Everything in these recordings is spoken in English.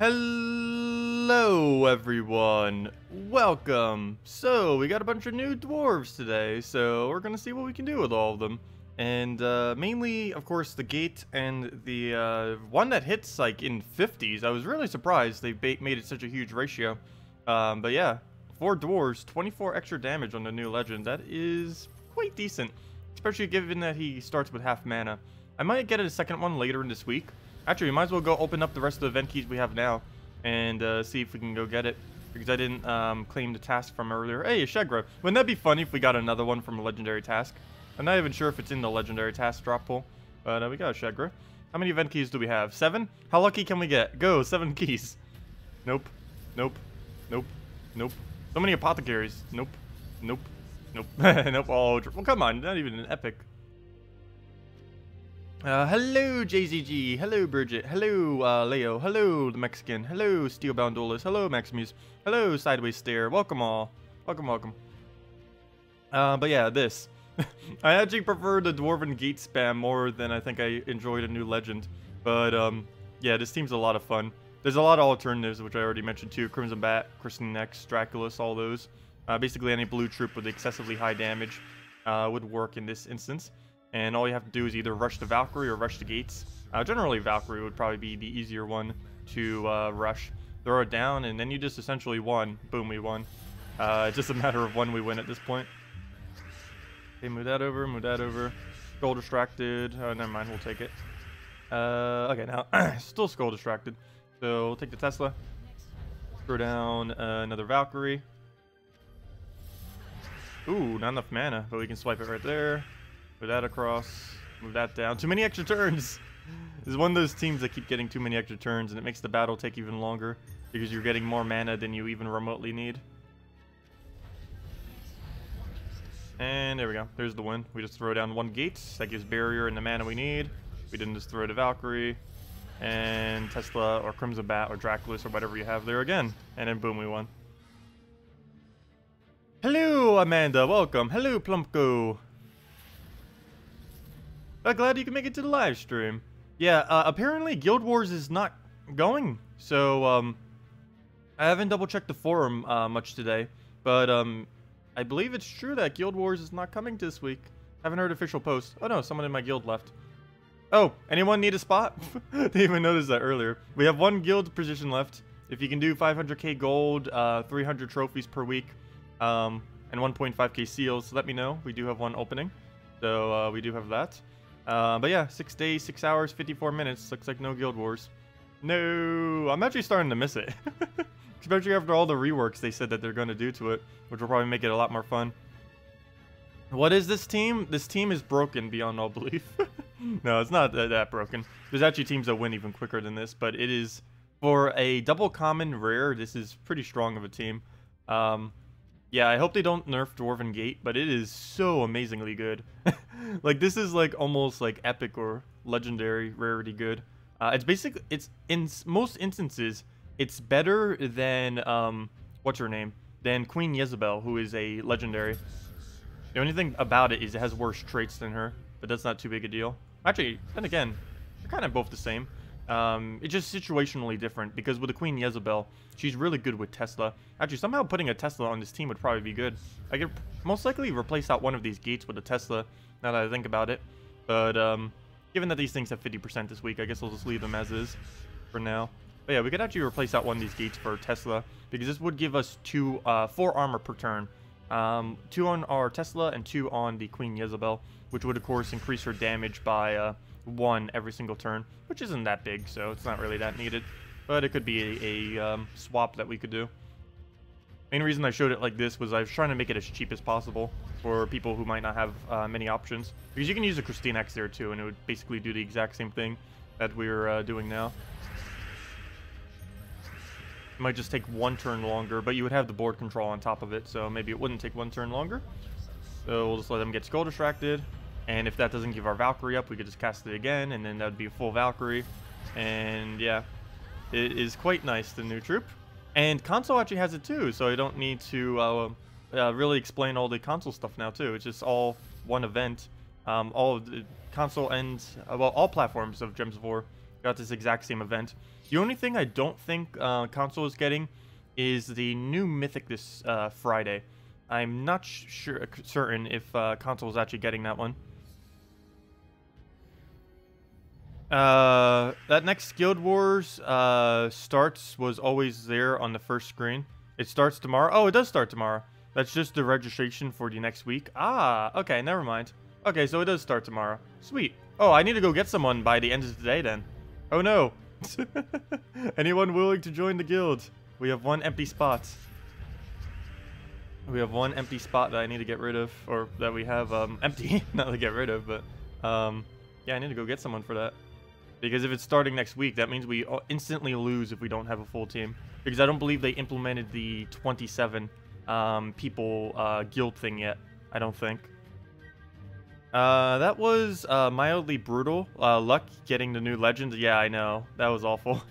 Hello everyone, welcome. So we got a bunch of new dwarves today, so we're gonna see what we can do with all of them. And mainly, of course, the gate and the one that hits like in 50s. I was really surprised they made it such a huge ratio. But yeah, 4 dwarves, 24 extra damage on the new legend. That is quite decent, especially given that he starts with half mana. I might get a second one later in this week. Actually, we might as well go open up the rest of the event keys we have now and see if we can go get it, because I didn't claim the task from earlier. Hey, a Shegra. Wouldn't that be funny if we got another one from a legendary task? I'm not even sure if it's in the legendary task drop pool, but we got a Shegra. How many event keys do we have? 7? How lucky can we get? Go, 7 keys. Nope. Nope. Nope. Nope. So many apothecaries. Nope. Nope. Nope. Nope. Oh, well, come on. Not even an epic. Hello JZG, hello Bridget, hello Leo, hello the Mexican, hello Steelbound Duelist, hello Maximuse, hello Sideways Stare, welcome all, welcome. But yeah, this. I actually prefer the Dwarven Gate spam more than I think I enjoyed a new legend. But yeah, this team's a lot of fun. There's a lot of alternatives, which I already mentioned too. Crimson Bat, Christian Nex, Draculus, all those. Basically any blue troop with excessively high damage would work in this instance. And all you have to do is either rush the Valkyrie or rush the gates. Generally, Valkyrie would probably be the easier one to rush. Throw it down, and then you just essentially won. Boom, we won. It's just a matter of when we win at this point. Okay, move that over, move that over. Skull distracted. Oh, never mind, we'll take it. Okay, now, still skull distracted. So, we'll take the Tesla. Throw down another Valkyrie. Ooh, not enough mana, but we can swipe it right there. Move that across, move that down. Too many extra turns. This is one of those teams that keep getting too many extra turns, and it makes the battle take even longer because you're getting more mana than you even remotely need. And there we go. There's the win. We just throw down 1 gate. That gives barrier and the mana we need. We didn't just throw the Valkyrie and Tesla or Crimson Bat or Draculus or whatever you have there again. And then boom, we won. Hello, Amanda. Welcome. Hello, Plumpko. Glad you can make it to the live stream. Yeah, apparently Guild Wars is not going, so I haven't double checked the forum much today, but I believe it's true that Guild Wars is not coming this week. Haven't heard official posts. Oh no, someone in my guild left. Oh, anyone need a spot? Didn't even notice that earlier. We have 1 guild position left. If you can do 500k gold, 300 trophies per week, and 1.5k seals, let me know. We do have 1 opening, so we do have that. But yeah, 6 days, 6 hours, 54 minutes. Looks like no Guild Wars. No, I'm actually starting to miss it. Especially after all the reworks they said that they're going to do to it, which will probably make it a lot more fun. What is this team? This team is broken beyond all belief. No, it's not that broken. There's actually teams that win even quicker than this, but it is, for a double common rare, this is pretty strong of a team. Yeah, I hope they don't nerf Dwarven Gate, but it is so amazingly good. Like, this is like almost like epic or legendary rarity good. It's basically, it's in most instances, it's better than, what's her name? Than Queen Jezebel, who is a legendary. The only thing about it is it has worse traits than her, but that's not too big a deal. Actually, then again, they're kind of both the same. It's just situationally different, because with the Queen Jezebel, she's really good with Tesla. Actually, somehow putting a Tesla on this team would probably be good. I could most likely replace out one of these gates with a Tesla, now that I think about it. But given that these things have 50% this week, I guess I'll just leave them as is for now. But yeah, we could actually replace out one of these gates for Tesla, because this would give us 4 armor per turn. 2 on our Tesla and 2 on the Queen Jezebel, which would of course increase her damage by 1 every single turn, which isn't that big, so it's not really that needed. But it could be a swap that we could do. Main reason I showed it like this was I was trying to make it as cheap as possible for people who might not have many options. Because you can use a Christine X there too, and it would basically do the exact same thing that we're doing now. It might just take 1 turn longer, but you would have the board control on top of it, so maybe it wouldn't take 1 turn longer. So we'll just let them get skull distracted. And if that doesn't give our Valkyrie up, we could just cast it again, and then that would be a full Valkyrie. And yeah, it is quite nice, the new troop. And console actually has it too, so I don't need to really explain all the console stuff now too. It's just all 1 event. All of the console and, well, all platforms of Gems of War got this exact same event. The only thing I don't think console is getting is the new Mythic this Friday. I'm not certain if console is actually getting that one. That next Guild Wars was always there on the first screen. It starts tomorrow. Oh, it does start tomorrow. That's just the registration for the next week. Ah, okay, never mind. Okay, so it does start tomorrow. Sweet. Oh, I need to go get someone by the end of the day then. Oh no. Anyone willing to join the guild? We have one empty spot. We have one empty spot that I need to get rid of, or that we have empty. Not to get rid of, but yeah, I need to go get someone for that. Because if it's starting next week, that means we instantly lose if we don't have a full team. Because I don't believe they implemented the 27 people guild thing yet. I don't think. That was mildly brutal. Luck getting the new legend. Yeah, I know. That was awful.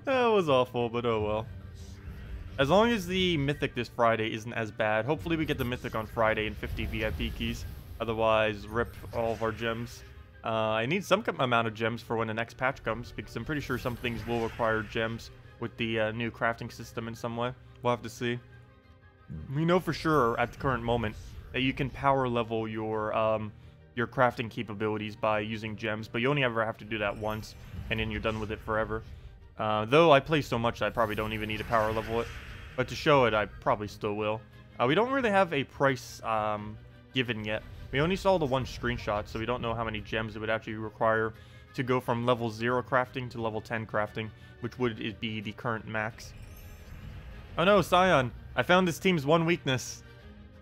That was awful, but oh well. As long as the Mythic this Friday isn't as bad. Hopefully we get the Mythic on Friday and 50 VIP keys. Otherwise, rip all of our gems. I need some amount of gems for when the next patch comes, because I'm pretty sure some things will require gems with the new crafting system in some way. We'll have to see. We know for sure at the current moment that you can power level your crafting capabilities by using gems, but you only ever have to do that once, and then you're done with it forever. Though I play so much that I probably don't even need to power level it, but to show it, I probably still will. We don't really have a price given yet. We only saw the one screenshot, so we don't know how many gems it would actually require to go from level 0 crafting to level 10 crafting, which would be the current max. Oh no, Scion! I found this team's one weakness.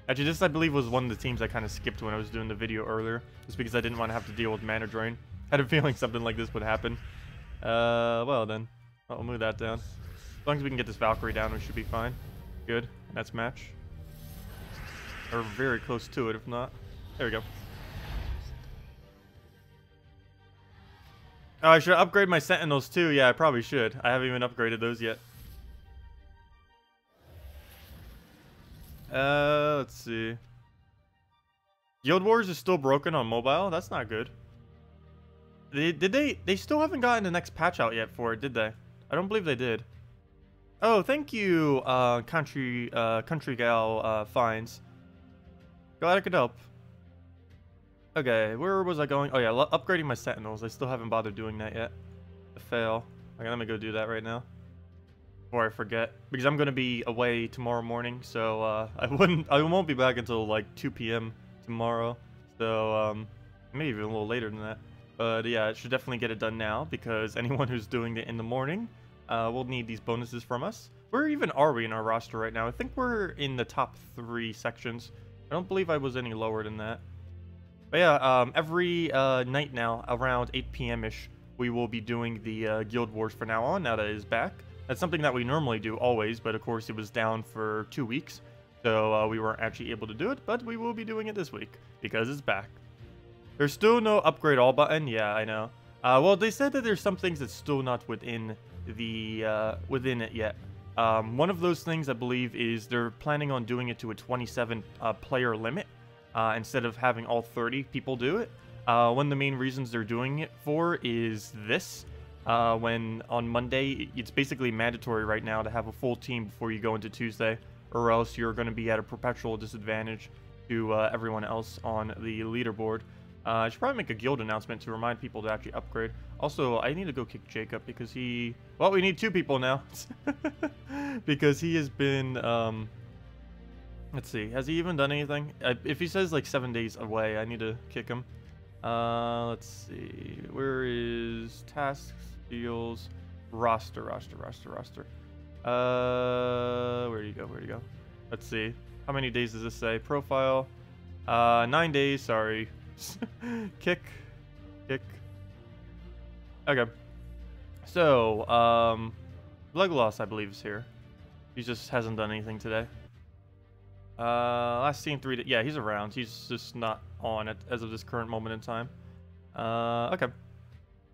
Actually, this I believe was one of the teams I kind of skipped when I was doing the video earlier, just because I didn't want to have to deal with mana drain. I had a feeling something like this would happen. Well then, I'll move that down. As long as we can get this Valkyrie down, we should be fine. Good, that's match. Or very close to it, if not. There we go. Oh, I should upgrade my sentinels too. Yeah, I probably should. I haven't even upgraded those yet. Let's see. Guild Wars is still broken on mobile? That's not good. They still haven't gotten the next patch out yet for it, did they? I don't believe they did. Oh, thank you, country gal, Fines. Glad I could help. Okay, where was I going? Oh yeah, upgrading my sentinels. I still haven't bothered doing that yet. A fail. Okay, let me go do that right now. Before I forget. Because I'm gonna be away tomorrow morning, so I won't be back until like 2 PM tomorrow. So maybe even a little later than that. But yeah, I should definitely get it done now, because anyone who's doing it in the morning will need these bonuses from us. Where even are we in our roster right now? I think we're in the top 3 sections. I don't believe I was any lower than that. But yeah, every night now, around 8 PM-ish, we will be doing the Guild Wars for now on, now that it is back. That's something that we normally do always, but of course it was down for 2 weeks. So we weren't actually able to do it, but we will be doing it this week, because it's back. There's still no upgrade all button. Yeah, I know. Well, they said that there's some things that's still not within the within it yet. One of those things, I believe, is they're planning on doing it to a 27 player limit. Instead of having all 30 people do it. One of the main reasons they're doing it for is this. When on Monday, it's basically mandatory right now to have a full team before you go into Tuesday, or else you're going to be at a perpetual disadvantage to everyone else on the leaderboard. I should probably make a guild announcement to remind people to actually upgrade. Also, I need to go kick Jacob because he... Well, we need 2 people now. Because he has been... Let's see. Has he even done anything? If he says like 7 days away, I need to kick him. Let's see. Where is tasks, deals, roster? Where do you go? Let's see. How many days does this say? Profile. 9 days. Sorry. Kick. Okay. So, Legolas, I believe, is here. He just hasn't done anything today. Last seen 3 days. Yeah, he's around. He's just not on it as of this current moment in time. Okay.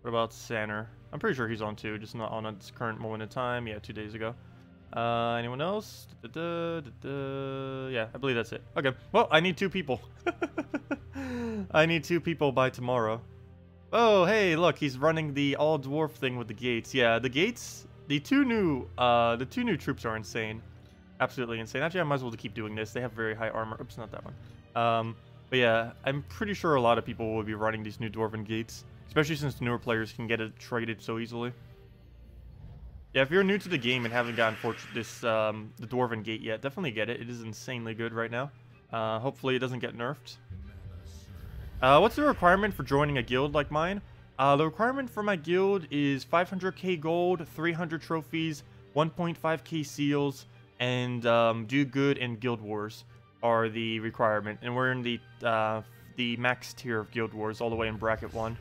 What about Sanner? I'm pretty sure he's on too, just not on at this current moment in time. Yeah, 2 days ago. Anyone else? Yeah, I believe that's it. Okay. Well, I need 2 people. I need 2 people by tomorrow. Oh, hey, look, he's running the all dwarf thing with the gates. Yeah, the gates, the two new troops are insane. Absolutely insane. Actually, I might as well keep doing this. They have very high armor. Oops, not that one. But yeah, I'm pretty sure a lot of people will be running these new dwarven gates, especially since newer players can get it traded so easily. Yeah, if you're new to the game and haven't gotten the dwarven gate yet, definitely get it. It is insanely good right now. Hopefully it doesn't get nerfed. What's the requirement for joining a guild like mine? The requirement for my guild is 500k gold, 300 trophies, 1.5k seals, and do good in Guild Wars are the requirement. And we're in the max tier of Guild Wars, all the way in bracket 1.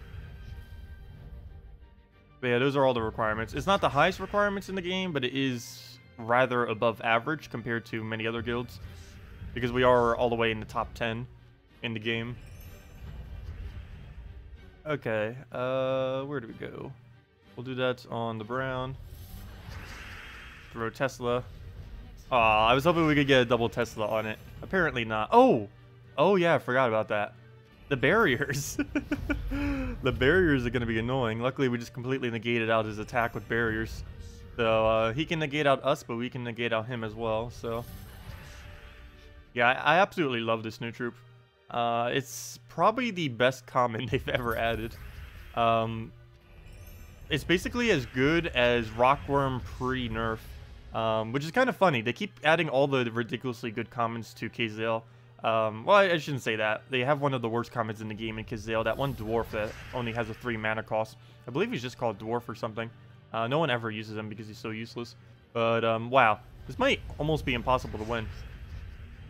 But yeah, those are all the requirements. It's not the highest requirements in the game, but it is rather above average compared to many other guilds, because we are all the way in the top 10 in the game. Okay, where do we go? We'll do that on the brown. Throw Tesla. Aw, I was hoping we could get a double Tesla on it. Apparently not. Oh! Oh yeah, I forgot about that. The barriers. The barriers are going to be annoying. Luckily, we just completely negated out his attack with barriers. So, he can negate out us, but we can negate out him as well, so... Yeah, I absolutely love this new troop. It's probably the best common they've ever added. It's basically as good as Rockworm pre-nerf, which is kind of funny. They keep adding all the ridiculously good commons to Kazale. Well, I shouldn't say that. They have one of the worst commons in the game in Kazale, that one dwarf that only has a 3 mana cost. I believe he's just called Dwarf or something. No one ever uses him because he's so useless. But, wow. This might almost be impossible to win.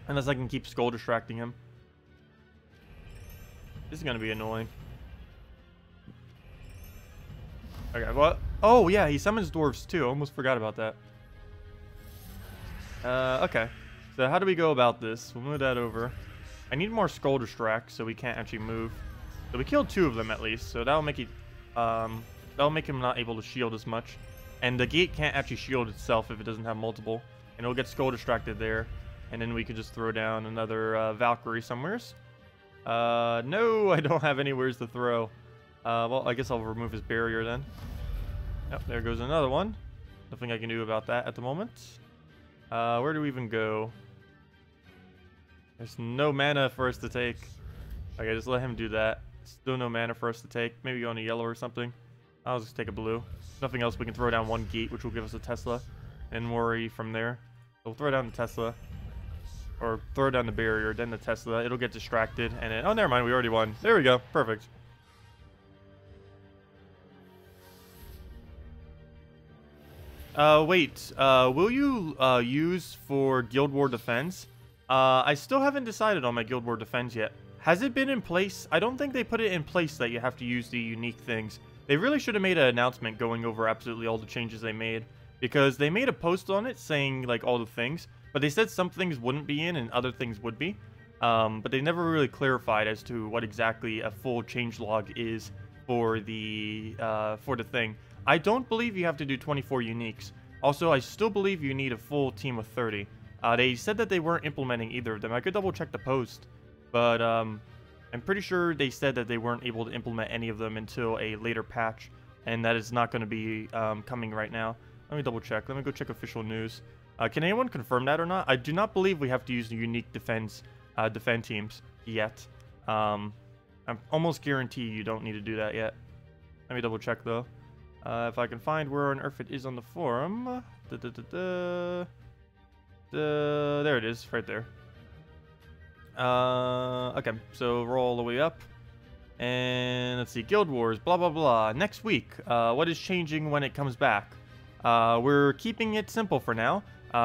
Unless I can keep Skull distracting him. This is going to be annoying. Okay, what? Oh, yeah, he summons dwarves too. I almost forgot about that. Okay. So how do we go about this? We'll move that over. I need more Skull distract so we can't actually move. So we killed 2 of them at least, so that'll make it, that'll make him not able to shield as much. And the gate can't actually shield itself if it doesn't have multiple. And it'll get Skull distracted there. And then we could just throw down another Valkyrie somewheres. No, I don't have anywheres to throw. Well, I guess I'll remove his barrier then. Yep, there goes another one. Nothing I can do about that at the moment. Where do we even go? There's no mana for us to take. Okay, just let him do that. Still no mana for us to take. Maybe go on a yellow or something. I'll just take a blue. Nothing else. We can throw down one gate, which will give us a Tesla. And worry from there. So we'll throw down the Tesla. Or throw down the barrier, then the Tesla. It'll get distracted. And then... Oh, never mind. We already won. There we go. Perfect. Wait. Will you use for Guild War Defense? I still haven't decided on my Guild War Defense yet. Has it been in place? I don't think they put it in place that you have to use the unique things. They really should have made an announcement going over absolutely all the changes they made. Because they made a post on it saying, like, all the things. But they said some things wouldn't be in and other things would be. But they never really clarified as to what exactly a full changelog is for the thing. I don't believe you have to do 24 uniques. Also, I still believe you need a full team of 30. They said that they weren't implementing either of them. I could double check the post. But I'm pretty sure they said that they weren't able to implement any of them until a later patch. And that is not going to be coming right now. Let me double check. Let me go check official news. Can anyone confirm that or not? I do not believe we have to use the unique defend teams yet. I'm almost guarantee you don't need to do that yet. Let me double check though. If I can find where on earth it is on the forum. There it is, right there. Okay, so roll all the way up. And let's see, Guild Wars, blah, blah, blah. Next week, what is changing when it comes back? We're keeping it simple for now,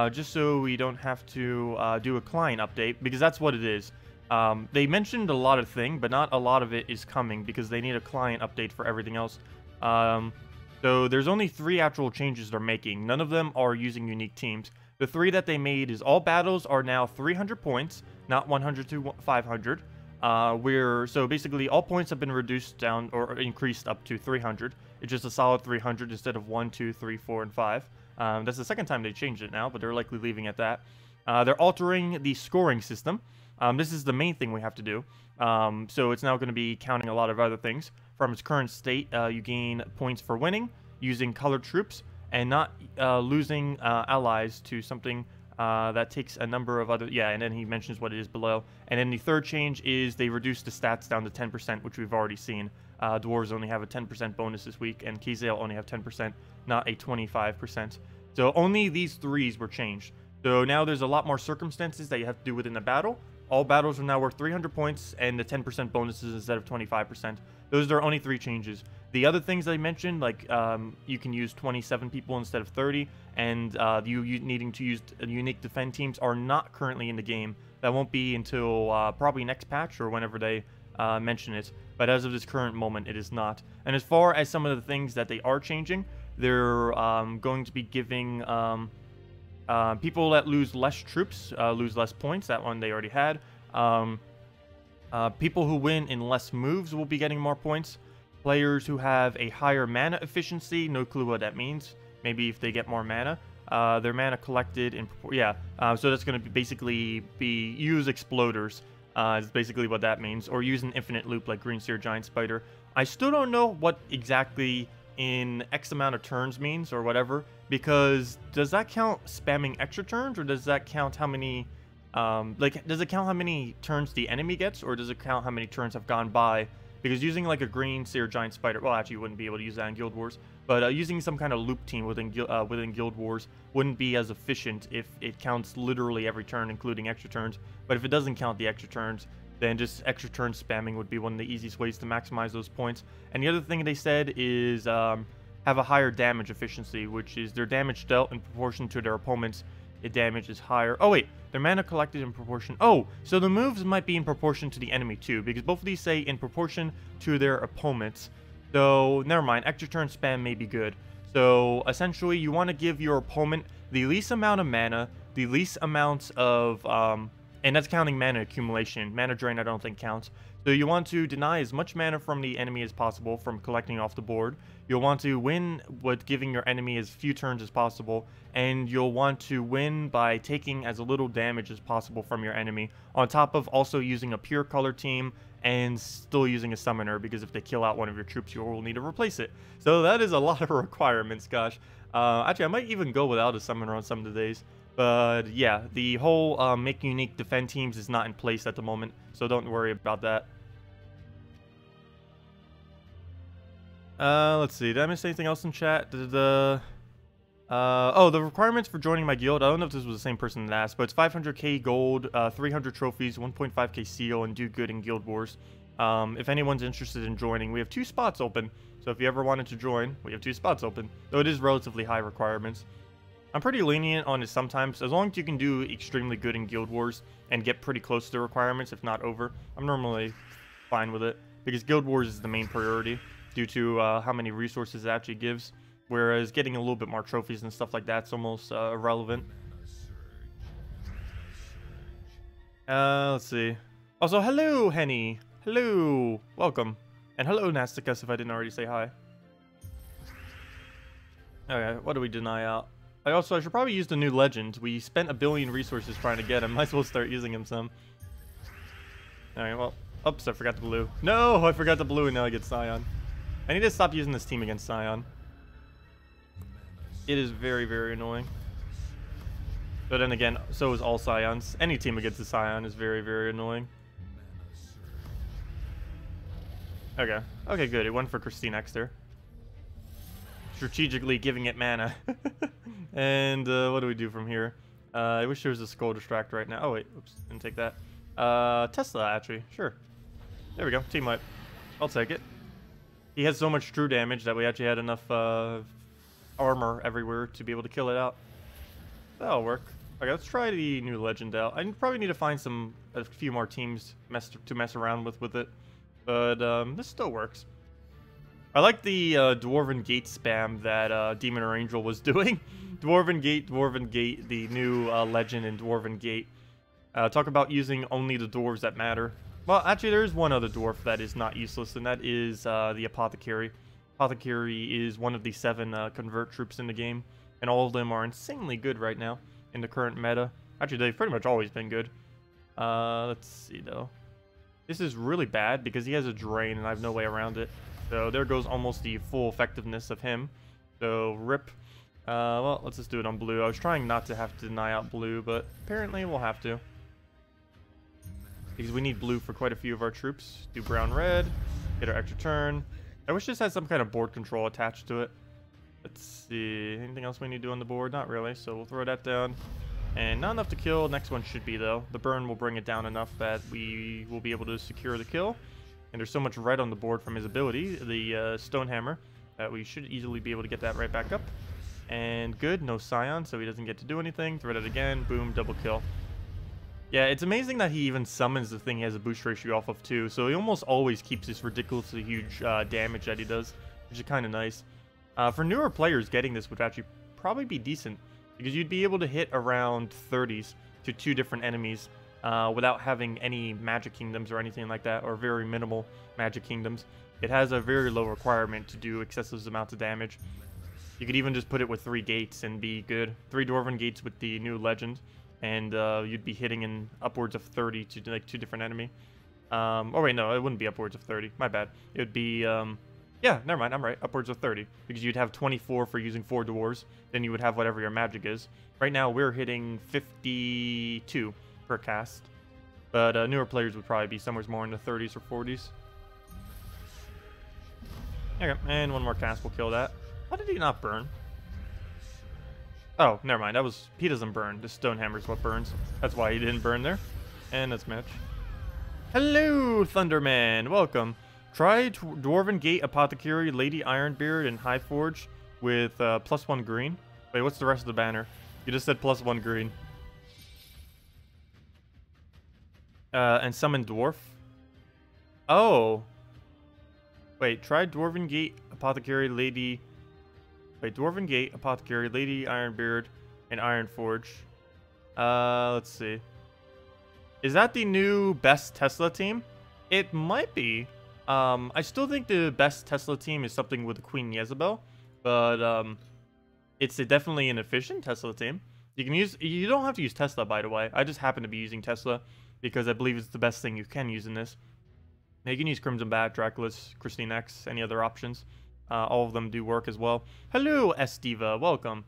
just so we don't have to do a client update, because that's what it is. They mentioned a lot of things, but not a lot of it is coming, because they need a client update for everything else. So there's only 3 actual changes they're making. None of them are using unique teams. The 3 that they made is all battles are now 300 points, not 100 to 500. So basically all points have been reduced down or increased up to 300. It's just a solid 300 instead of 1, 2, 3, 4, and 5. That's the second time they changed it now, but they're likely leaving it at that. They're altering the scoring system. This is the main thing we have to do. So it's now going to be counting a lot of other things. from its current state, you gain points for winning using colored troops and not losing allies to something that takes a number of other... Yeah, and then he mentions what it is below. And then the third change is they reduce the stats down to 10%, which we've already seen. Dwarves only have a 10% bonus this week, and Keysail only have 10%, not a 25%. So only these threes were changed. So now there's a lot more circumstances that you have to do within the battle. All battles are now worth 300 points, and the 10% bonuses instead of 25%. Those are only 3 changes. The other things I mentioned, like you can use 27 people instead of 30, and you needing to use unique defend teams are not currently in the game. That won't be until probably next patch or whenever they mention it. But as of this current moment, it is not. And as far as some of the things that they are changing, they're going to be giving people that lose less troops lose less points. That one they already had. People who win in less moves will be getting more points. Players who have a higher mana efficiency, no clue what that means. Maybe if they get more mana. Their mana collected in... Yeah, so that's going to basically be use exploders. Is basically what that means. Or use an infinite loop like Green Seer Giant Spider. I still don't know what exactly in X amount of turns means or whatever. Because does that count spamming extra turns? Or does that count how many... does it count how many turns the enemy gets? Or does it count how many turns have gone by? Because using like a Green Seer Giant Spider... Well, actually you wouldn't be able to use that in Guild Wars. But using some kind of loop team within Guild Wars wouldn't be as efficient if it counts literally every turn, including extra turns. But if it doesn't count the extra turns, then just extra turn spamming would be one of the easiest ways to maximize those points. And the other thing they said is have a higher damage efficiency, which is their damage dealt in proportion to their opponent's damage is higher. Oh wait, their mana collected in proportion. Oh, so the moves might be in proportion to the enemy too, because both of these say in proportion to their opponents. So, never mind, extra turn spam may be good. So, essentially, you want to give your opponent the least amount of mana, the least amount of, and that's counting mana accumulation. Mana drain I don't think counts. So you want to deny as much mana from the enemy as possible from collecting off the board. You'll want to win with giving your enemy as few turns as possible. And you'll want to win by taking as little damage as possible from your enemy. On top of also using a pure color team and still using a summoner, because if they kill out one of your troops, you will need to replace it. So that is a lot of requirements, gosh. Actually, I might even go without a summoner on some of the days. But yeah, the whole make unique defend teams is not in place at the moment, so don't worry about that. Let's see, did I miss anything else in chat? Oh, the requirements for joining my guild, I don't know if this was the same person that asked, but it's 500k gold, 300 trophies, 1.5k seal, and do good in Guild Wars. If anyone's interested in joining, we have 2 spots open, so if you ever wanted to join, we have 2 spots open, though it is relatively high requirements. I'm pretty lenient on it sometimes, as long as you can do extremely good in Guild Wars and get pretty close to the requirements, if not over. I'm normally fine with it, because Guild Wars is the main priority, due to how many resources it actually gives, whereas getting a little bit more trophies and stuff like that's almost irrelevant. Let's see. Also, hello, Henny! Hello! Welcome. And hello, Nasticus, if I didn't already say hi. Okay, what do we deny out? I should probably use the new legend. We spent 1 billion resources trying to get him. Might as well start using him some. Alright, well. Oops, I forgot the blue. No, I forgot the blue and now I get Scion. I need to stop using this team against Scion. It is very, very annoying. But then again, so is all Scions. Any team against the Scion is very, very annoying. Okay. Okay, good. It went for Christine Exter. Strategically giving it mana. And what do we do from here? I wish there was a Skull Distract right now. Oh wait, oops, didn't take that. Tesla actually, sure. There we go, team wipe. I'll take it. He has so much true damage that we actually had enough armor everywhere to be able to kill it out. That'll work. Okay, let's try the new legend out. I probably need to find a few more teams to mess around with it, but this still works. I like the Dwarven Gate spam that Demon or Angel was doing. Dwarven Gate, the new legend in Dwarven Gate. Talk about using only the dwarves that matter. Well, actually, there is one other dwarf that is not useless, and that is the Apothecary. Apothecary is one of the 7 convert troops in the game, and all of them are insanely good right now in the current meta. Actually, they've pretty much always been good. Let's see, though. This is really bad because he has a drain, and I have no way around it. So there goes almost the full effectiveness of him. So rip. Well, let's just do it on blue. I was trying not to have to deny out blue, but apparently we'll have to. Because we need blue for quite a few of our troops. Do brown red. Get our extra turn. I wish this had some kind of board control attached to it. Let's see. Anything else we need to do on the board? Not really. So we'll throw that down. And not enough to kill. Next one should be, though. The burn will bring it down enough that we will be able to secure the kill. And there's so much red on the board from his ability, the Stone Hammer, that we should easily be able to get that right back up. And good. No Scion, so he doesn't get to do anything. Thread it again. Boom. Double kill. Yeah, it's amazing that he even summons the thing he has a boost ratio off of, too. So he almost always keeps this ridiculously huge damage that he does, which is kind of nice. For newer players, getting this would actually probably be decent, because you'd be able to hit around 30s to 2 different enemies without having any magic kingdoms or anything like that, or very minimal magic kingdoms. It has a very low requirement to do excessive amounts of damage. You could even just put it with 3 gates and be good. 3 Dwarven gates with the new legend, and you'd be hitting in upwards of 30 to like 2 different enemy. Oh wait, no, it wouldn't be upwards of 30. My bad. It would be yeah, never mind, I'm right. Upwards of 30. Because you'd have 24 for using 4 dwarves. Then you would have whatever your magic is. Right now, we're hitting 52 per cast. But newer players would probably be somewhere more in the 30s or 40s. Okay, and one more cast will kill that. How did he not burn? Oh, never mind. That was... He doesn't burn. The Stone Hammer is what burns. That's why he didn't burn there. And that's match. Hello, Thunderman. Welcome. Try Dwarven Gate, Apothecary, Lady Ironbeard, and Highforge with +1 green. Wait, what's the rest of the banner? You just said +1 green. And summon Dwarf. Oh. Wait, try Dwarven Gate, Apothecary, Lady... Wait, Dwarven Gate, Apothecary, Lady Ironbeard, and Ironforge. Let's see. Is that the new best Tesla team? It might be. I still think the best Tesla team is something with Queen Jezebel, but it's definitely an efficient Tesla team. You can use, you don't have to use Tesla, by the way. I just happen to be using Tesla because I believe it's the best thing you can use in this. Now, you can use Crimson Bat, Draculus, Christine X, any other options. All of them do work as well. Hello, Estiva, welcome.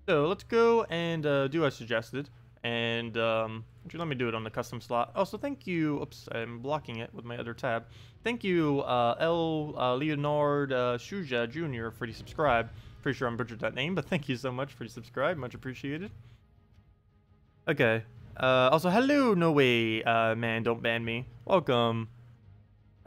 So let's go and do as suggested. And let me do it on the custom slot. Also, thank you. Oops, I'm blocking it with my other tab. Thank you, Leonard Shuja Jr. for the subscribe. Pretty sure I'm butchered that name, but thank you so much for the subscribe. Much appreciated. Okay. Also, hello, No Way, man, don't ban me. Welcome.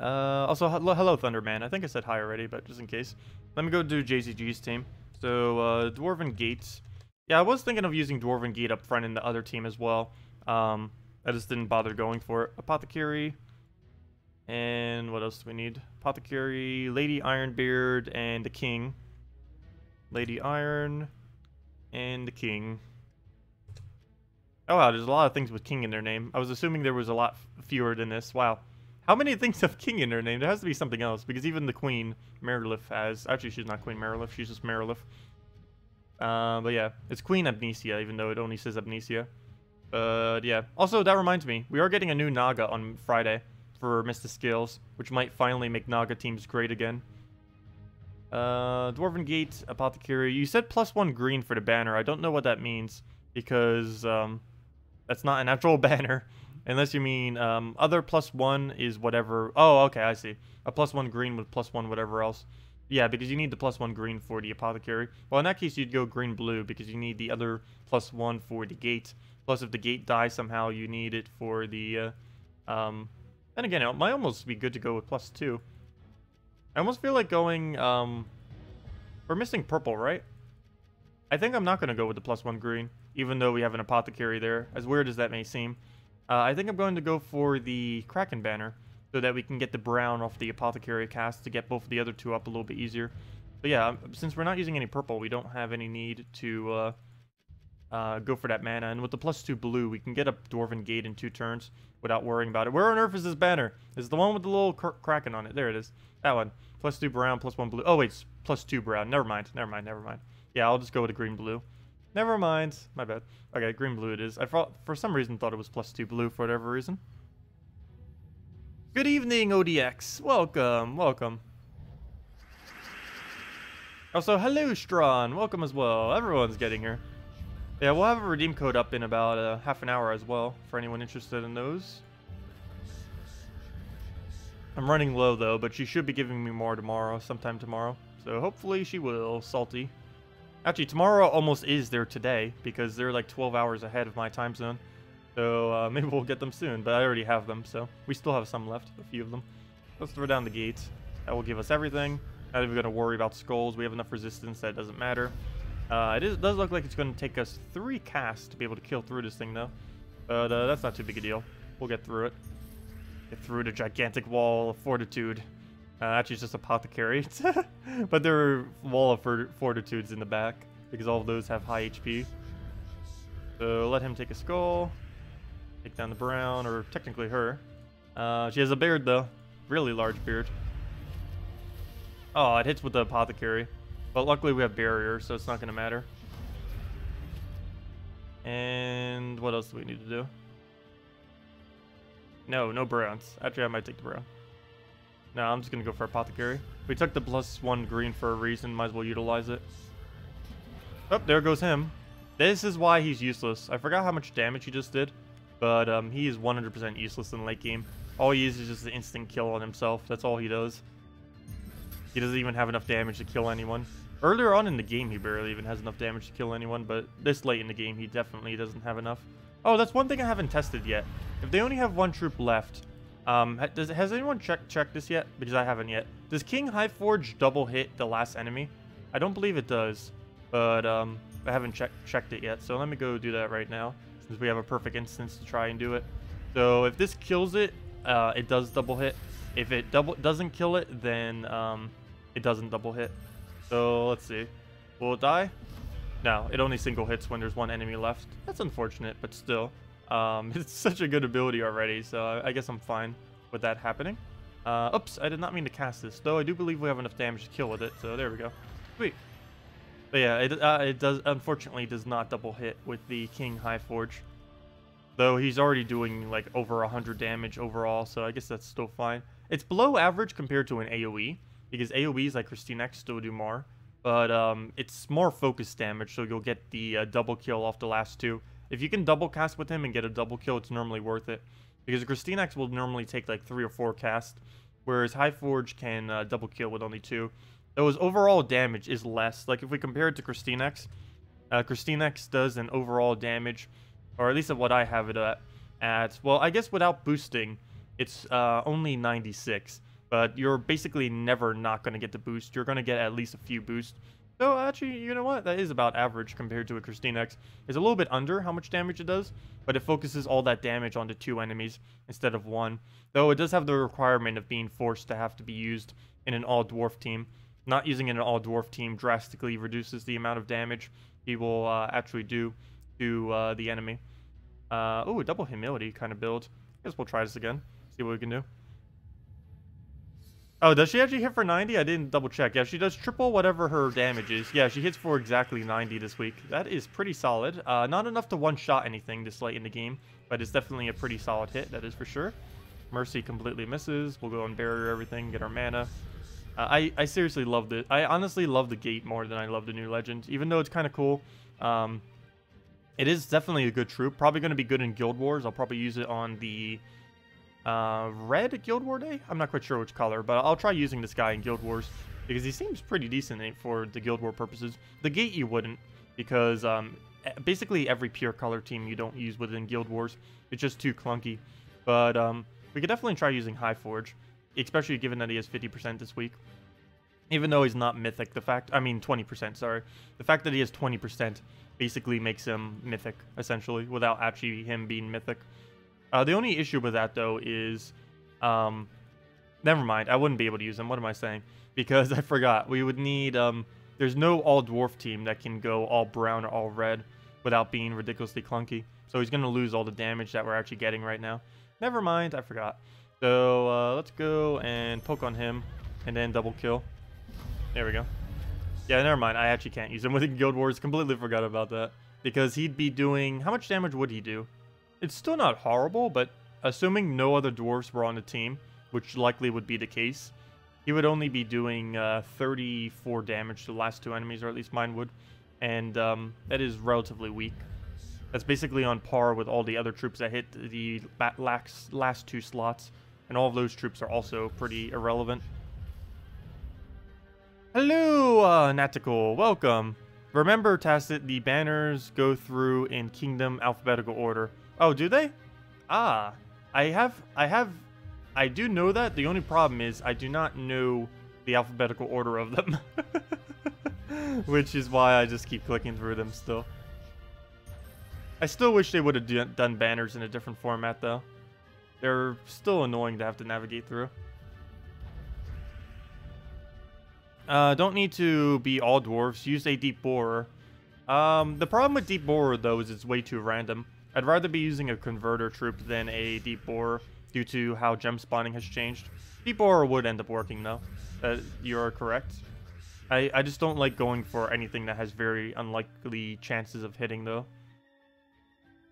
Also, hello, Thunderman. I think I said hi already, but just in case. Let me go do JCG's team. So, Dwarven Gates. Yeah, I was thinking of using Dwarven Gate up front in the other team as well. I just didn't bother going for it. Apothecary. And what else do we need? Apothecary, Lady Ironbeard, and the King. Lady Iron, and the King. Oh wow, there's a lot of things with King in their name. I was assuming there was a lot fewer than this. Wow. How many things have King in their name? There has to be something else, because even the Queen, Marilith, has... Actually, she's not Queen Marilith, she's just Marilith. But yeah, it's Queen Amnesia, even though it only says Amnesia. But yeah. Also, that reminds me, we are getting a new Naga on Friday for Mr. Skills, which might finally make Naga teams great again. Dwarven Gate, Apothecary. You said +1 green for the banner. I don't know what that means, because that's not an actual banner. Unless you mean other +1 is whatever. Oh, okay, I see. A +1 green with +1 whatever else. Yeah, because you need the +1 green for the Apothecary. Well, in that case, you'd go green-blue, because you need the other +1 for the gate. Plus, if the gate dies somehow, you need it for the... And again, it might almost be good to go with +2. I almost feel like going... We're missing purple, right? I think I'm not going to go with the +1 green, even though we have an Apothecary there, as weird as that may seem. I think I'm going to go for the Kraken banner, so that we can get the brown off the Apothecary cast to get both of the other two up a little bit easier. But yeah, since we're not using any purple, we don't have any need to go for that mana. And with the +2 blue, we can get a Dwarven Gate in 2 turns without worrying about it. Where on earth is this banner? Is the one with the little Kraken on it? There it is. That one. +2 brown, +1 blue. Oh wait, it's +2 brown. Never mind. Never mind. Never mind. Yeah, I'll just go with the green-blue. Never mind. My bad. Okay, green-blue it is. I for some reason thought it was +2 blue for whatever reason. Good evening, ODX. Welcome, welcome. Also, hello, Strawn. Welcome as well. Everyone's getting here. Yeah, we'll have a redeem code up in about half an hour as well for anyone interested in those. I'm running low though, but she should be giving me more tomorrow, sometime tomorrow. So hopefully she will. Salty. Actually, tomorrow almost is there today because they're like 12 hours ahead of my time zone. So maybe we'll get them soon, but I already have them, so we still have some left, a few of them. Let's throw down the gates. That will give us everything. Not even going to worry about skulls. We have enough resistance that it doesn't matter. It does look like it's going to take us 3 casts to be able to kill through this thing, though. But that's not too big a deal. We'll get through it. Get through the gigantic wall of fortitude. Actually, it's just Apothecary. But there are wall of fortitudes in the back, because all of those have high HP. So let him take a skull. Take down the brown, or technically her. She has a beard, though. Really large beard. Oh, it hits with the Apothecary. But luckily we have barrier, so it's not going to matter. And what else do we need to do? No browns. Actually, I might take the brown. No, I'm just going to go for Apothecary. We took the +1 green for a reason. Might as well utilize it. Oh, there goes him. This is why he's useless. I forgot how much damage he just did. But he is 100% useless in the late game. All he is just an instant kill on himself. That's all he does. He doesn't even have enough damage to kill anyone. Earlier on in the game, he barely even has enough damage to kill anyone, but this late in the game, he definitely doesn't have enough. Oh, that's one thing I haven't tested yet. If they only have 1 troop left, has anyone checked this yet? Because I haven't yet. Does King Highforge double hit the last enemy? I don't believe it does, but I haven't checked it yet, so let me go do that right now, since we have a perfect instance to try and do it. So if this kills it, it does double hit. If it doesn't kill it, then it doesn't double hit. So let's see. Will it die? No, it only single hits when there's 1 enemy left. That's unfortunate, but still. It's such a good ability already, so I guess I'm fine with that happening. Oops, I did not mean to cast this, though I do believe we have enough damage to kill with it, so there we go. Sweet. But yeah, it does, unfortunately, does not double hit with the King Highforge. Though he's already doing like over 100 damage overall, so I guess that's still fine. It's below average compared to an AoE, because AoEs like KrissTigger still do more. But it's more focused damage, so you'll get the double kill off the last 2. If you can double cast with him and get a double kill, it's normally worth it. Because KrissTigger will normally take like 3 or 4 casts, whereas Highforge can double kill with only 2. Though his overall damage is less. Like if we compare it to KrissTigger, KrissTigger does an overall damage, or at least of what I have it at, well, I guess without boosting, it's only 96. But you're basically never not going to get the boost. You're going to get at least a few boosts. So actually, you know what? That is about average compared to a KrissTigger. It's a little bit under how much damage it does, but it focuses all that damage onto 2 enemies instead of 1. Though it does have the requirement of being forced to have to be used in an all-dwarf team. Not using it in an all-dwarf team drastically reduces the amount of damage he will actually do to the enemy. Oh, a double humility kind of build. I guess we'll try this again. See what we can do. Oh, does she actually hit for 90? I didn't double check. Yeah, she does triple whatever her damage is. Yeah, she hits for exactly 90 this week. That is pretty solid. Not enough to one-shot anything this late in the game, but it's definitely a pretty solid hit, that is for sure. Mercy completely misses. We'll go and barrier everything, get our mana. I seriously love it. I honestly love the gate more than I love the new legend, even though it's kind of cool. It is definitely a good troop. Probably going to be good in Guild Wars. I'll probably use it on the red Guild War day. I'm not quite sure which color, but I'll try using this guy in Guild Wars because he seems pretty decent for the Guild War purposes. The gate you wouldn't, because basically every pure color team you don't use within Guild Wars. It's just too clunky. But we could definitely try using Highforge, especially given that he has 50% this week. Even though he's not Mythic, 20%, sorry. The fact that he has 20% basically makes him Mythic, essentially, without actually him being Mythic. The only issue with that, though, is... never mind, I wouldn't be able to use him. What am I saying? Because I forgot. We would need... there's no all-dwarf team that can go all brown or all red without being ridiculously clunky. So he's going to lose all the damage that we're actually getting right now. Never mind, I forgot. So let's go and poke on him and then double kill. There we go. Yeah, never mind. I actually can't use him within Guild Wars. Completely forgot about that. Because he'd be doing... How much damage would he do? It's still not horrible, but assuming no other dwarves were on the team, which likely would be the case, he would only be doing 34 damage to the last 2 enemies, or at least mine would. And that is relatively weak. That's basically on par with all the other troops that hit the last 2 slots. And all of those troops are also pretty irrelevant. Hello, Natical. Welcome. Remember, Tacet, the banners go through in kingdom alphabetical order. Oh, do they? Ah, I do know that. The only problem is I do not know the alphabetical order of them. Which is why I just keep clicking through them still. I still wish they would have done banners in a different format, though. They're still annoying to have to navigate through. Don't need to be all dwarves. Use a deep borer. The problem with deep borer, though, is it's way too random. I'd rather be using a converter troop than a deep borer due to how gem spawning has changed. Deep borer would end up working, though. You're correct. I just don't like going for anything that has very unlikely chances of hitting, though.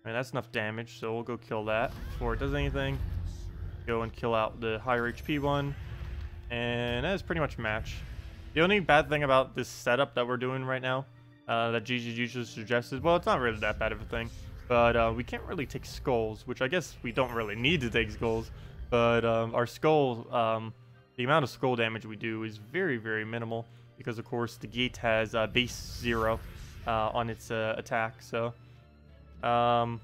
I mean, that's enough damage, so we'll go kill that before it does anything. Go and kill out the higher HP one. And that is pretty much match. The only bad thing about this setup that we're doing right now, that GGG just suggested, well, it's not really that bad of a thing, but we can't really take skulls, which I guess we don't really need to take skulls, but our skull, the amount of skull damage we do is very, very minimal, because of course the gate has base 0 on its attack, so... Oh!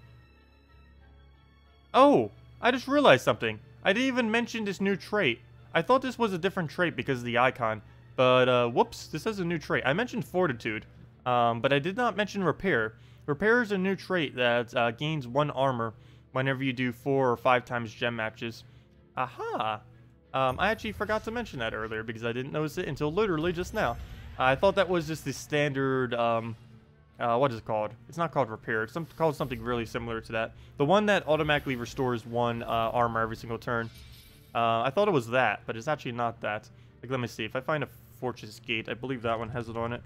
I just realized something. I didn't even mention this new trait. I thought this was a different trait because of the icon. But, whoops, this has a new trait. I mentioned Fortitude, but I did not mention Repair. Repair is a new trait that gains 1 armor whenever you do 4 or 5 times gem matches. Aha! I actually forgot to mention that earlier because I didn't notice it until literally just now. I thought that was just the standard, what is it called? It's not called Repair. It's called something really similar to that. The one that automatically restores 1 armor every single turn. I thought it was that, but it's actually not that. Like, let me see. If I find a Fortress Gate, I believe that one has it on it.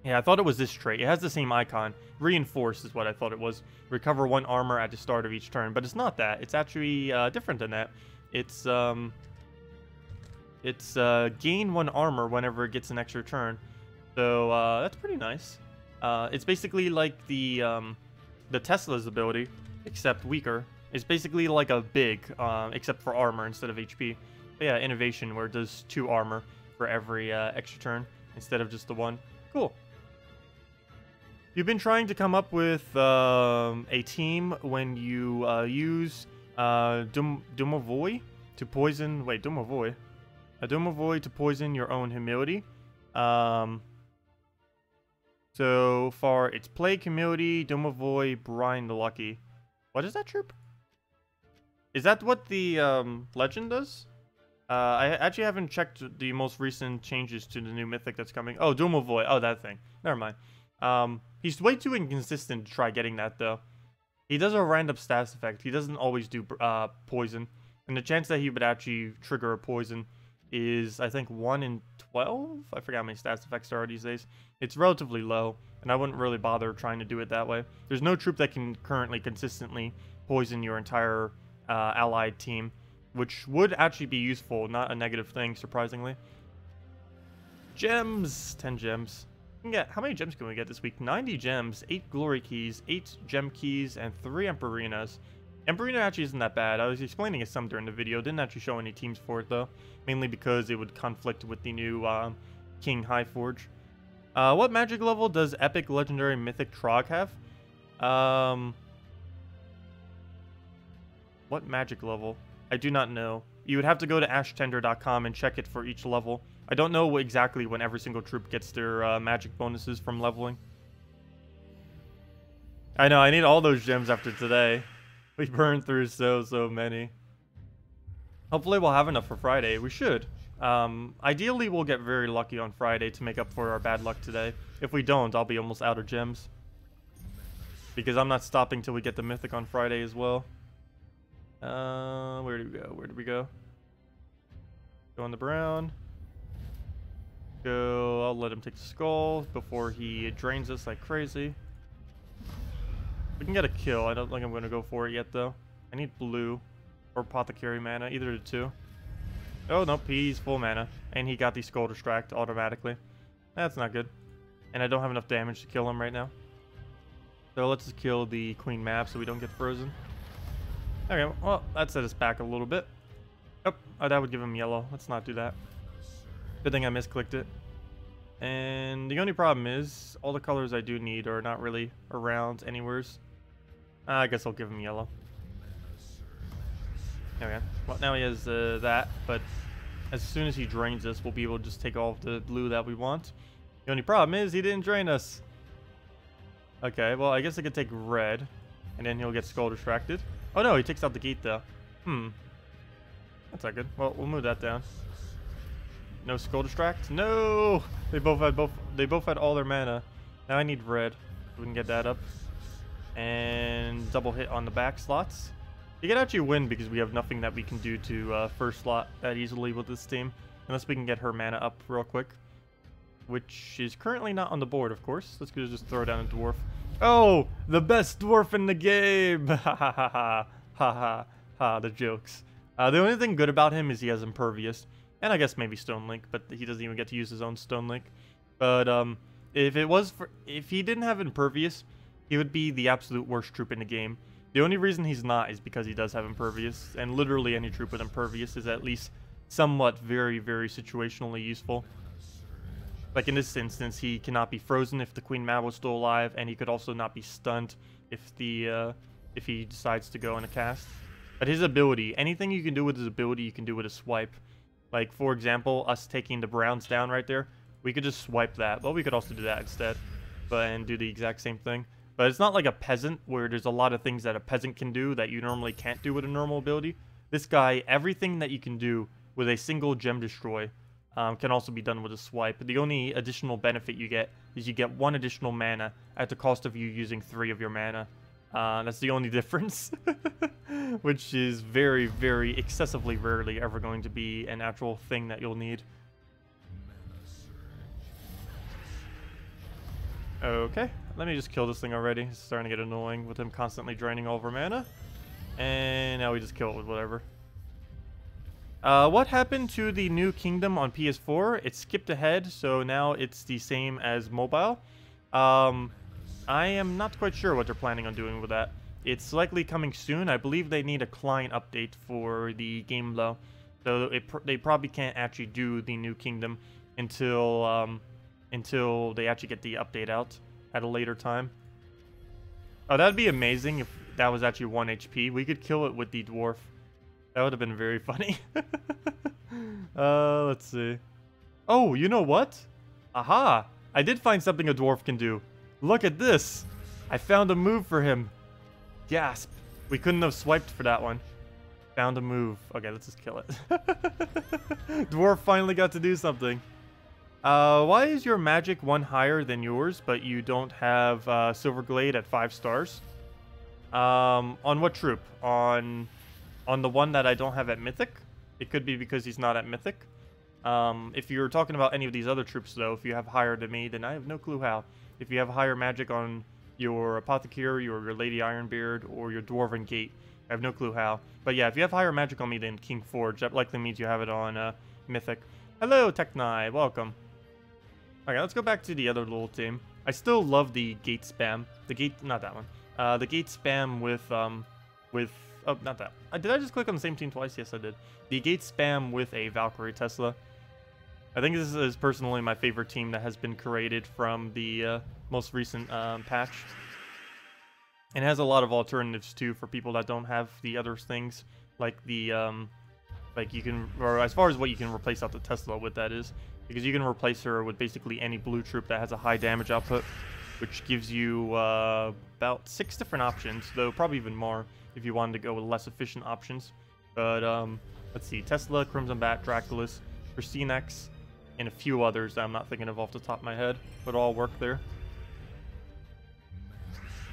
Yeah, I thought it was this trait. It has the same icon. Reinforce is what I thought it was. Recover 1 armor at the start of each turn, but it's not that. It's actually different than that. It's gain 1 armor whenever it gets an extra turn. So that's pretty nice. It's basically like the Tesla's ability, except weaker. It's basically like a big, except for armor instead of HP. But yeah, innovation where it does 2 armor for every extra turn instead of just the 1. Cool. You've been trying to come up with a team when you use Domovoy to poison. Wait, Domovoy. A Domovoy to poison your own humility. So far, it's Plague, Humility, Domovoy, Brine the Lucky. What is that troop? Is that what the legend does? I actually haven't checked the most recent changes to the new Mythic that's coming. Oh, Domovoy. Oh, that thing. Never mind. He's way too inconsistent to try getting that, though. He does a random stats effect. He doesn't always do poison. And the chance that he would actually trigger a poison is, I think, 1 in 12? I forgot how many stats effects there are these days. It's relatively low, and I wouldn't really bother trying to do it that way. There's no troop that can currently consistently poison your entire allied team, which would actually be useful, not a negative thing, surprisingly. Gems! 10 gems. How many gems can we get this week? 90 gems, 8 glory keys, 8 gem keys, and 3 Emperinas. Emperina actually isn't that bad. I was explaining it some during the video. Didn't actually show any teams for it, though. Mainly because it would conflict with the new King Highforge. What magic level does Epic, Legendary, Mythic Trog have? What magic level? I do not know. You would have to go to ashtender.com and check it for each level. I don't know exactly when every single troop gets their magic bonuses from leveling. I know, I need all those gems after today. We burned through so many. Hopefully we'll have enough for Friday. We should. Ideally, we'll get very lucky on Friday to make up for our bad luck today. If we don't, I'll be almost out of gems. Because I'm not stopping till we get the Mythic on Friday as well. Where did we go? Where did we go? Go on the brown. Go, I'll let him take the skull before he drains us like crazy. We can get a kill. I don't think I'm going to go for it yet, though. I need blue or Apothecary mana, either of the two. Oh, nope, he's full mana. And he got the Skull Distract automatically. That's not good. And I don't have enough damage to kill him right now. So let's just kill the Queen Map so we don't get frozen. Okay, well, that set us back a little bit. Oh, that would give him yellow. Let's not do that. Good thing I misclicked it. And the only problem is, all the colors I do need are not really around anywheres. I guess I'll give him yellow. Okay, well, now he has that, but as soon as he drains us, we'll be able to just take all of the blue that we want. The only problem is, he didn't drain us. Okay, well, I guess I could take red, and then he'll get Skull Distracted. Oh no, he takes out the gate though. That's not good. Well, we'll move that down. No Skull Distract? No! They both had all their mana. Now I need red. We can get that up. And double hit on the back slots. You can actually win because we have nothing that we can do to first slot that easily with this team. Unless we can get her mana up real quick. Which is currently not on the board, of course. Let's just throw down a dwarf. Oh! The best dwarf in the game! Ha ha ha ha. Ha ha ha. The jokes. The only thing good about him is he has Impervious. And I guess maybe Stone Link, but he doesn't even get to use his own Stone Link. But if he didn't have Impervious, he would be the absolute worst troop in the game. The only reason he's not is because he does have Impervious, and literally any troop with Impervious is at least somewhat very, very situationally useful. Like in this instance, he cannot be frozen if the Queen Mab was still alive, and he could also not be stunned if he decides to go in a cast. But his ability, anything you can do with his ability, you can do with a swipe. Like, for example, us taking the Browns down right there, we could just swipe that. Well, we could also do that instead, and do the exact same thing. But it's not like a peasant, where there's a lot of things that a peasant can do that you normally can't do with a normal ability. This guy, everything that you can do with a single Gem Destroy can also be done with a swipe. The only additional benefit you get is you get 1 additional mana at the cost of you using 3 of your mana. That's the only difference, which is very, very excessively rarely ever going to be an actual thing that you'll need. Okay, let me just kill this thing already. It's starting to get annoying with him constantly draining all of our mana. And now we just kill it with whatever. What happened to the new kingdom on PS4? It skipped ahead, so now it's the same as mobile. I am not quite sure what they're planning on doing with that. It's likely coming soon. I believe they need a client update for the game though. So they probably can't actually do the new kingdom until they actually get the update out at a later time. Oh, that'd be amazing if that was actually 1 HP. We could kill it with the dwarf. That would have been very funny. Let's see. Oh, you know what? Aha! I did find something a dwarf can do. Look at this! I found a move for him. Gasp. We couldn't have swiped for that one. Found a move. Okay, let's just kill it. Dwarf finally got to do something. Why is your magic 1 higher than yours, but you don't have Silverglade at 5 stars? On what troop? On the one that I don't have at Mythic? It could be because he's not at Mythic. If you're talking about any of these other troops, though, if you have higher than me, then I have no clue how. If you have higher magic on your Apothecary or your Lady Ironbeard or your Dwarven Gate, I have no clue how. But yeah, if you have higher magic on me than King Forge, that likely means you have it on Mythic. Hello, Techni, welcome. Okay, let's go back to the other little team. I still love the gate spam. The gate, not that one. The gate spam with, oh, not that. Did I just click on the same team twice? Yes, I did. The gate spam with a Valkyrie Tesla. I think this is personally my favorite team that has been created from the most recent patch. And it has a lot of alternatives too for people that don't have the other things, like the like you can, or as far as what you can replace out the Tesla with, that is, because you can replace her with basically any blue troop that has a high damage output, which gives you about 6 different options, though probably even more if you wanted to go with less efficient options. But let's see, Tesla, Crimson Bat, Draculus, Christinex, and a few others that I'm not thinking of off the top of my head, but all work there.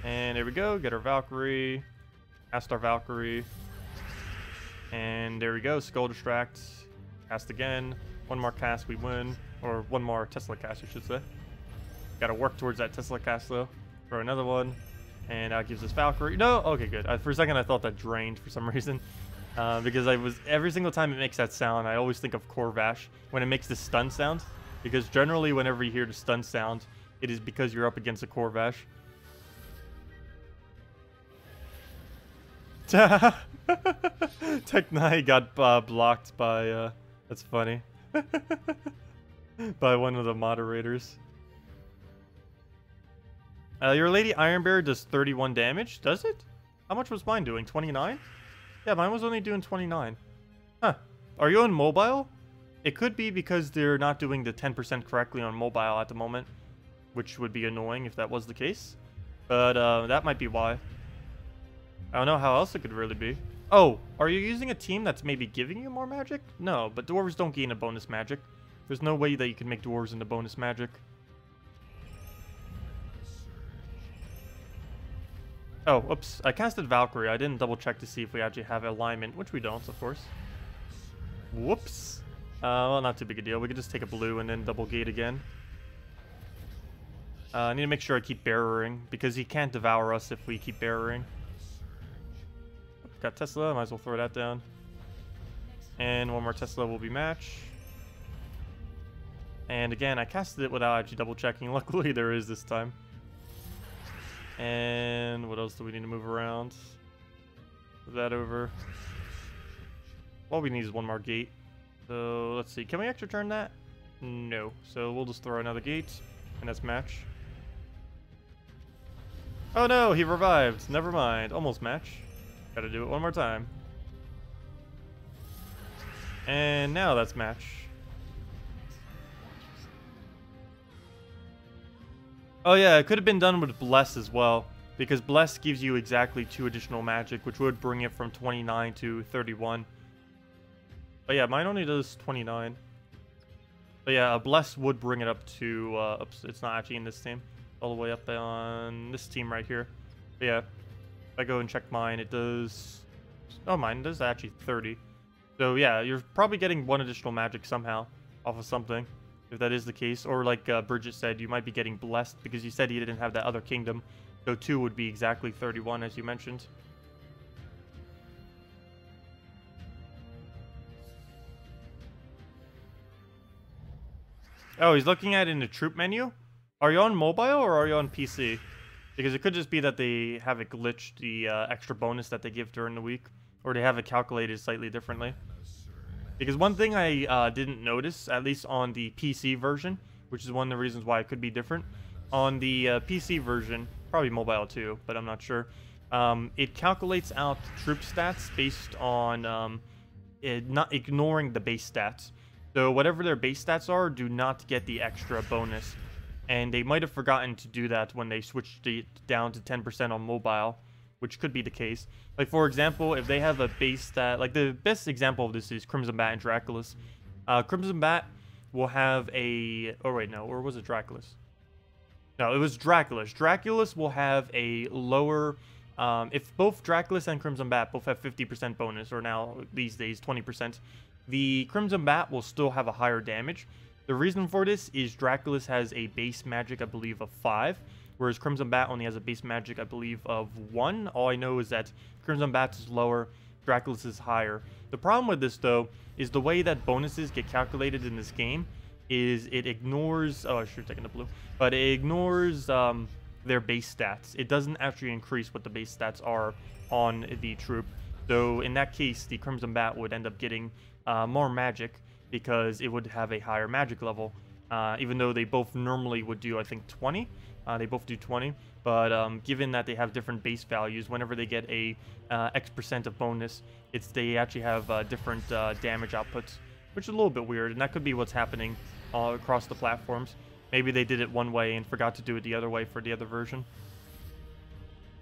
And there we go, get our Valkyrie, cast our Valkyrie, and there we go, Skull Distract, cast again, 1 more cast, we win, or 1 more Tesla cast, I should say. Gotta work towards that Tesla cast though. Throw another one, and that gives us Valkyrie. No, okay, good. For a second I thought that drained for some reason. Because every single time it makes that sound, I always think of Corvash when it makes the stun sound. Because generally, whenever you hear the stun sound, it is because you're up against a Corvash. Tech9 got blocked by, that's funny, by one of the moderators. Your Lady Ironbearer does 31 damage, does it? How much was mine doing, 29? Yeah, mine was only doing 29. Huh. Are you on mobile? It could be because they're not doing the 10% correctly on mobile at the moment, which would be annoying if that was the case. But that might be why. I don't know how else it could really be. Oh, are you using a team that's maybe giving you more magic? No, but dwarves don't gain a bonus magic. There's no way that you can make dwarves into bonus magic. Oh, oops. I casted Valkyrie. I didn't double check to see if we actually have alignment, which we don't, of course. Whoops. Well, not too big a deal. We could just take a blue and then double gate again. I need to make sure I keep bearering, because he can't devour us if we keep bearering. Got Tesla, might as well throw that down. And one more Tesla will be match. And again, I casted it without actually double checking. Luckily, there is this time. And what else do we need to move around? Move that over. All we need is one more gate. So let's see. Can we extra turn that? No. So we'll just throw another gate, and that's match. Oh no, he revived. Never mind. Almost match. Gotta do it one more time. And now that's match. Oh yeah, it could have been done with Bless as well, because Bless gives you exactly 2 additional magic, which would bring it from 29 to 31. But yeah, mine only does 29. But yeah, Bless would bring it up to, oops, it's not actually in this team. All the way up on this team right here. But yeah, if I go and check mine, it does, oh, mine does actually 30. So yeah, you're probably getting 1 additional magic somehow off of something, if that is the case. Or like Bridget said, you might be getting Blessed because you said you didn't have that other kingdom. So 2 would be exactly 31, as you mentioned. Oh, he's looking at it in the troop menu? Are you on mobile or are you on PC? Because it could just be that they have it glitched, the extra bonus that they give during the week. Or they have it calculated slightly differently. Because one thing I didn't notice, at least on the PC version, which is one of the reasons why it could be different. On the PC version, probably mobile too, but I'm not sure. It calculates out troop stats based on not ignoring the base stats. So whatever their base stats are, do not get the extra bonus. And they might have forgotten to do that when they switched it down to 10% on mobile, which could be the case. Like, for example, if they have a base stat, like the best example of this is Crimson Bat and Draculus. Crimson Bat will have a, oh wait, no, or was it Draculus? No, it was Draculus. Draculus will have a lower, if both Draculus and Crimson Bat both have 50% bonus, or now these days 20%, the Crimson Bat will still have a higher damage. The reason for this is Draculus has a base magic, I believe, of 5, whereas Crimson Bat only has a base magic, I believe, of 1. All I know is that Crimson Bat is lower, Draculus is higher. The problem with this, though, is the way that bonuses get calculated in this game is it ignores, oh, I should have taken the blue, but it ignores their base stats. It doesn't actually increase what the base stats are on the troop. So in that case, the Crimson Bat would end up getting more magic, because it would have a higher magic level, even though they both normally would do, I think, 20. They both do 20, but given that they have different base values, whenever they get a X% of bonus, they actually have different damage outputs, which is a little bit weird, and that could be what's happening all across the platforms. Maybe they did it one way and forgot to do it the other way for the other version.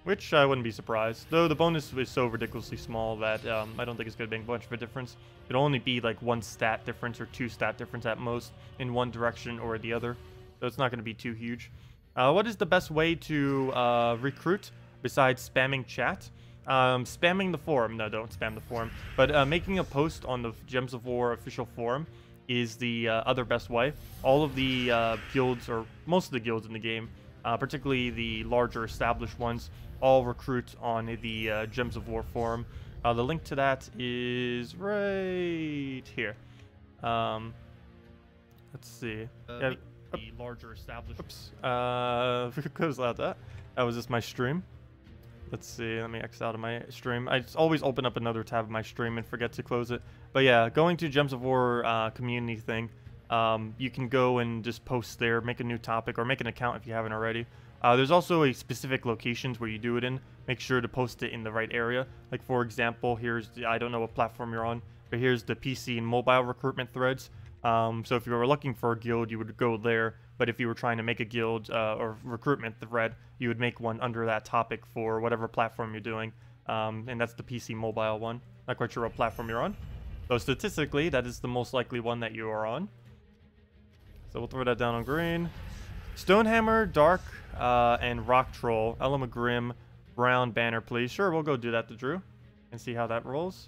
Which I wouldn't be surprised. Though the bonus is so ridiculously small that I don't think it's going to make much of a difference. It'll only be like 1 stat difference or 2 stat difference at most in one direction or the other. So it's not going to be too huge. What is the best way to recruit besides spamming chat? Spamming the forum. No, don't spam the forum. But making a post on the Gems of War official forum is the other best way. All of the guilds, or most of the guilds in the game, particularly the larger established ones, all recruit on the Gems of War forum. The link to that is right here. Let's see. Yeah, the larger establishment. Oops. Close out that. That was just my stream. Let's see. Let me X out of my stream. I just always open up another tab of my stream and forget to close it. But yeah, going to Gems of War community thing. You can go and just post there, make a new topic, or make an account if you haven't already. There's also a specific locations where you do it in. Make sure to post it in the right area. Like for example, here's the, I don't know what platform you're on, but here's the PC and mobile recruitment threads. So if you were looking for a guild, you would go there. But if you were trying to make a guild or recruitment thread, you would make one under that topic for whatever platform you're doing. And that's the PC mobile one. Not quite sure what platform you're on. So statistically, that is the most likely one that you are on. So we'll throw that down on green. Stonehammer, Dark, and Rock Troll. Grim, Brown Banner, please. Sure, we'll go do that to Drew and see how that rolls.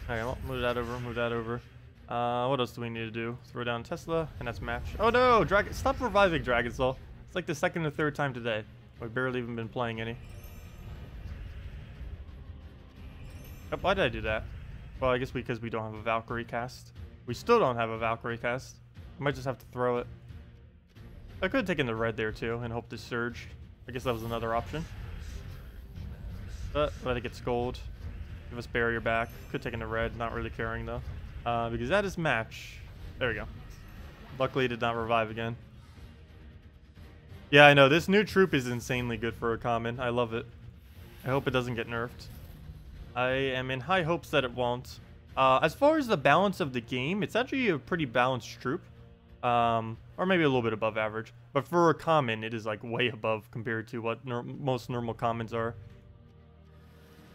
Okay, well, move that over, move that over. What else do we need to do? Throw down Tesla, and that's match. Oh no, Dragon! Stop reviving Dragon Soul. It's like the second or third time today. We've barely even been playing any. Oh, why did I do that? Well, I guess because we don't have a Valkyrie cast. We still don't have a Valkyrie cast. I might just have to throw it. I could have taken the red there too and hope to surge. I guess that was another option. But let it get gold. Give us barrier back. Could have taken the red, not really caring though. Because that is match. There we go. Luckily it did not revive again. Yeah, I know. This new troop is insanely good for a common. I love it. I hope it doesn't get nerfed. I am in high hopes that it won't. As far as the balance of the game, it's actually a pretty balanced troop. Or maybe a little bit above average. But for a common, it is like way above compared to what most normal commons are.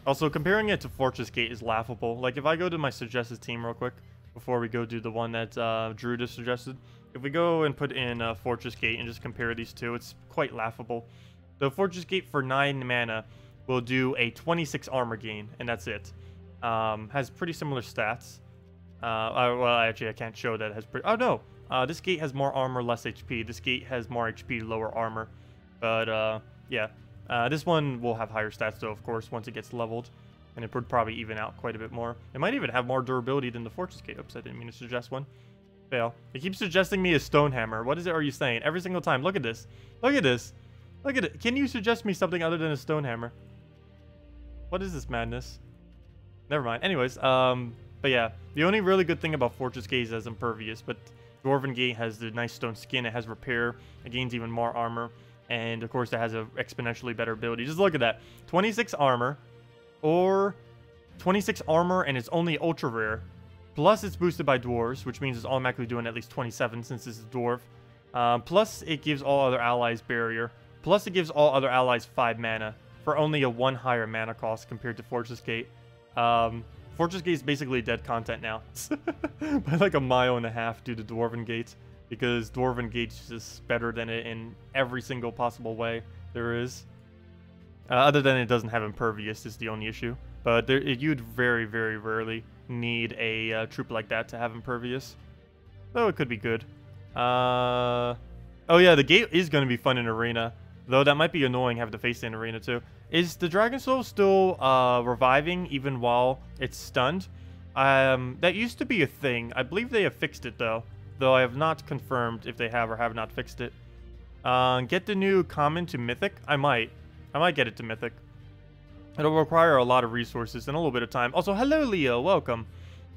Also, comparing it to Fortress Gate is laughable. Like, if I go to my suggested team real quick, before we go do the one that Drew just suggested, if we go and put in Fortress Gate and just compare these two, it's quite laughable. The Fortress Gate for 9 mana will do a 26 armor gain, and that's it. Has pretty similar stats. Well, actually, I can't show that it has pretty... Oh, no! This gate has more armor, less HP. This gate has more HP, lower armor. But, yeah. This one will have higher stats, though, of course, once it gets leveled. And it would probably even out quite a bit more. It might even have more durability than the Fortress Gate. Oops, I didn't mean to suggest one. Fail. It keeps suggesting me a Stonehammer. What is it are you saying? Every single time. Look at this. Look at this. Look at it. Can you suggest me something other than a Stonehammer? What is this madness? Never mind. Anyways, but yeah. The only really good thing about Fortress Gate is as impervious, but Dwarven Gate has the nice stone skin. It has repair. It gains even more armor. And, of course, it has an exponentially better ability. Just look at that. 26 armor. Or 26 armor, and it's only ultra rare. Plus, it's boosted by dwarves, which means it's automatically doing at least 27 since this is dwarf. Plus, it gives all other allies barrier. Plus, it gives all other allies 5 mana for only a 1 higher mana cost compared to Fortress Gate. Fortress Gate is basically dead content now. By like 1.5 miles due to Dwarven Gate. Because Dwarven Gate's just better than it in every single possible way there is. Other than it doesn't have impervious is the only issue. But you'd very, very rarely need a troop like that to have impervious. Though it could be good. Oh yeah, the gate is going to be fun in arena. Though that might be annoying having to face it in arena too. Is the Dragon Soul still reviving even while it's stunned? That used to be a thing. I believe they have fixed it though. Though I have not confirmed if they have or have not fixed it. Get the new common to Mythic? I might get it to Mythic. It'll require a lot of resources and a little bit of time. Also, hello, Leo. Welcome.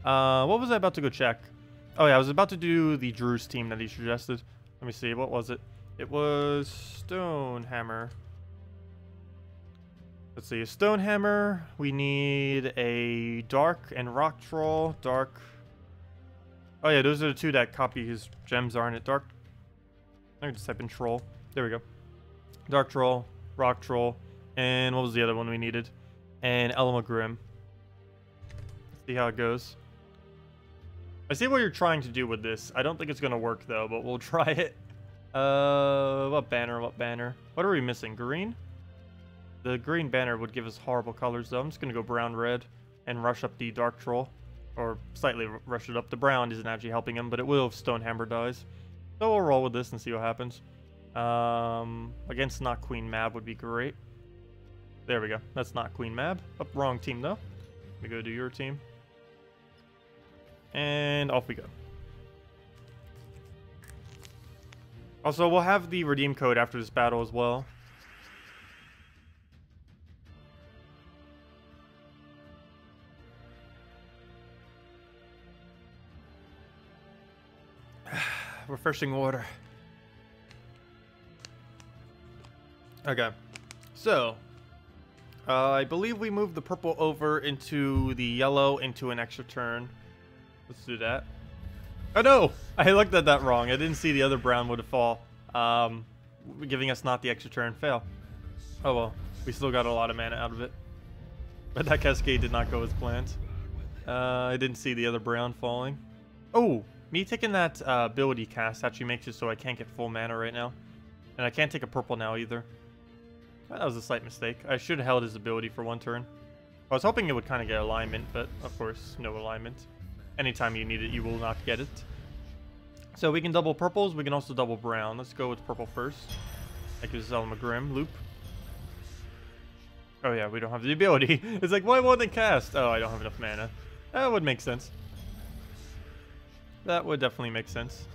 What was I about to go check? Oh, yeah. I was about to do the Drew's team that he suggested. Let me see. What was it? It was Stonehammer. Let's see. A Stonehammer. We need a Dark and Rock Troll. Dark. Oh, yeah. Those are the two that copy his gems, aren't it? Dark. I can just type in Troll. There we go. Dark Troll. Rock Troll. And what was the other one we needed? And Grim. Let's see how it goes. I see what you're trying to do with this. I don't think it's going to work, though, but we'll try it. What banner? What banner? What are we missing? Green? The green banner would give us horrible colors, though. I'm just going to go brown, red, and rush up the Dark Troll. Or slightly rush it up. The brown isn't actually helping him, but it will if Stonehammer dies. So we'll roll with this and see what happens. Against not Queen Mab would be great. There we go. That's not Queen Mab. Oh, wrong team though. Let me go to your team. And off we go. Also, we'll have the redeem code after this battle as well. Refreshing water. Okay. So, I believe we moved the purple over into the yellow into an extra turn. Let's do that. Oh no! I looked at that wrong. I didn't see the other brown would have fall. Giving us not the extra turn. Fail. Oh well. We still got a lot of mana out of it. But that cascade did not go as planned. I didn't see the other brown falling. Oh! Me taking that ability cast actually makes it so I can't get full mana right now. And I can't take a purple now either. That was a slight mistake. I should have held his ability for one turn. I was hoping it would kind of get alignment, but of course, no alignment. Anytime you need it, you will not get it. So we can double purples, we can also double brown. Let's go with purple first. That gives Zelma Grim loop. Oh yeah, we don't have the ability. It's like, why won't it cast? Oh, I don't have enough mana. That would make sense. That would definitely make sense.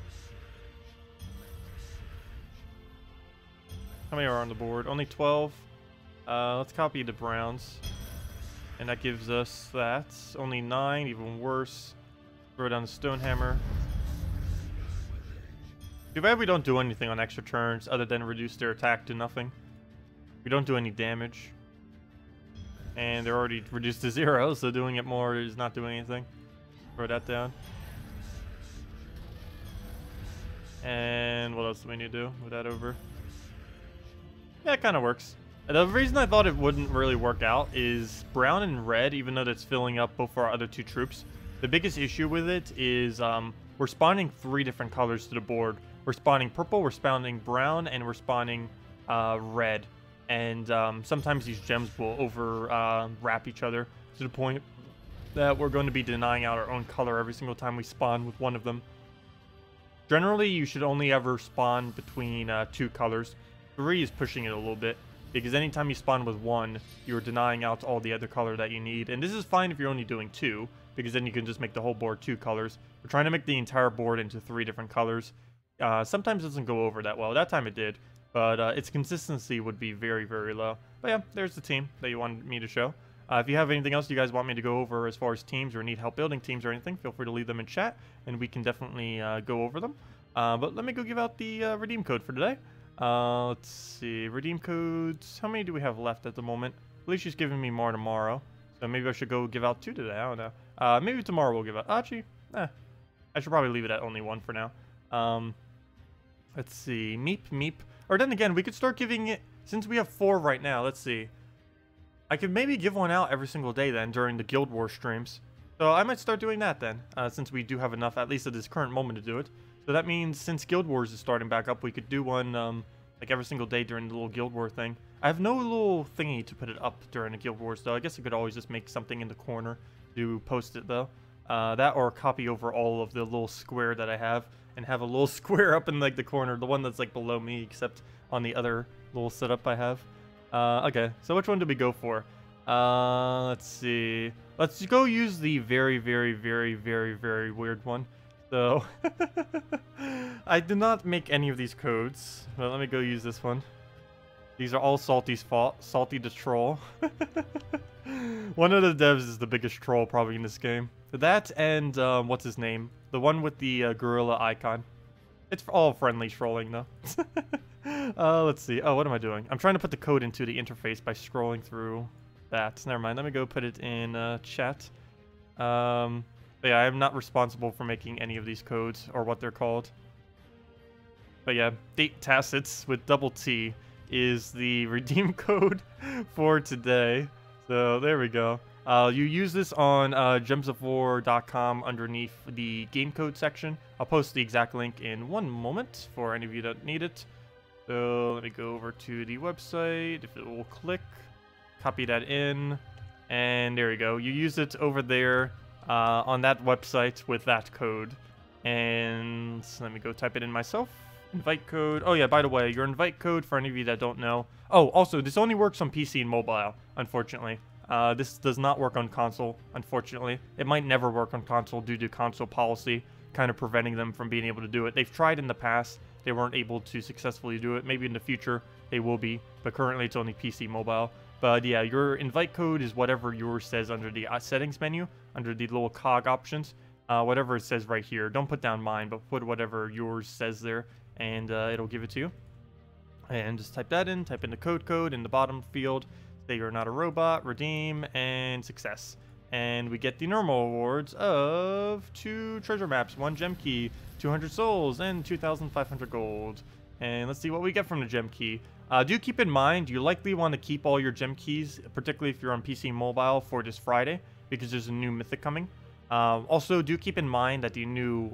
How many are on the board? Only 12. Let's copy the browns. And that gives us that. Only 9, even worse. Throw down the Stonehammer. Too bad we don't do anything on extra turns other than reduce their attack to nothing. We don't do any damage. And they're already reduced to 0, so doing it more is not doing anything. Throw that down. And what else do we need to do? Move that over. Yeah, it kind of works. The reason I thought it wouldn't really work out is brown and red, even though that's filling up both our other two troops. The biggest issue with it is we're spawning 3 different colors to the board. We're spawning purple, we're spawning brown, and we're spawning red. And sometimes these gems will wrap each other to the point that we're going to be denying out our own color every single time we spawn with one of them. Generally, you should only ever spawn between 2 colors. 3 is pushing it a little bit, because anytime you spawn with 1, you're denying out all the other color that you need. And this is fine if you're only doing 2, because then you can just make the whole board 2 colors. We're trying to make the entire board into 3 different colors. Sometimes it doesn't go over that well. That time it did, but its consistency would be very, very low. But yeah, there's the team that you wanted me to show. If you have anything else you guys want me to go over as far as teams or need help building teams or anything, feel free to leave them in chat, and we can definitely go over them. But let me go give out the redeem code for today. Let's see, redeem codes. How many do we have left at the moment? At least she's giving me more tomorrow, so maybe I should go give out 2 today. I don't know. Maybe tomorrow we'll give out. Actually, I should probably leave it at only 1 for now. Let's see, meep. Or then again, we could start giving it, since we have 4 right now. Let's see. I could maybe give one out every single day then during the Guild Wars streams. So I might start doing that then, since we do have enough, at least at this current moment, to do it. So that means since Guild Wars is starting back up, we could do one like every single day during the little Guild War thing. I have no little thingy to put it up during the Guild Wars though. I guess I could always just make something in the corner to post it though. That or copy over all of the little square that I have and have a little square up in like the corner, the one that's like below me except on the other little setup I have. Okay, so which one did we go for? Let's see. Let's go use the very weird one. So, I did not make any of these codes, but let me go use this one. These are all Salty's fault. Salty the troll. One of the devs is the biggest troll probably in this game. That and, what's his name? The one with the gorilla icon. It's all friendly trolling though. Let's see. Oh, what am I doing? I'm trying to put the code into the interface by scrolling through that. Never mind. Let me go put it in chat. But yeah, I am not responsible for making any of these codes or what they're called. But yeah, date Tacets with double T is the redeem code for today. So there we go. You use this on gemsofwar.com underneath the game code section. I'll post the exact link in one moment for any of you that need it. So let me go over to the website. If it will click, copy that in, and there you go. You use it over there. On that website with that code. And let me go type it in myself. Invite code. Oh yeah, by the way, your invite code for any of you that don't know. Oh, also, this only works on PC and mobile, unfortunately. This does not work on console, unfortunately. It might never work on console due to console policy, kind of preventing them from being able to do it. They've tried in the past. They weren't able to successfully do it. Maybe in the future they will be, but currently it's only PC mobile. But yeah, your invite code is whatever yours says under the settings menu, under the little cog options. Whatever it says right here. Don't put down mine, but put whatever yours says there, and it'll give it to you. And just type that in, type in the code in the bottom field, say you're not a robot, redeem, and success. And we get the normal awards of 2 treasure maps, 1 gem key, 200 souls, and 2,500 gold. And let's see what we get from the gem key. Do keep in mind, you likely want to keep all your gem keys, particularly if you're on PC and mobile, for this Friday, because there's a new Mythic coming. Also, do keep in mind that the new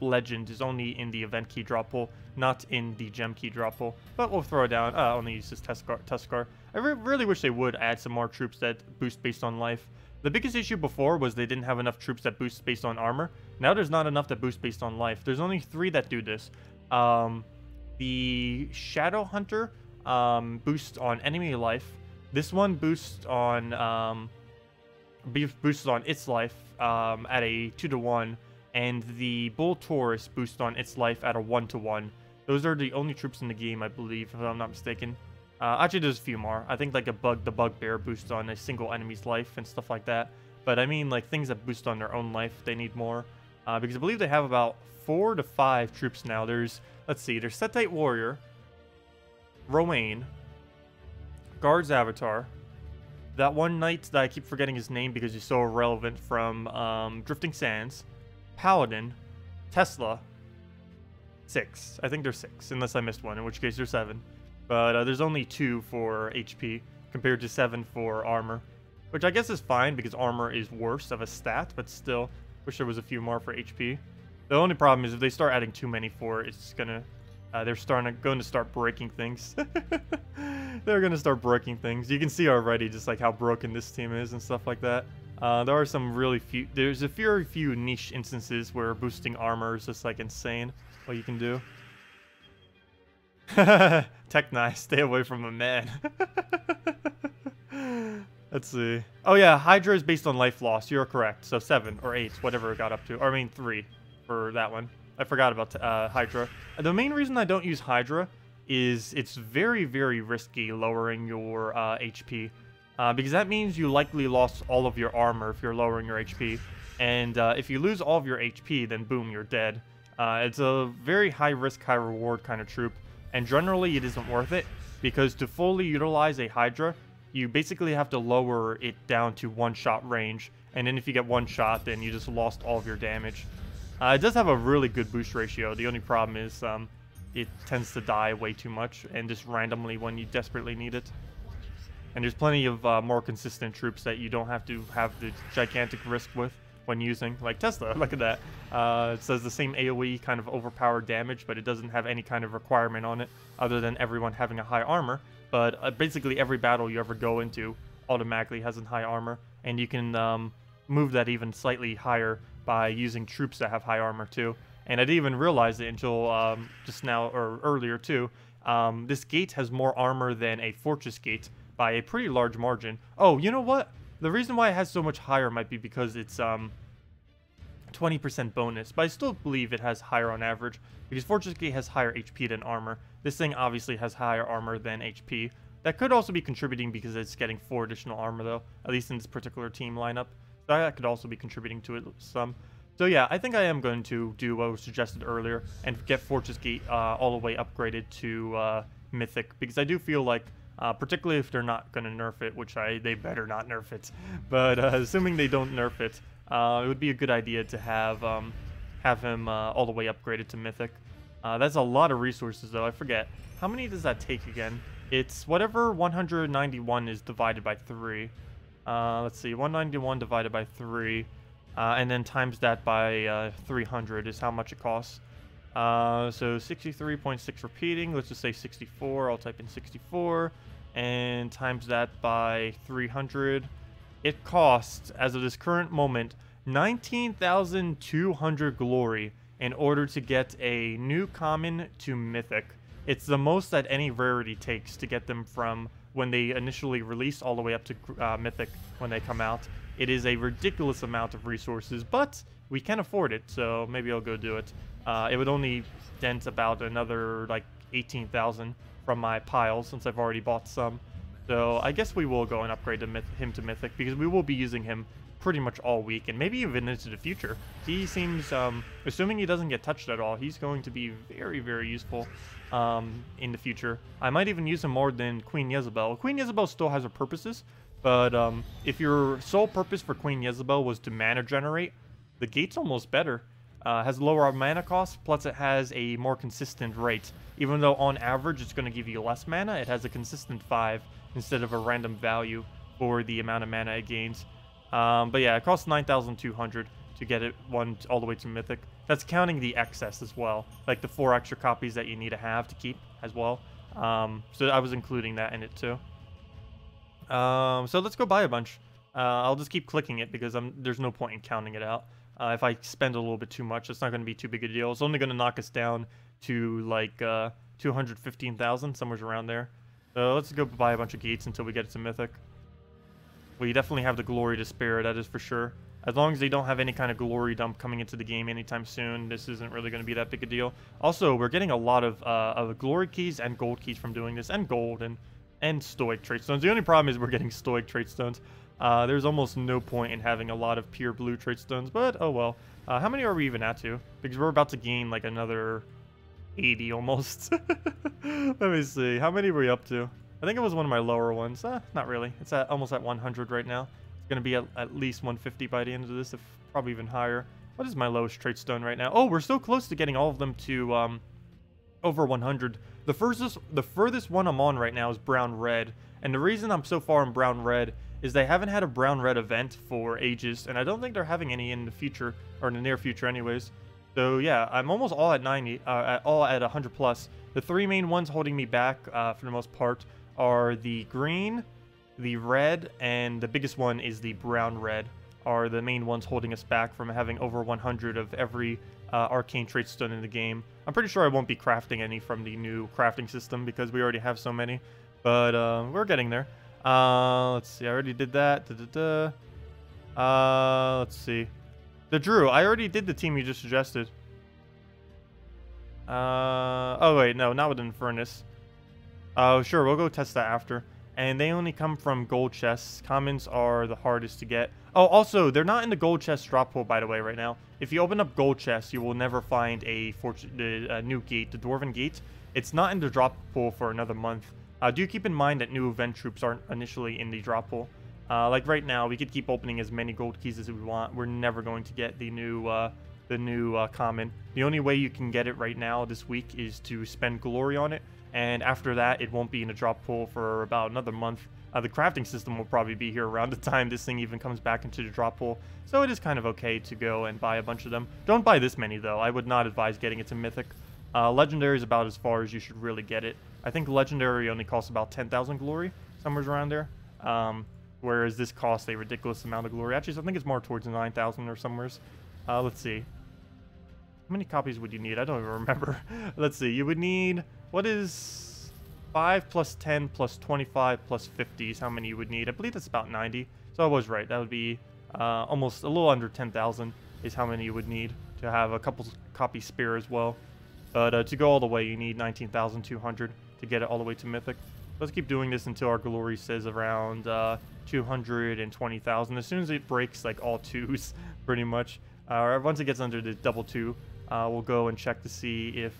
legend is only in the event key drop pool, not in the gem key drop pool. But we'll throw it down. Only use this Tuskar. I really wish they would add some more troops that boost based on life. The biggest issue before was they didn't have enough troops that boost based on armor. Now there's not enough that boost based on life. There's only 3 that do this. The Shadow Hunter boosts on enemy life. This one boosts on boosts on its life at a 2-to-1, and the Bull Taurus boosts on its life at a 1-to-1. Those are the only troops in the game, I believe, if I'm not mistaken. Actually, there's a few more. I think like the Bugbear boosts on a single enemy's life and stuff like that. But I mean, like things that boost on their own life, they need more. Because I believe they have about 4 to 5 troops now. There's, let's see, there's Setite Warrior, Rowan, Guard's Avatar, that one knight that I keep forgetting his name because he's so irrelevant from Drifting Sands, Paladin, Tesla, 6. I think there's 6, unless I missed one, in which case there's 7. But there's only 2 for HP compared to 7 for armor, which I guess is fine because armor is worse of a stat, but still, wish there was a few more for HP. The only problem is if they start adding too many for it, it's gonna, they're going to start breaking things. They're going to start breaking things. You can see already just like how broken this team is and stuff like that. There are some really few, there's a very few niche instances where boosting armor is just like insane what you can do. Techni, stay away from a man. Let's see. Oh yeah, Hydra is based on life loss. You're correct. So 7 or 8, whatever it got up to. Or I mean 3 for that one. I forgot about Hydra. The main reason I don't use Hydra is it's very, very risky lowering your HP. Because that means you likely lost all of your armor if you're lowering your HP. And if you lose all of your HP, then boom, you're dead. It's a very high risk, high reward kind of troop. And generally it isn't worth it, because to fully utilize a Hydra, you basically have to lower it down to 1-shot range. And then if you get 1 shot, then you just lost all of your damage. It does have a really good boost ratio. The only problem is it tends to die way too much and just randomly when you desperately need it. And there's plenty of more consistent troops that you don't have to have the gigantic risk with when using, like Tesla. Look at that. It says the same AoE kind of overpowered damage, but it doesn't have any kind of requirement on it other than everyone having a high armor. But basically every battle you ever go into automatically has a high armor, and you can move that even slightly higher by using troops that have high armor too. And I didn't even realize it until just now, or earlier too. This gate has more armor than a fortress gate by a pretty large margin. Oh, you know what? The reason why it has so much higher might be because it's 20% bonus, but I still believe it has higher on average because Fortress Gate has higher HP than armor. This thing obviously has higher armor than HP. That could also be contributing because it's getting 4 additional armor though, at least in this particular team lineup. So that could also be contributing to it some. So yeah, I think I am going to do what was suggested earlier and get Fortress Gate all the way upgraded to Mythic, because I do feel like, particularly if they're not going to nerf it, which they better not nerf it, but assuming they don't nerf it, it would be a good idea to have him all the way upgraded to Mythic. That's a lot of resources though. I forget. How many does that take again? It's whatever 191 is divided by 3. Let's see, 191 divided by 3, and then times that by 300 is how much it costs. So 63.6 repeating, let's just say 64, I'll type in 64, and times that by 300. It costs, as of this current moment, 19,200 glory in order to get a new common to Mythic. It's the most that any rarity takes to get them from when they initially release all the way up to Mythic when they come out. It is a ridiculous amount of resources, but we can afford it, so maybe I'll go do it. It would only dent about another, like, 18,000 from my pile, since I've already bought some. So I guess we will go and upgrade him to Mythic, because we will be using him pretty much all week, and maybe even into the future. He seems, assuming he doesn't get touched at all, he's going to be very, very useful in the future. I might even use him more than Queen Jezebel. Queen Jezebel still has her purposes, but if your sole purpose for Queen Jezebel was to mana generate, the gate's almost better. Has lower mana cost, plus it has a more consistent rate. Even though on average it's going to give you less mana, it has a consistent 5 instead of a random value for the amount of mana it gains. But yeah, it costs 9,200 to get it all the way to Mythic. That's counting the excess as well, like the 4 extra copies that you need to have to keep as well. So I was including that in it too. So let's go buy a bunch. I'll just keep clicking it because there's no point in counting it out. If I spend a little bit too much, it's not going to be too big a deal. It's only going to knock us down to like 215,000, somewhere around there. So let's go buy a bunch of gates until we get it to Mythic. We definitely have the glory to spare, that is for sure. As long as they don't have any kind of glory dump coming into the game anytime soon, this isn't really going to be that big a deal. Also, we're getting a lot of glory keys and gold keys from doing this, and gold and stoic trait stones. The only problem is we're getting stoic trait stones. There's almost no point in having a lot of pure blue trait stones, but oh well. How many are we even at to? Because we're about to gain like another 80 almost. Let me see. How many were we up to? I think it was one of my lower ones. Not really. It's almost at 100 right now. It's going to be at least 150 by the end of this, if probably even higher. What is my lowest trait stone right now? Oh, we're so close to getting all of them to over 100. The furthest one I'm on right now is brown-red. And the reason I'm so far in brown-red is they haven't had a brown-red event for ages, and I don't think they're having any in the future, or in the near future anyways. So yeah, I'm almost all at 90, all at 100 plus. The 3 main ones holding me back for the most part are the green, the red, and the biggest one is the brown-red, are the main ones holding us back from having over 100 of every arcane trait stone in the game. I'm pretty sure I won't be crafting any from the new crafting system because we already have so many, but we're getting there. Let's see, I already did that. Let's see. The Drew, I already did the team you just suggested. Oh wait, no, not with Infernus. Oh, sure, we'll go test that after. And they only come from gold chests. Commons are the hardest to get. Oh, also, they're not in the gold chest drop pool, by the way, right now. If you open up gold chests, you will never find a new gate, the Dwarven gate. It's not in the drop pool for another month. Do keep in mind that new event troops aren't initially in the drop pool. Like right now, we could keep opening as many gold keys as we want. We're never going to get the new common. The only way you can get it right now this week is to spend glory on it. And after that, it won't be in a drop pool for about another month. The crafting system will probably be here around the time this thing even comes back into the drop pool. So it is kind of okay to go and buy a bunch of them. Don't buy this many, though. I would not advise getting it to Mythic. Legendary is about as far as you should really get it. I think Legendary only costs about 10,000 glory, somewhere around there. Whereas this costs a ridiculous amount of glory. Actually, I think it's more towards 9,000 or somewheres. Let's see. How many copies would you need? I don't even remember. Let's see. You would need... What is 5 plus 10 plus 25 plus 50 is how many you would need. I believe that's about 90. So I was right. That would be almost a little under 10,000 is how many you would need to have a couple copies spare as well. But to go all the way, you need 19,200 to get it all the way to Mythic. Let's keep doing this until our glory says around 220,000. As soon as it breaks like all 2s, pretty much. Once it gets under the double 2, we'll go and check to see if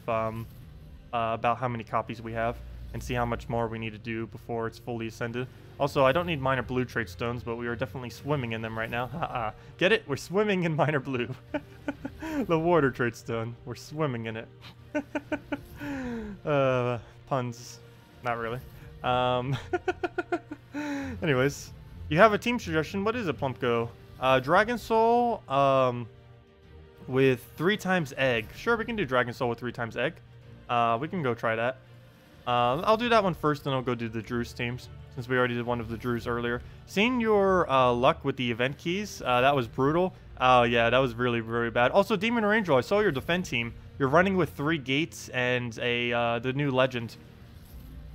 about how many copies we have and see how much more we need to do before it's fully ascended. Also, I don't need minor blue trait stones, but we are definitely swimming in them right now. Get it? We're swimming in minor blue. The water trait stone. We're swimming in it. Puns. Not really. Anyways, you have a team suggestion. What is it, Plumpko? Dragon Soul with 3 times egg. Sure, we can do Dragon Soul with 3 times egg. We can go try that. I'll do that one first, then I'll go do the Drews teams, since we already did one of the Drews earlier. Seeing your luck with the event keys, that was brutal. Oh yeah, that was really, really bad. Also, Demon Ranger, I saw your defend team. You're running with 3 gates and a the new legend.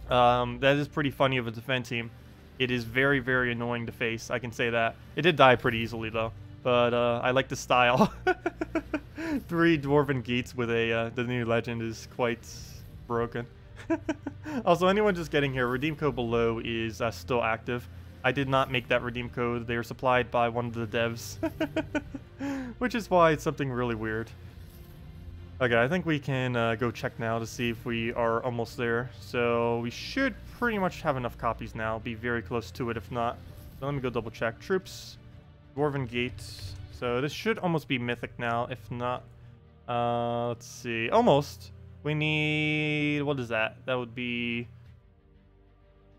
That is pretty funny of a defend team. It is very, very annoying to face. I can say that. It did die pretty easily though, but I like the style. 3 dwarven gates with a the new legend is quite broken. Also, anyone just getting here, redeem code below is still active. I did not make that redeem code. They were supplied by one of the devs. Which is why it's something really weird. Okay, I think we can go check now to see if we are almost there. So we should pretty much have enough copies now. Be very close to it if not. So let me go double check. Troops, Dwarven Gates. So this should almost be Mythic now. If not, let's see. Almost. We need... What is that? That would be...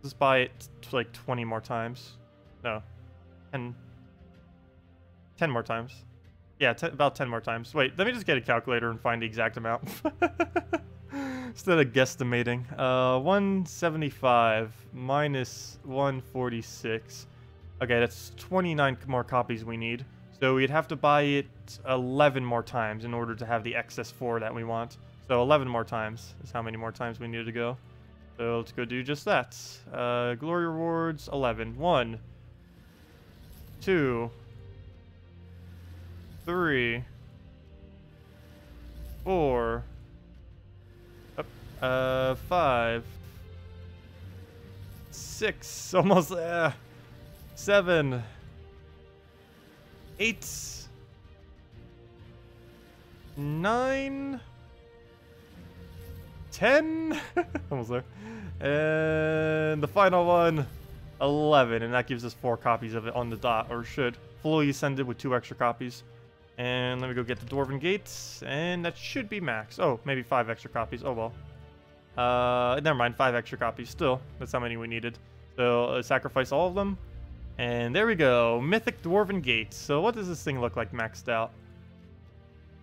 Let's buy it like 20 more times. No. 10 more times. Yeah, about 10 more times. Wait, let me just get a calculator and find the exact amount. Instead of guesstimating. 175 minus 146. Okay, that's 29 more copies we need. So we'd have to buy it 11 more times in order to have the excess 4 that we want. So 11 more times is how many more times we need to go. So let's go do just that. Glory rewards, 11. 1, 2, 3, 4, 5, 6, almost 7, 8, 9, 10, almost there, and the final one, 11, and that gives us 4 copies of it on the dot, or should fully send it with 2 extra copies. And let me go get the Dwarven Gates, and that should be max. Oh, maybe 5 extra copies. Oh well. Never mind, 5 extra copies. Still, that's how many we needed. So sacrifice all of them, and there we go. Mythic Dwarven Gates. So what does this thing look like maxed out?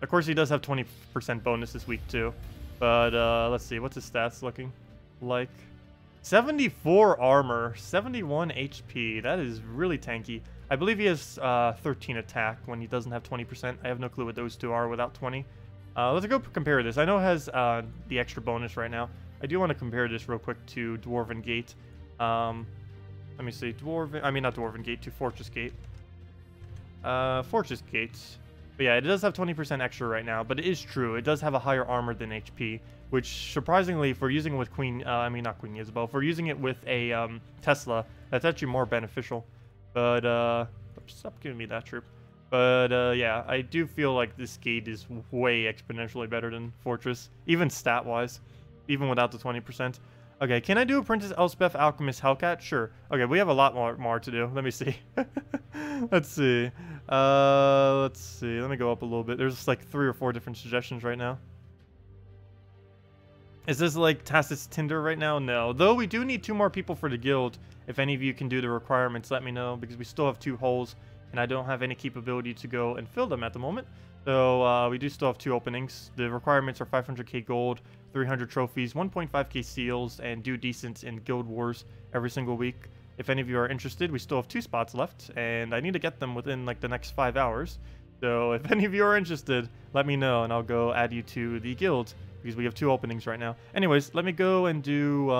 Of course, he does have 20% bonus this week too. But let's see, what's his stats looking like? 74 armor, 71 HP. That is really tanky. I believe he has 13 attack when he doesn't have 20%. I have no clue what those two are without 20. Let's go compare this. I know it has the extra bonus right now. I do want to compare this real quick to Dwarven Gate. Let me see. Not Dwarven Gate, to Fortress Gate. Fortress Gates. But yeah, it does have 20% extra right now, but it is true. It does have a higher armor than HP, which surprisingly, for using it with not Queen Isabel, for using it with a Tesla, that's actually more beneficial. But, stop giving me that troop. But, yeah, I do feel like this gate is way exponentially better than Fortress, even stat-wise, even without the 20%. Okay, can I do a Princess Elspeth Alchemist Hellcat? Sure. Okay, we have a lot more to do. Let me see. Let's see. Let's see. Let me go up a little bit. There's like 3 or 4 different suggestions right now. Is this like Tacet's Tinder right now? No. Though we do need 2 more people for the guild. If any of you can do the requirements, let me know, because we still have 2 holes, and I don't have any capability to go and fill them at the moment. So we do still have 2 openings. The requirements are 500k gold, 300 trophies, 1.5k seals, and do decent in Guild Wars every single week. If any of you are interested, we still have 2 spots left, and I need to get them within like the next 5 hours. So if any of you are interested, let me know, and I'll go add you to the guild, because we have 2 openings right now. Anyways, let me go and do,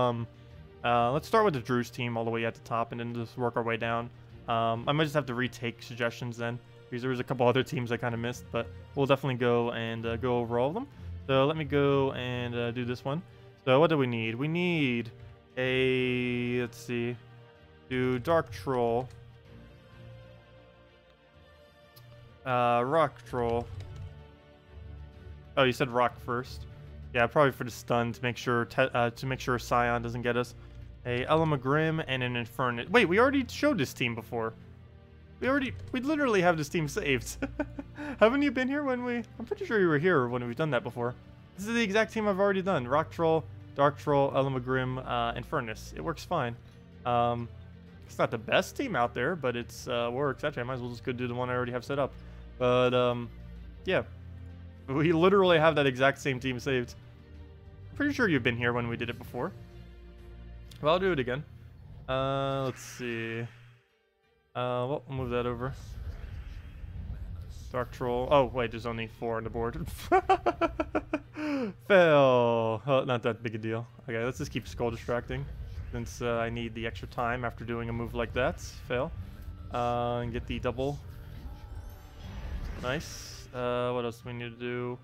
let's start with the Drew's team all the way at the top, and then just work our way down. I might just have to retake suggestions then, because there was a couple other teams I kind of missed, but we'll definitely go and go over all of them. So let me go and do this one. So what do we need? We need a, let's see, do Dark Troll, Rock Troll. Oh, you said Rock first. Yeah, probably for the stun to make sure Scion doesn't get us. A Elamagrim and an Infernus. Wait, we already showed this team before. We literally have this team saved. Haven't you been here when I'm pretty sure you were here when we've done that before. This is the exact team I've already done. Rock Troll, Dark Troll, Elamagrim, Infernus. It works fine. It's not the best team out there, but it's works. Actually, I might as well just go do the one I already have set up. But, yeah. We literally have that exact same team saved. I'm pretty sure you've been here when we did it before. Well, I'll do it again. Let's see. Well, we'll move that over. Dark Troll. Oh, wait, there's only 4 on the board. Fail. Oh, not that big a deal. Okay, let's just keep Skull distracting. Since I need the extra time after doing a move like that. Fail. And get the double. Nice. What else do we need to do?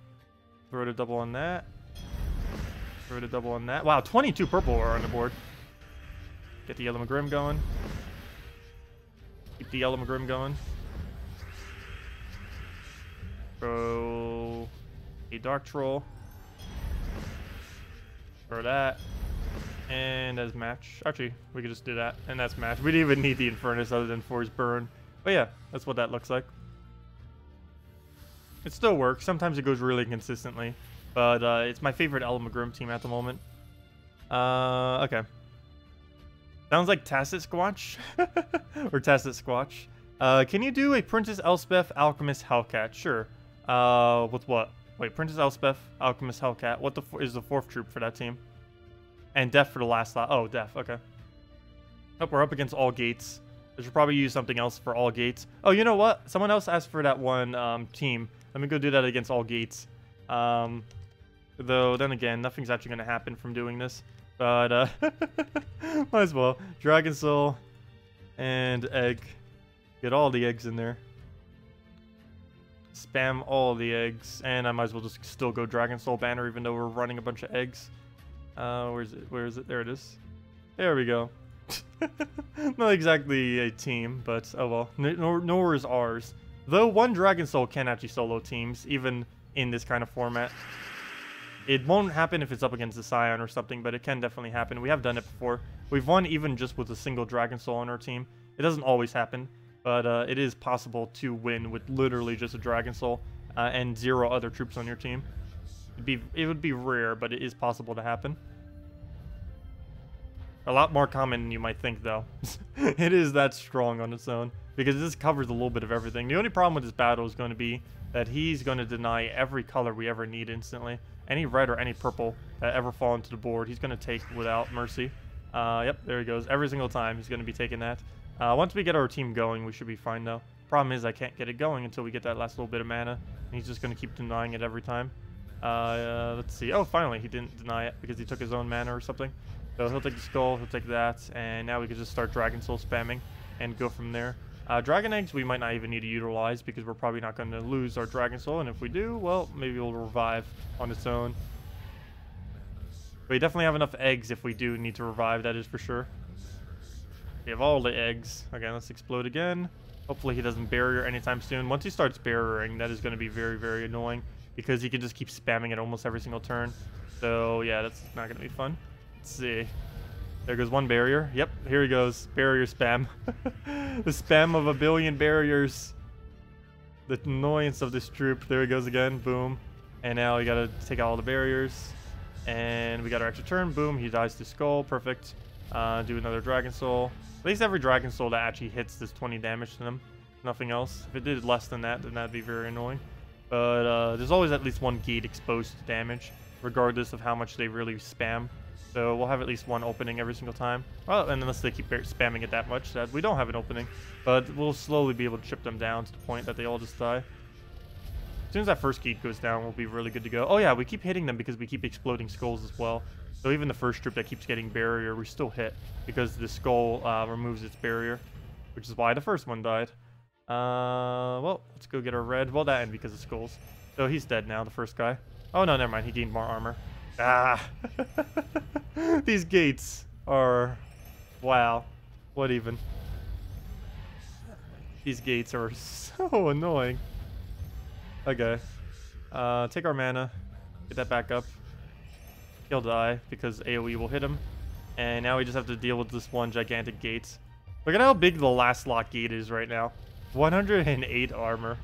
Throw the double on that. Throw the double on that. Wow, 22 purple are on the board. Get the Yellow McGrim going. Keep the Yellow McGrim going. Throw a Dark Troll. Throw that. And that's match. Actually, we could just do that. And that's match. We didn't even need the Infernus other than for his burn. But yeah, that's what that looks like. It still works. Sometimes it goes really consistently. But it's my favorite Elmagrim team at the moment. Okay. Sounds like Tacet Squatch. Or Tacet Squatch. Can you do a Princess Elspeth, Alchemist, Hellcat? Sure. With what? Wait, Princess Elspeth, Alchemist, Hellcat. What is the 4th troop for that team? And Death for the last slot. Oh, Death. Okay. Oh, we're up against all gates. I should probably use something else for all gates. Oh, you know what? Someone else asked for that one team. Let me go do that against all gates. Though, then again, nothing's actually going to happen from doing this. But, might as well. Dragon Soul and Egg. Get all the eggs in there. Spam all the eggs. And I might as well just still go Dragon Soul Banner even though we're running a bunch of eggs. Where is it? Where is it? There it is. There we go. Not exactly a team, but oh well. Nor is ours. Though one Dragon Soul can actually solo teams, even in this kind of format. It won't happen if it's up against the Scion or something, but it can definitely happen. We have done it before. We've won even just with a single Dragon Soul on our team. It doesn't always happen, but it is possible to win with literally just a Dragon Soul and 0 other troops on your team. It would be rare, but it is possible to happen. A lot more common than you might think, though. It is that strong on its own, because this covers a little bit of everything. The only problem with this battle is going to be that he's going to deny every color we ever need instantly. Any red or any purple that ever fall into the board, he's going to take without mercy. Yep, there he goes. Every single time, he's going to be taking that. Once we get our team going, we should be fine, though. Problem is, I can't get it going until we get that last little bit of mana. And he's just going to keep denying it every time. Let's see. Oh, finally, he didn't deny it because he took his own mana or something. So he'll take the skull, he'll take that, and now we can just start Dragon Soul spamming and go from there. Dragon Eggs we might not even need to utilize because we're probably not going to lose our Dragon Soul, and if we do, well, maybe it'll revive on its own. We definitely have enough eggs if we do need to revive, that is for sure. We have all the eggs. Okay, let's explode again. Hopefully he doesn't barrier anytime soon. Once he starts barriering, that is going to be very, very annoying because he can just keep spamming it almost every single turn. So yeah, that's not going to be fun. Let's see. There goes one barrier. Yep, here he goes. Barrier spam. The spam of a billion barriers. The annoyance of this troop. There he goes again. Boom. And now we gotta take out all the barriers. And we got our extra turn. Boom. He dies to skull. Perfect. Do another Dragon Soul. At least every Dragon Soul that actually hits does 20 damage to them. Nothing else. If it did less than that, then that'd be very annoying. But there's always at least one gate exposed to damage, regardless of how much they really spam. So we'll have at least one opening every single time. Well, and unless they keep spamming it that much, that we don't have an opening. But we'll slowly be able to chip them down to the point that they all just die. As soon as that first gate goes down, we'll be really good to go. Oh yeah, we keep hitting them because we keep exploding skulls as well. So even the first troop that keeps getting barrier, we still hit because the skull removes its barrier, which is why the first one died. Well, let's go get our red. Well, that ended because of skulls. So he's dead now, the first guy. Oh no, never mind. He gained more armor. Ah, these gates are, wow, what even? These gates are so annoying. Okay, take our mana, get that back up. He'll die because AoE will hit him, and now we just have to deal with this one gigantic gate. Look at how big the last slot gate is right now. 108 armor.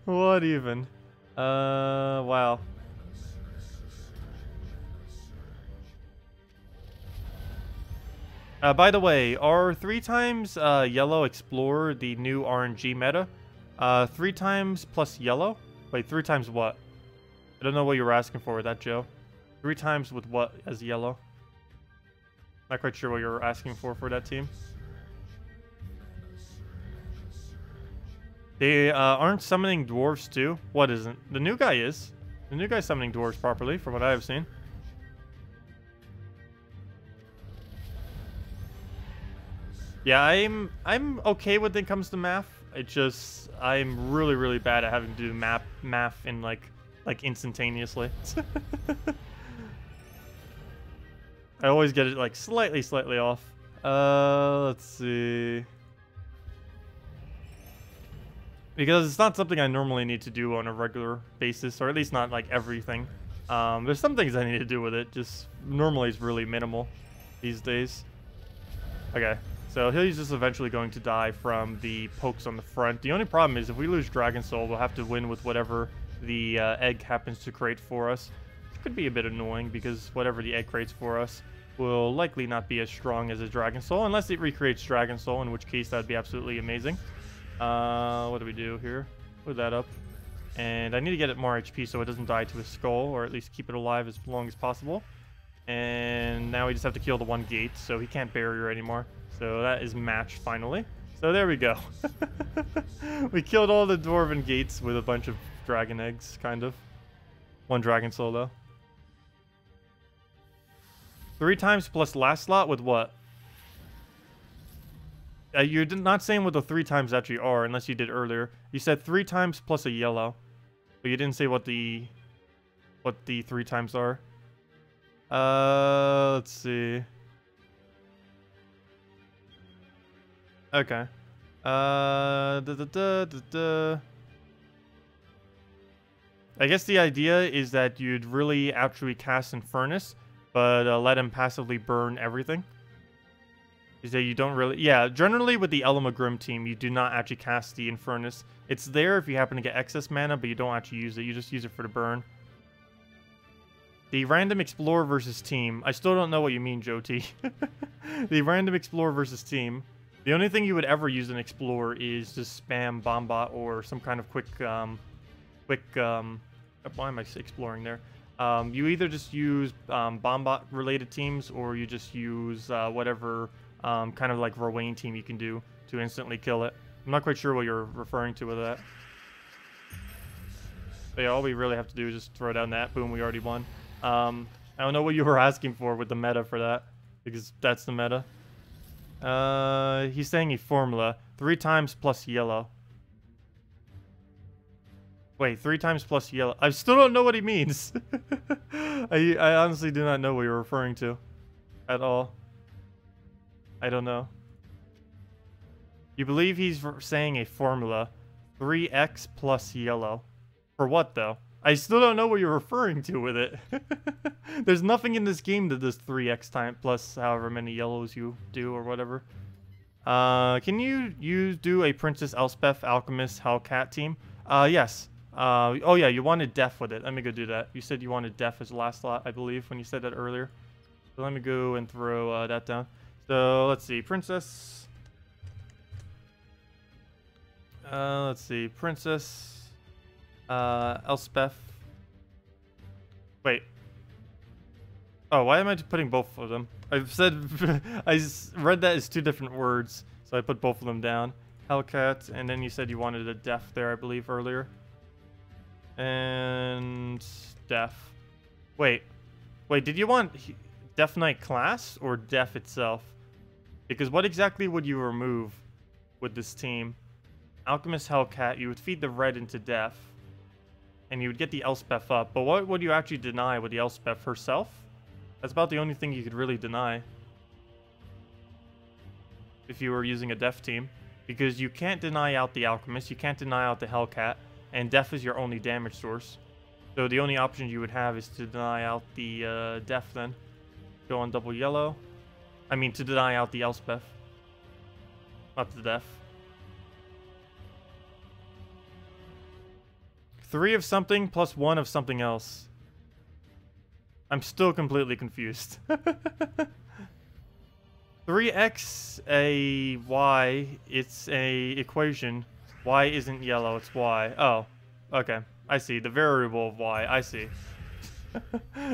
What even? Wow. By the way, are 3 times yellow Explorer the new RNG meta? 3 times plus yellow? Wait, 3 times what? I don't know what you were asking for with that, Joe. 3 times with what as yellow? Not quite sure what you were asking for that team. They aren't summoning dwarves too? What isn't? The new guy is. The new guy's summoning dwarves properly, from what I have seen. Yeah, I'm okay when it comes to math. It just I'm really bad at having to do math in like instantaneously. I always get it like slightly off. Let's see. Because it's not something I normally need to do on a regular basis, or at least not like everything. There's some things I need to do with it, just normally it's really minimal these days. Okay, so he's just eventually going to die from the pokes on the front. The only problem is if we lose Dragon Soul, we'll have to win with whatever the egg happens to create for us. It could be a bit annoying because whatever the egg creates for us will likely not be as strong as a Dragon Soul, unless it recreates Dragon Soul, in which case that would be absolutely amazing. What do we do here? Put that up. And I need to get it more HP so it doesn't die to a skull, or at least keep it alive as long as possible. And now we just have to kill the one gate, so he can't barrier anymore. So that is matched finally. So there we go. We killed all the Dwarven gates with a bunch of dragon eggs, kind of. One Dragon Soul, though. 3 times plus last slot with what? You're not saying what the 3 times actually are, unless you did earlier. You said 3 times plus a yellow, but you didn't say what the 3 times are. Let's see. Okay. I guess the idea is that you'd really actually cast Infernus, but let him passively burn everything. Is that you don't really... Yeah, generally with the Elamagrim team, you do not actually cast the Infernus. It's there if you happen to get excess mana, but you don't actually use it. You just use it for the burn. The random Explorer versus team. I still don't know what you mean, Joti. The random Explorer versus team. The only thing you would ever use an Explorer is just spam Bombot or some kind of quick... why am I exploring there? You either just use Bombot-related teams, or you just use whatever... kind of like Rowan team you can do to instantly kill it. I'm not quite sure what you're referring to with that. But yeah, all we really have to do is just throw down that. Boom, we already won. I don't know what you were asking for with the meta for that, because that's the meta. He's saying a formula. 3 times plus yellow. Wait, 3 times plus yellow. I still don't know what he means. I honestly do not know what you're referring to at all. I don't know. You believe he's saying a formula. 3x plus yellow. For what, though? I still don't know what you're referring to with it. There's nothing in this game that does 3x time plus however many yellows you do or whatever. Can you do a Princess Elspeth Alchemist Hellcat team? Yes. Oh yeah, you wanted Def with it. Let me go do that. You said you wanted Def as the last slot, I believe, when you said that earlier. So let me go and throw that down. So let's see, Princess. Let's see, Princess. Elspeth. Wait. Oh, why am I putting both of them? I've said I read that as 2 different words, so I put both of them down. Hellcat, and then you said you wanted a Def there, I believe, earlier. And Def. Wait, did you want Def Knight class or Def itself? Because what exactly would you remove with this team? Alchemist Hellcat, you would feed the red into Def, and you would get the Elspeth up. But what would you actually deny with the Elspeth herself? That's about the only thing you could really deny if you were using a Def team. Because you can't deny out the Alchemist, you can't deny out the Hellcat, and Def is your only damage source. So the only option you would have is to deny out the Def then. Go on double yellow. I mean, to deny out the Elspeth. Not the Def. 3 of something plus 1 of something else. I'm still completely confused. 3x a y, it's a equation. Y isn't yellow, it's y. Oh, okay. I see. The variable of y. I see.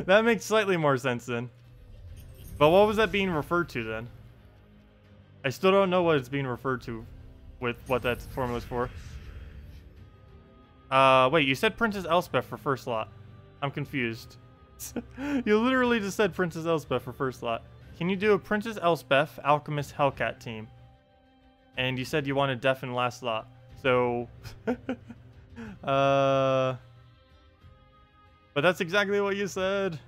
That makes slightly more sense then. But what was that being referred to then? I still don't know what it's being referred to with what that formula is for. Wait, you said Princess Elspeth for first slot. I'm confused. You literally just said Princess Elspeth for first slot. Can you do a Princess Elspeth Alchemist Hellcat team? And you said you wanted Def in last slot. So... But that's exactly what you said.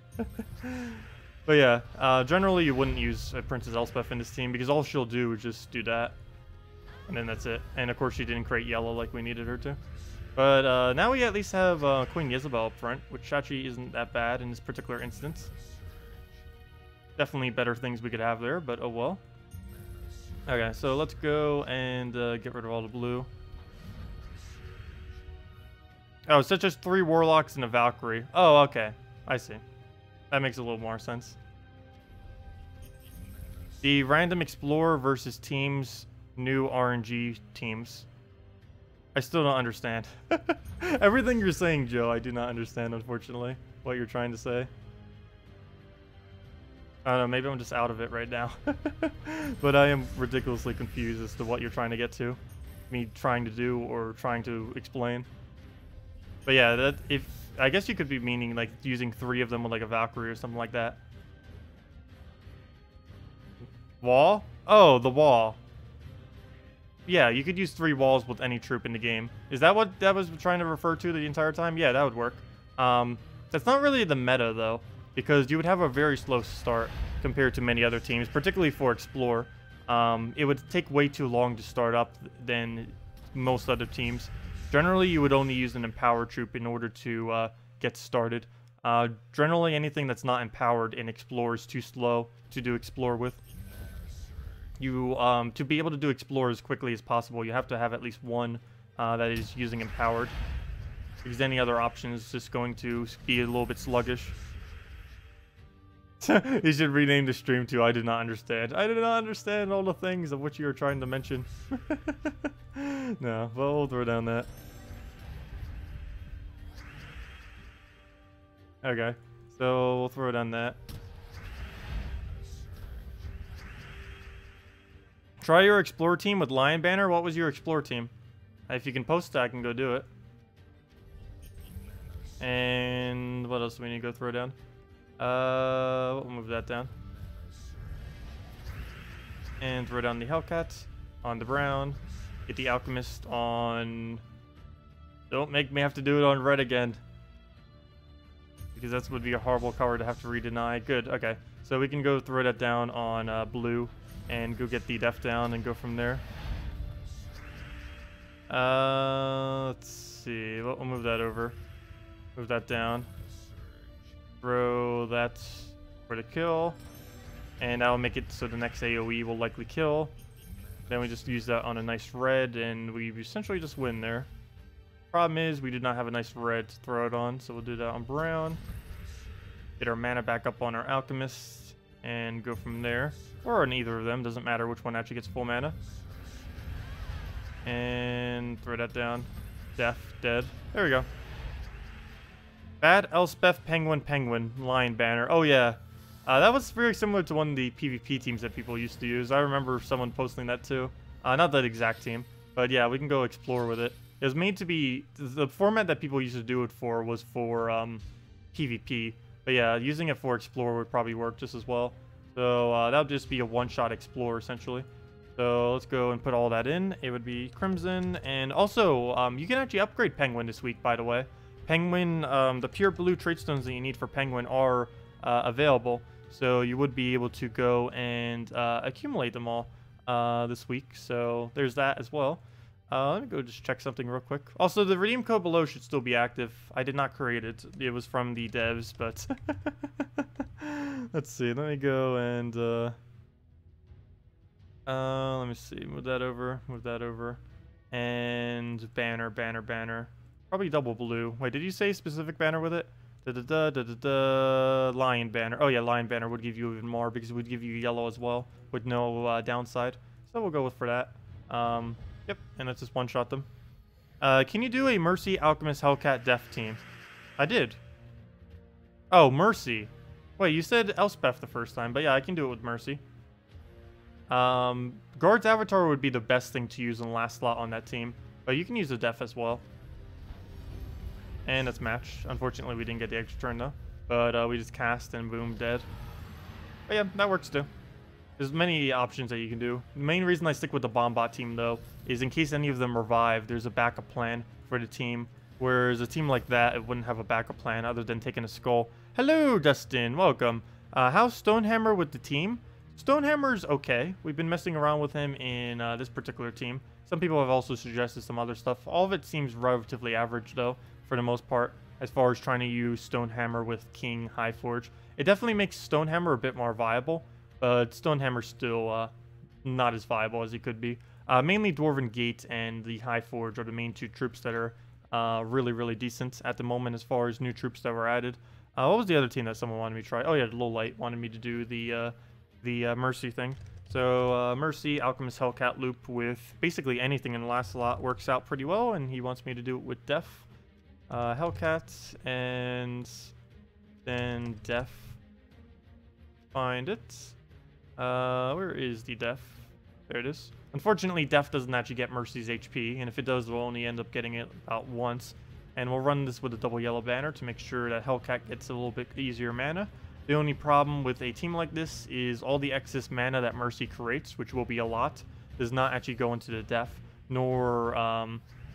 But yeah, generally you wouldn't use a Princess Elspeth in this team because all she'll do is just do that. And then that's it. And of course she didn't create yellow like we needed her to. But now we at least have Queen Isabel up front, which actually isn't that bad in this particular instance. Definitely better things we could have there, but oh well. Okay, so let's go and get rid of all the blue. Oh, so just 3 Warlocks and a Valkyrie. Oh, okay. I see. That makes a little more sense. The random Explorer versus teams, new RNG teams. I still don't understand. Everything you're saying, Joe, I do not understand, unfortunately, what you're trying to say. I don't know, maybe I'm just out of it right now. But I am ridiculously confused as to what you're trying to get to. Me trying to do or trying to explain. But yeah, that I guess you could be meaning like using 3 of them with like a Valkyrie or something like that. Wall? Oh, the wall. Yeah, you could use 3 walls with any troop in the game. Is that what that was trying to refer to the entire time? Yeah, that would work. That's not really the meta though, because you would have a very slow start compared to many other teams, particularly for Explore. It would take way too long to start up than most other teams. Generally, you would only use an empowered troop in order to get started. Generally, anything that's not empowered in Explore is too slow to do Explore with. You to be able to do Explore as quickly as possible, you have to have at least one that is using empowered. Because any other option is just going to be a little bit sluggish. You should rename the stream to I did not understand. I did not understand all the things of which you were trying to mention. No, well, we'll throw down that. Okay, so we'll throw down that. Try your Explore team with Lion Banner. What was your Explore team? If you can post it, I can go do it. And what else do we need to go throw down? We'll move that down. And throw down the Hellcat on the brown. Get the Alchemist on... Don't make me have to do it on red again. Because that would be a horrible color to have to re-deny. Good, okay. So we can go throw that down on blue. And go get the def down and go from there. Let's see. We'll move that over. Move that down. Throw that for the kill. And that'll make it so the next AoE will likely kill. Then we just use that on a nice red, and we essentially just win there. Problem is, we did not have a nice red to throw it on, so we'll do that on brown. Get our mana back up on our Alchemist, and go from there. Or on either of them, doesn't matter which one actually gets full mana. And throw that down. Death, dead. There we go. Bad Elspeth, Penguin, Lion Banner. Oh yeah. That was very similar to one of the PvP teams that people used to use. I remember someone posting that too. Not that exact team. But yeah, we can go explore with it. It was made to be... The format that people used to do it for was for PvP. But yeah, using it for Explore would probably work just as well. So that would just be a one-shot Explore, essentially. So let's go and put all that in. It would be Crimson. And also, you can actually upgrade Penguin this week, by the way. Penguin, the pure blue trait stones that you need for Penguin are available. So you would be able to go and accumulate them all this week. So there's that as well. Let me go just check something real quick. Also, the redeem code below should still be active. I did not create it. It was from the devs, but... Let's see. Let me go and... let me see. Move that over. Move that over. And banner. Probably double blue. Wait, did you say specific banner with it? Lion banner. Oh yeah, lion banner would give you even more because it would give you yellow as well with no downside. So we'll go for that. Yep, and let's just one-shot them. Can you do a Mercy Alchemist Hellcat Def team? I did. Oh, Mercy. Wait, you said Elspeth the first time, but yeah, I can do it with Mercy. Guard's Avatar would be the best thing to use in the last slot on that team, but you can use a Def as well. And that's match. Unfortunately, we didn't get the extra turn though. But we just cast and boom, dead. But yeah, that works too. There's many options that you can do. The main reason I stick with the Bombot team though is in case any of them revive, there's a backup plan for the team. Whereas a team like that, it wouldn't have a backup plan other than taking a skull. Hello, Dustin. Welcome. How's Stonehammer with the team? Stonehammer's okay. We've been messing around with him in this particular team. Some people have also suggested some other stuff. All of it seems relatively average though, for the most part, as far as trying to use Stonehammer with King Highforge. It definitely makes Stonehammer a bit more viable, but Stonehammer's still not as viable as it could be. Mainly Dwarven Gate and the Highforge are the main two troops that are really, really decent at the moment as far as new troops that were added. What was the other team that someone wanted me to try? Oh yeah, Low Light wanted me to do the Mercy thing. So Mercy, Alchemist Hellcat loop with basically anything in the last slot works out pretty well, and he wants me to do it with Def. Hellcat, and then Def. Find it. Where is the Def? There it is. Unfortunately, Def doesn't actually get Mercy's HP, and if it does, we'll only end up getting it about once. And we'll run this with a double yellow banner to make sure that Hellcat gets a little bit easier mana. The only problem with a team like this is all the excess mana that Mercy creates, which will be a lot, does not actually go into the Def, nor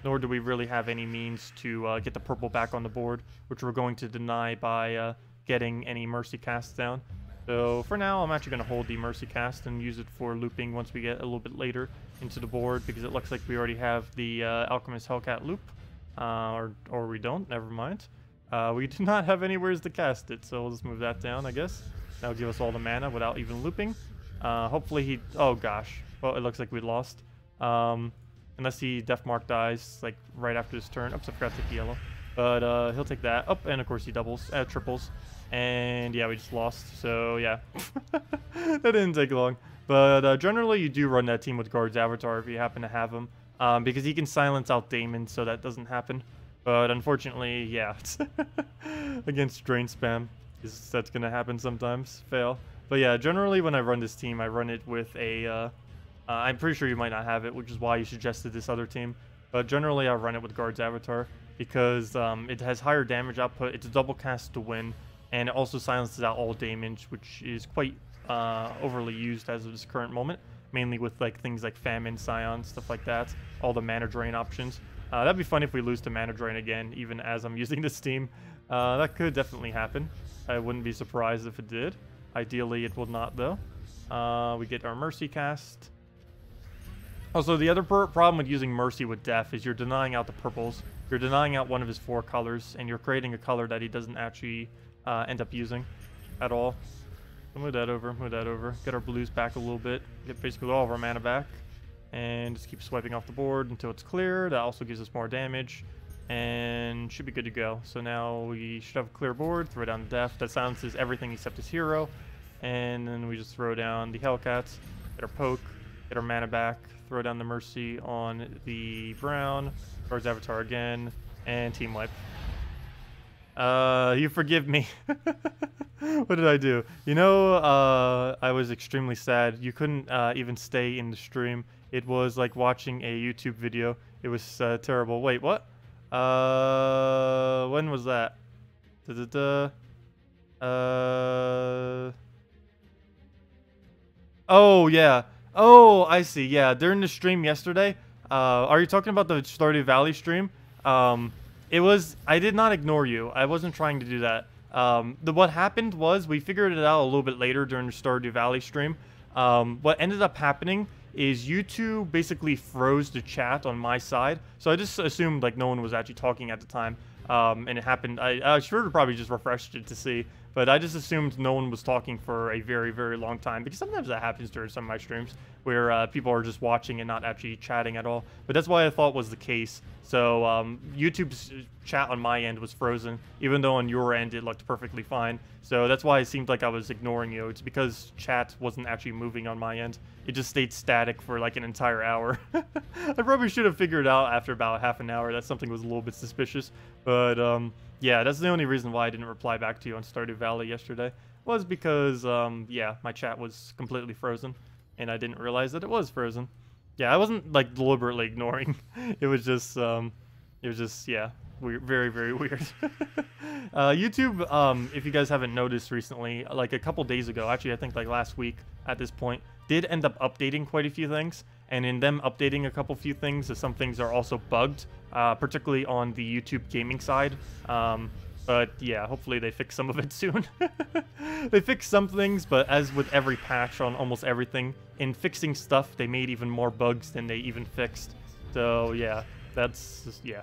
do we really have any means to get the purple back on the board, which we're going to deny by getting any Mercy casts down. So for now, I'm actually going to hold the Mercy cast and use it for looping once we get a little bit later into the board, because it looks like we already have the Alchemist Hellcat loop, or we don't, never mind. We do not have anywhere to cast it, so we'll just move that down, I guess. That'll give us all the mana without even looping. Hopefully he... Oh gosh, well it looks like we lost. Unless he Def Mark dies, like right after his turn. Oops, I forgot to take the yellow. But he'll take that. Oh, and of course he triples. And yeah, we just lost. So yeah, that didn't take long. But generally, you do run that team with Guard's Avatar if you happen to have him, because he can silence out Daemon, so that doesn't happen. But unfortunately, yeah, against Drain Spam, that's gonna happen sometimes. Fail. But yeah, generally when I run this team, I run it with a. I'm pretty sure you might not have it, which is why you suggested this other team. But generally, I run it with Guard's Avatar because it has higher damage output. It's a double cast to win. And it also silences out all damage, which is quite overly used as of this current moment. Mainly with like things like Famine, Scion, stuff like that. All the mana drain options. That'd be fun if we lose to mana drain again, even as I'm using this team. That could definitely happen. I wouldn't be surprised if it did. Ideally, it will not though. We get our Mercy cast. Also, the other problem with using Mercy with Def is you're denying out the purples. You're denying out one of his 4 colors, and you're creating a color that he doesn't actually end up using at all. So move that over, get our blues back a little bit, get basically all of our mana back, and just keep swiping off the board until it's clear. That also gives us more damage, and should be good to go. So now we should have a clear board, throw down the Def. That silences everything except his hero, and then we just throw down the Hellcats, get our poke, get our mana back, throw down the Mercy on the brown, Guard's Avatar again, and team wipe. You forgive me. What did I do? You know, I was extremely sad. You couldn't even stay in the stream. It was like watching a YouTube video. It was terrible. Wait, what? When was that? Oh, yeah. Oh, I see. Yeah, during the stream yesterday. Are you talking about the Stardew Valley stream? I did not ignore you. I wasn't trying to do that. What happened was we figured it out a little bit later during the Stardew Valley stream. What ended up happening is YouTube basically froze the chat on my side. So I just assumed like no one was actually talking at the time. And it happened. I should have probably just refreshed it to see. But I just assumed no one was talking for a very, very long time. Because sometimes that happens during some of my streams where people are just watching and not actually chatting at all. But that's why I thought was the case. So YouTube's chat on my end was frozen, even though on your end it looked perfectly fine. So that's why it seemed like I was ignoring you. It's because chat wasn't actually moving on my end. It just stayed static for like an entire hour. I probably should have figured out after about half an hour that something was a little bit suspicious. But yeah, that's the only reason why I didn't reply back to you on Stardew Valley yesterday. Was because, yeah, my chat was completely frozen. And I didn't realize that it was frozen. Yeah, I wasn't, like, deliberately ignoring. It was just, yeah. weird, very, very weird. YouTube, if you guys haven't noticed recently, like a couple days ago, actually I think like last week at this point, did end up updating quite a few things. And in them updating a couple few things, some things are also bugged, particularly on the YouTube gaming side. But yeah, hopefully they fix some of it soon. They fixed some things, but as with every patch on almost everything, in fixing stuff, they made even more bugs than they even fixed. So yeah, that's just, yeah.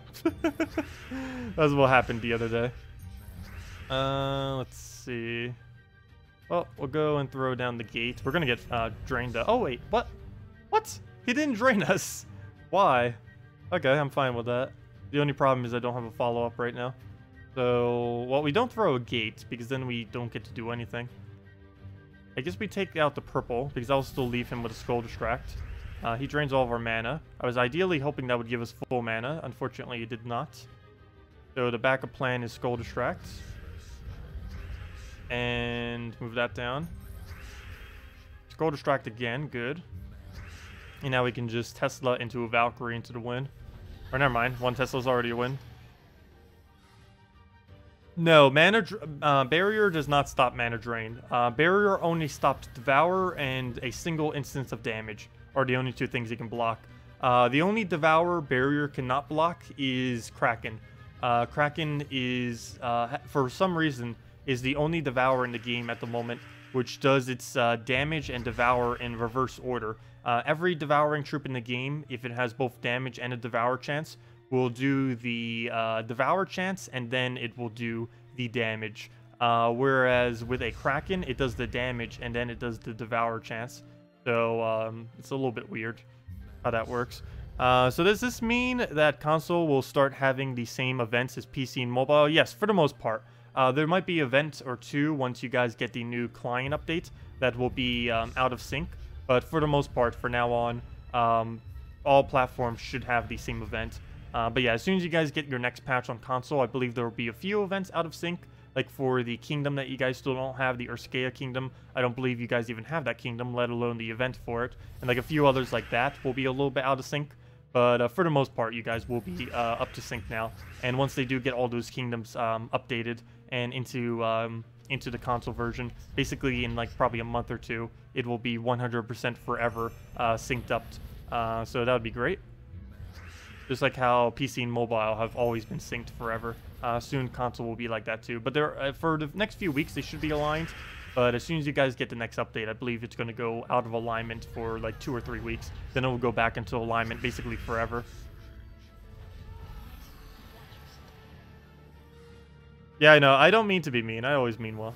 That's what happened the other day. Let's see. Well, we'll go and throw down the gate. We're gonna get drained out. Oh wait, what? What? He didn't drain us. Why? Okay, I'm fine with that. The only problem is I don't have a follow-up right now. So, well, we don't throw a gate, because then we don't get to do anything. I guess we take out the purple, because I'll still leave him with a Skull Distract. He drains all of our mana. I was ideally hoping that would give us full mana. Unfortunately, it did not. So the backup plan is Skull Distract. And move that down. Skull Distract again, good. And now we can just Tesla into a Valkyrie into the win. Or never mind, one Tesla's already a win. No, Barrier does not stop mana drain. Barrier only stops Devour and a single instance of damage, are the only two things he can block. The only Devour Barrier cannot block is Kraken. Kraken is, for some reason, is the only Devour in the game at the moment, which does its damage and Devour in reverse order. Every Devouring troop in the game, if it has both damage and a Devour chance, will do the Devour chance, and then it will do the damage. Whereas with a Kraken, it does the damage, and then it does the Devour chance. So it's a little bit weird how that works. So does this mean that console will start having the same events as PC and mobile? Yes, for the most part. There might be an event or two once you guys get the new client update that will be out of sync. But for the most part, for now on, all platforms should have the same event. But yeah, as soon as you guys get your next patch on console, I believe there will be a few events out of sync. Like for the kingdom that you guys still don't have, the Urskea kingdom. I don't believe you guys even have that kingdom, let alone the event for it. And like a few others like that will be a little bit out of sync. But for the most part, you guys will be up to sync now. And once they do get all those kingdoms updated and into the console version, basically in like probably a month or two, it will be 100% forever synced up. So that would be great. Just like how PC and mobile have always been synced forever. Soon console will be like that too. But there, for the next few weeks, they should be aligned. But as soon as you guys get the next update, I believe it's going to go out of alignment for like 2 or 3 weeks. Then it will go back into alignment basically forever. Yeah, I know. I don't mean to be mean. I always mean well.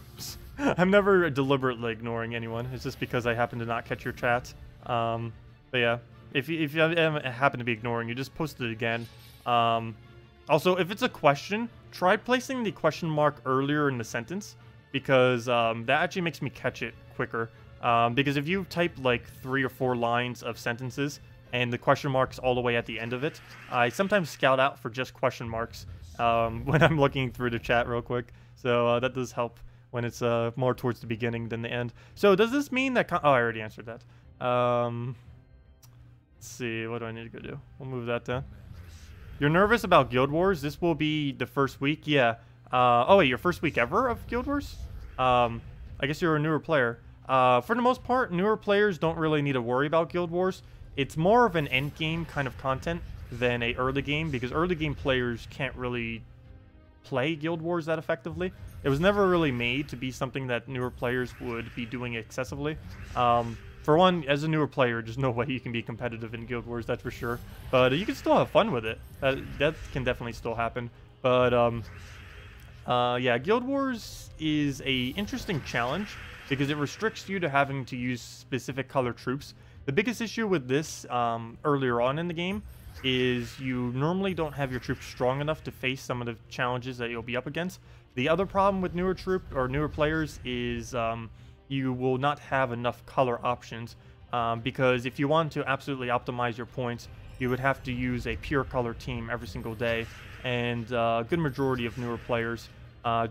I'm never deliberately ignoring anyone. It's just because I happen to not catch your chat. But yeah, if you happen to be ignoring, you just post it again. Also, if it's a question, try placing the question mark earlier in the sentence, because that actually makes me catch it quicker. Because if you type like 3 or 4 lines of sentences and the question mark's all the way at the end of it, I sometimes scout out for just question marks when I'm looking through the chat real quick. So that does help when it's more towards the beginning than the end. So does this mean that... oh, I already answered that. Let's see, what do I need to go do? We'll move that down. You're nervous about Guild Wars? This will be the first week? Yeah. Oh, wait, your first week ever of Guild Wars? I guess you're a newer player. For the most part, newer players don't really need to worry about Guild Wars. It's more of an end game kind of content than a early game, because early game players can't really play Guild Wars that effectively. It was never really made to be something that newer players would be doing excessively. For one, as a newer player, there's no way you can be competitive in Guild Wars, that's for sure. But you can still have fun with it. That can definitely still happen. But yeah, Guild Wars is a interesting challenge because it restricts you to having to use specific color troops. The biggest issue with this earlier on in the game is you normally don't have your troops strong enough to face some of the challenges that you'll be up against. The other problem with newer players is you will not have enough color options, because if you want to absolutely optimize your points, you would have to use a pure color team every single day, and a good majority of newer players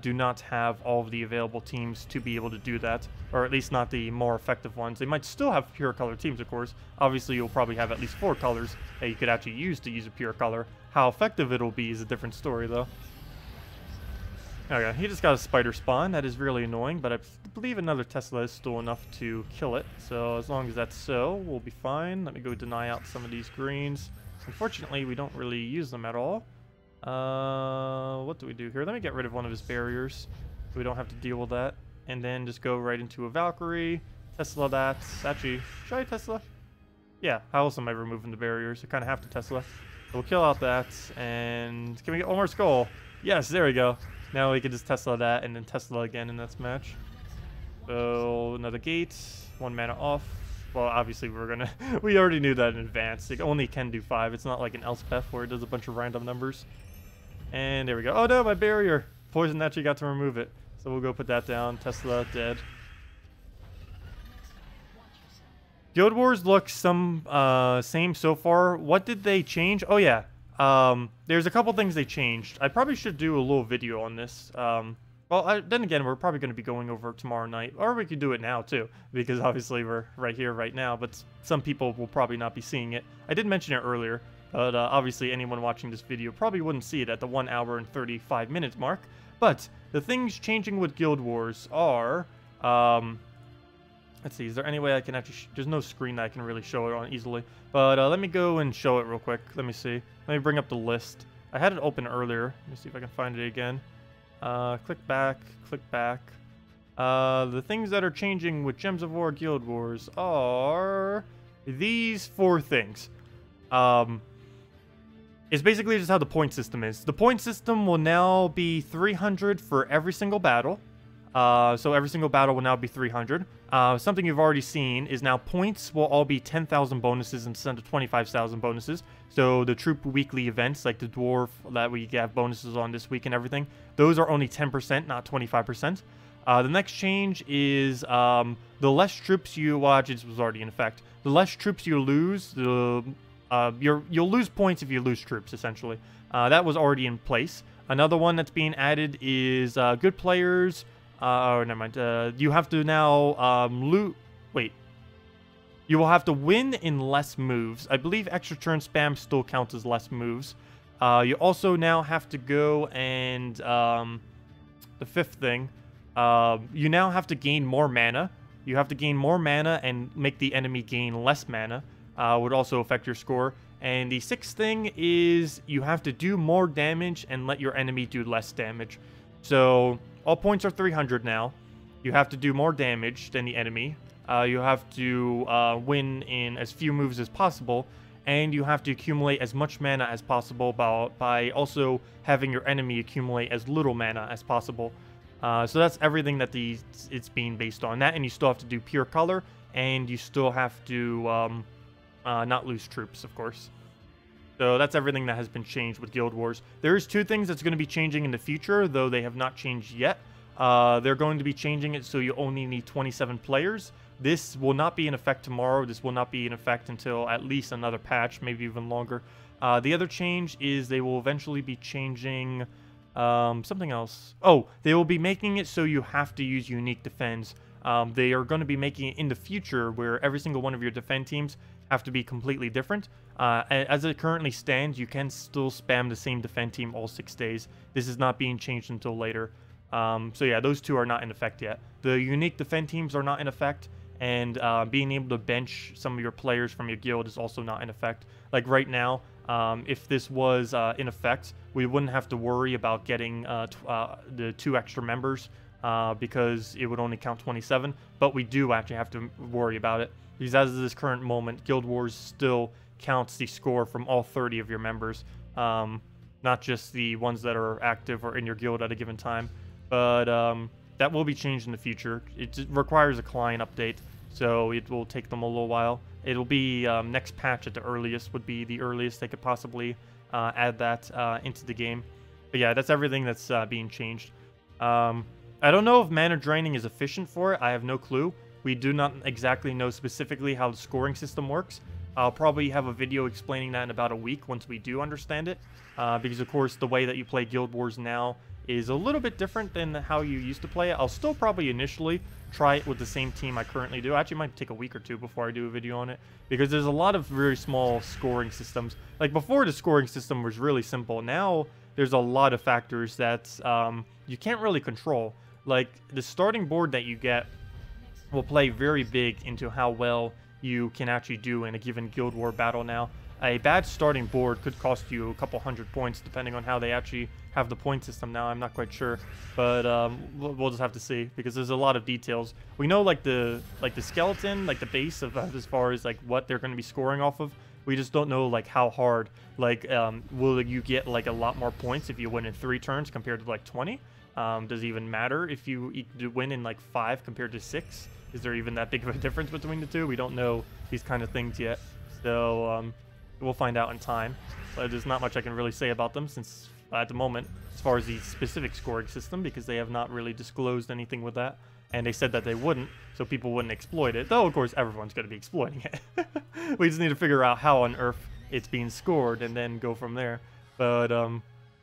do not have all of the available teams to be able to do that, or at least not the more effective ones. They might still have pure color teams, of course. Obviously, you'll probably have at least 4 colors that you could actually use to use a pure color. How effective it'll be is a different story, though. Okay, he just got a spider spawn. That is really annoying, but I believe another Tesla is still enough to kill it. So as long as that's so, we'll be fine. Let me go deny out some of these greens. Unfortunately, we don't really use them at all. What do we do here? Let me get rid of one of his barriers so we don't have to deal with that. And then just go right into a Valkyrie. Tesla that. Actually, should I Tesla? Yeah, how else am I removing the barriers? I kind of have to Tesla. So we'll kill out that. And can we get one more skull? Yes, there we go. Now we can just Tesla that and then Tesla again in this match. So another gate. 1 mana off. Well, obviously we're gonna... we already knew that in advance. It only can do 5. It's not like an Elspeth where it does a bunch of random numbers. And there we go. Oh no, my barrier! Poison actually got to remove it. So we'll go put that down. Tesla, dead. Guild Wars looks some same so far. What did they change? Oh yeah. There's a couple things they changed. I probably should do a little video on this. Well, then again, we're probably going to be going over tomorrow night. Or we could do it now, too. Because obviously we're right here, right now. But some people will probably not be seeing it. I did mention it earlier. But obviously anyone watching this video probably wouldn't see it at the 1 hour and 35 minutes mark. But the things changing with Guild Wars are... let's see, is there any way I can actually... there's no screen that I can really show it on easily. But let me go and show it real quick. Let me see. Let me bring up the list. I had it open earlier. Let me see if I can find it again. Click back, click back. The things that are changing with Gems of War Guild Wars are these 4 things. It's basically just how the point system is. The point system will now be 300 for every single battle. So every single battle will now be 300. Something you've already seen is now points will all be 10,000 bonuses instead of 25,000 bonuses. So the troop weekly events, like the dwarf that we have bonuses on this week and everything, those are only 10%, not 25%. The next change is the less troops you watch. It was already in effect. The less troops you lose, you'll lose points if you lose troops, essentially. That was already in place. Another one that's being added is good players. Oh, never mind. You have to now wait. You will have to win in less moves. I believe extra turn spam still counts as less moves. You also now have to go and the 5th thing. You now have to gain more mana. You have to gain more mana and make the enemy gain less mana. Would also affect your score. And the 6th thing is you have to do more damage and let your enemy do less damage. So all points are 300 now. You have to do more damage than the enemy. You have to win in as few moves as possible. And you have to accumulate as much mana as possible by also having your enemy accumulate as little mana as possible. So that's everything that it's being based on. That, and you still have to do pure color. And you still have to not lose troops, of course. So that's everything that has been changed with Guild Wars. There's 2 things that's going to be changing in the future, though they have not changed yet. They're going to be changing it so you only need 27 players. This will not be in effect tomorrow. This will not be in effect until at least another patch, maybe even longer. The other change is they will eventually be changing something else. Oh, they will be making it so you have to use unique defense. They are going to be making it in the future where every single one of your defend teams have to be completely different. As it currently stands, you can still spam the same defend team all 6 days. This is not being changed until later. So yeah, those 2 are not in effect yet. The unique defend teams are not in effect, and being able to bench some of your players from your guild is also not in effect. Like right now, if this was in effect, we wouldn't have to worry about getting the 2 extra members because it would only count 27, but we do actually have to worry about it. Because as of this current moment, Guild Wars still counts the score from all 30 of your members, not just the ones that are active or in your guild at a given time. But that will be changed in the future. It requires a client update, so it will take them a little while. It'll be next patch at the earliest would be the earliest they could possibly add that into the game. But yeah, that's everything that's being changed. I don't know if mana draining is efficient for it. I have no clue. We do not exactly know specifically how the scoring system works. I'll probably have a video explaining that in about a week once we do understand it. Because, of course, the way that you play Guild Wars now is a little bit different than how you used to play it. I'll still probably initially try it with the same team I currently do. Actually, it might take a week or two before I do a video on it, because there's a lot of very small scoring systems. Like before, the scoring system was really simple. Now there's a lot of factors that you can't really control. Like the starting board that you get will play very big into how well you can actually do in a given Guild War battle now. A bad starting board could cost you a couple hundred points, depending on how they actually have the point system now. I'm not quite sure, but we'll just have to see, because there's a lot of details. We know like the skeleton, like the base of as far as like what they're going to be scoring off of. We just don't know like how hard. Like, will you get like a lot more points if you win in 3 turns compared to like 20? Does it even matter if you win in like 5 compared to 6? Is there even that big of a difference between the two? We don't know these kind of things yet, so we'll find out in time. But there's not much I can really say about them since at the moment, as far as the specific scoring system, because they have not really disclosed anything with that, and they said that they wouldn't, so people wouldn't exploit it. Though of course everyone's going to be exploiting it. We just need to figure out how on earth it's being scored and then go from there. But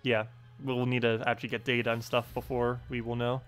yeah, we'll need to actually get data and stuff before we will know.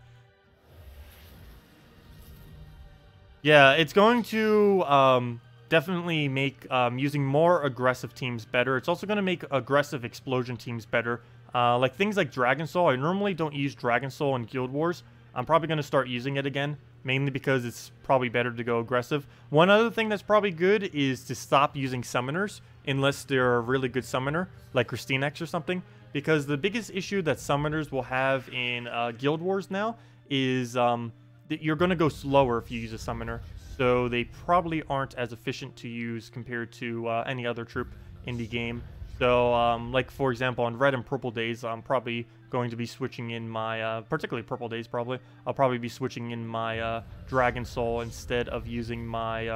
Yeah, it's going to definitely make using more aggressive teams better. It's also going to make aggressive explosion teams better. Like things like Dragon Soul. I normally don't use Dragon Soul in Guild Wars. I'm probably going to start using it again, mainly because it's probably better to go aggressive. One other thing that's probably good is to stop using summoners, unless they're a really good summoner, like KrissTigger or something. Because the biggest issue that summoners will have in Guild Wars now is that you're going to go slower if you use a summoner. So they probably aren't as efficient to use compared to any other troop in the game. So, like, for example, on Red and Purple days, I'm probably going to be switching in my, particularly Purple days probably, I'll probably be switching in my Dragon Soul instead of using my,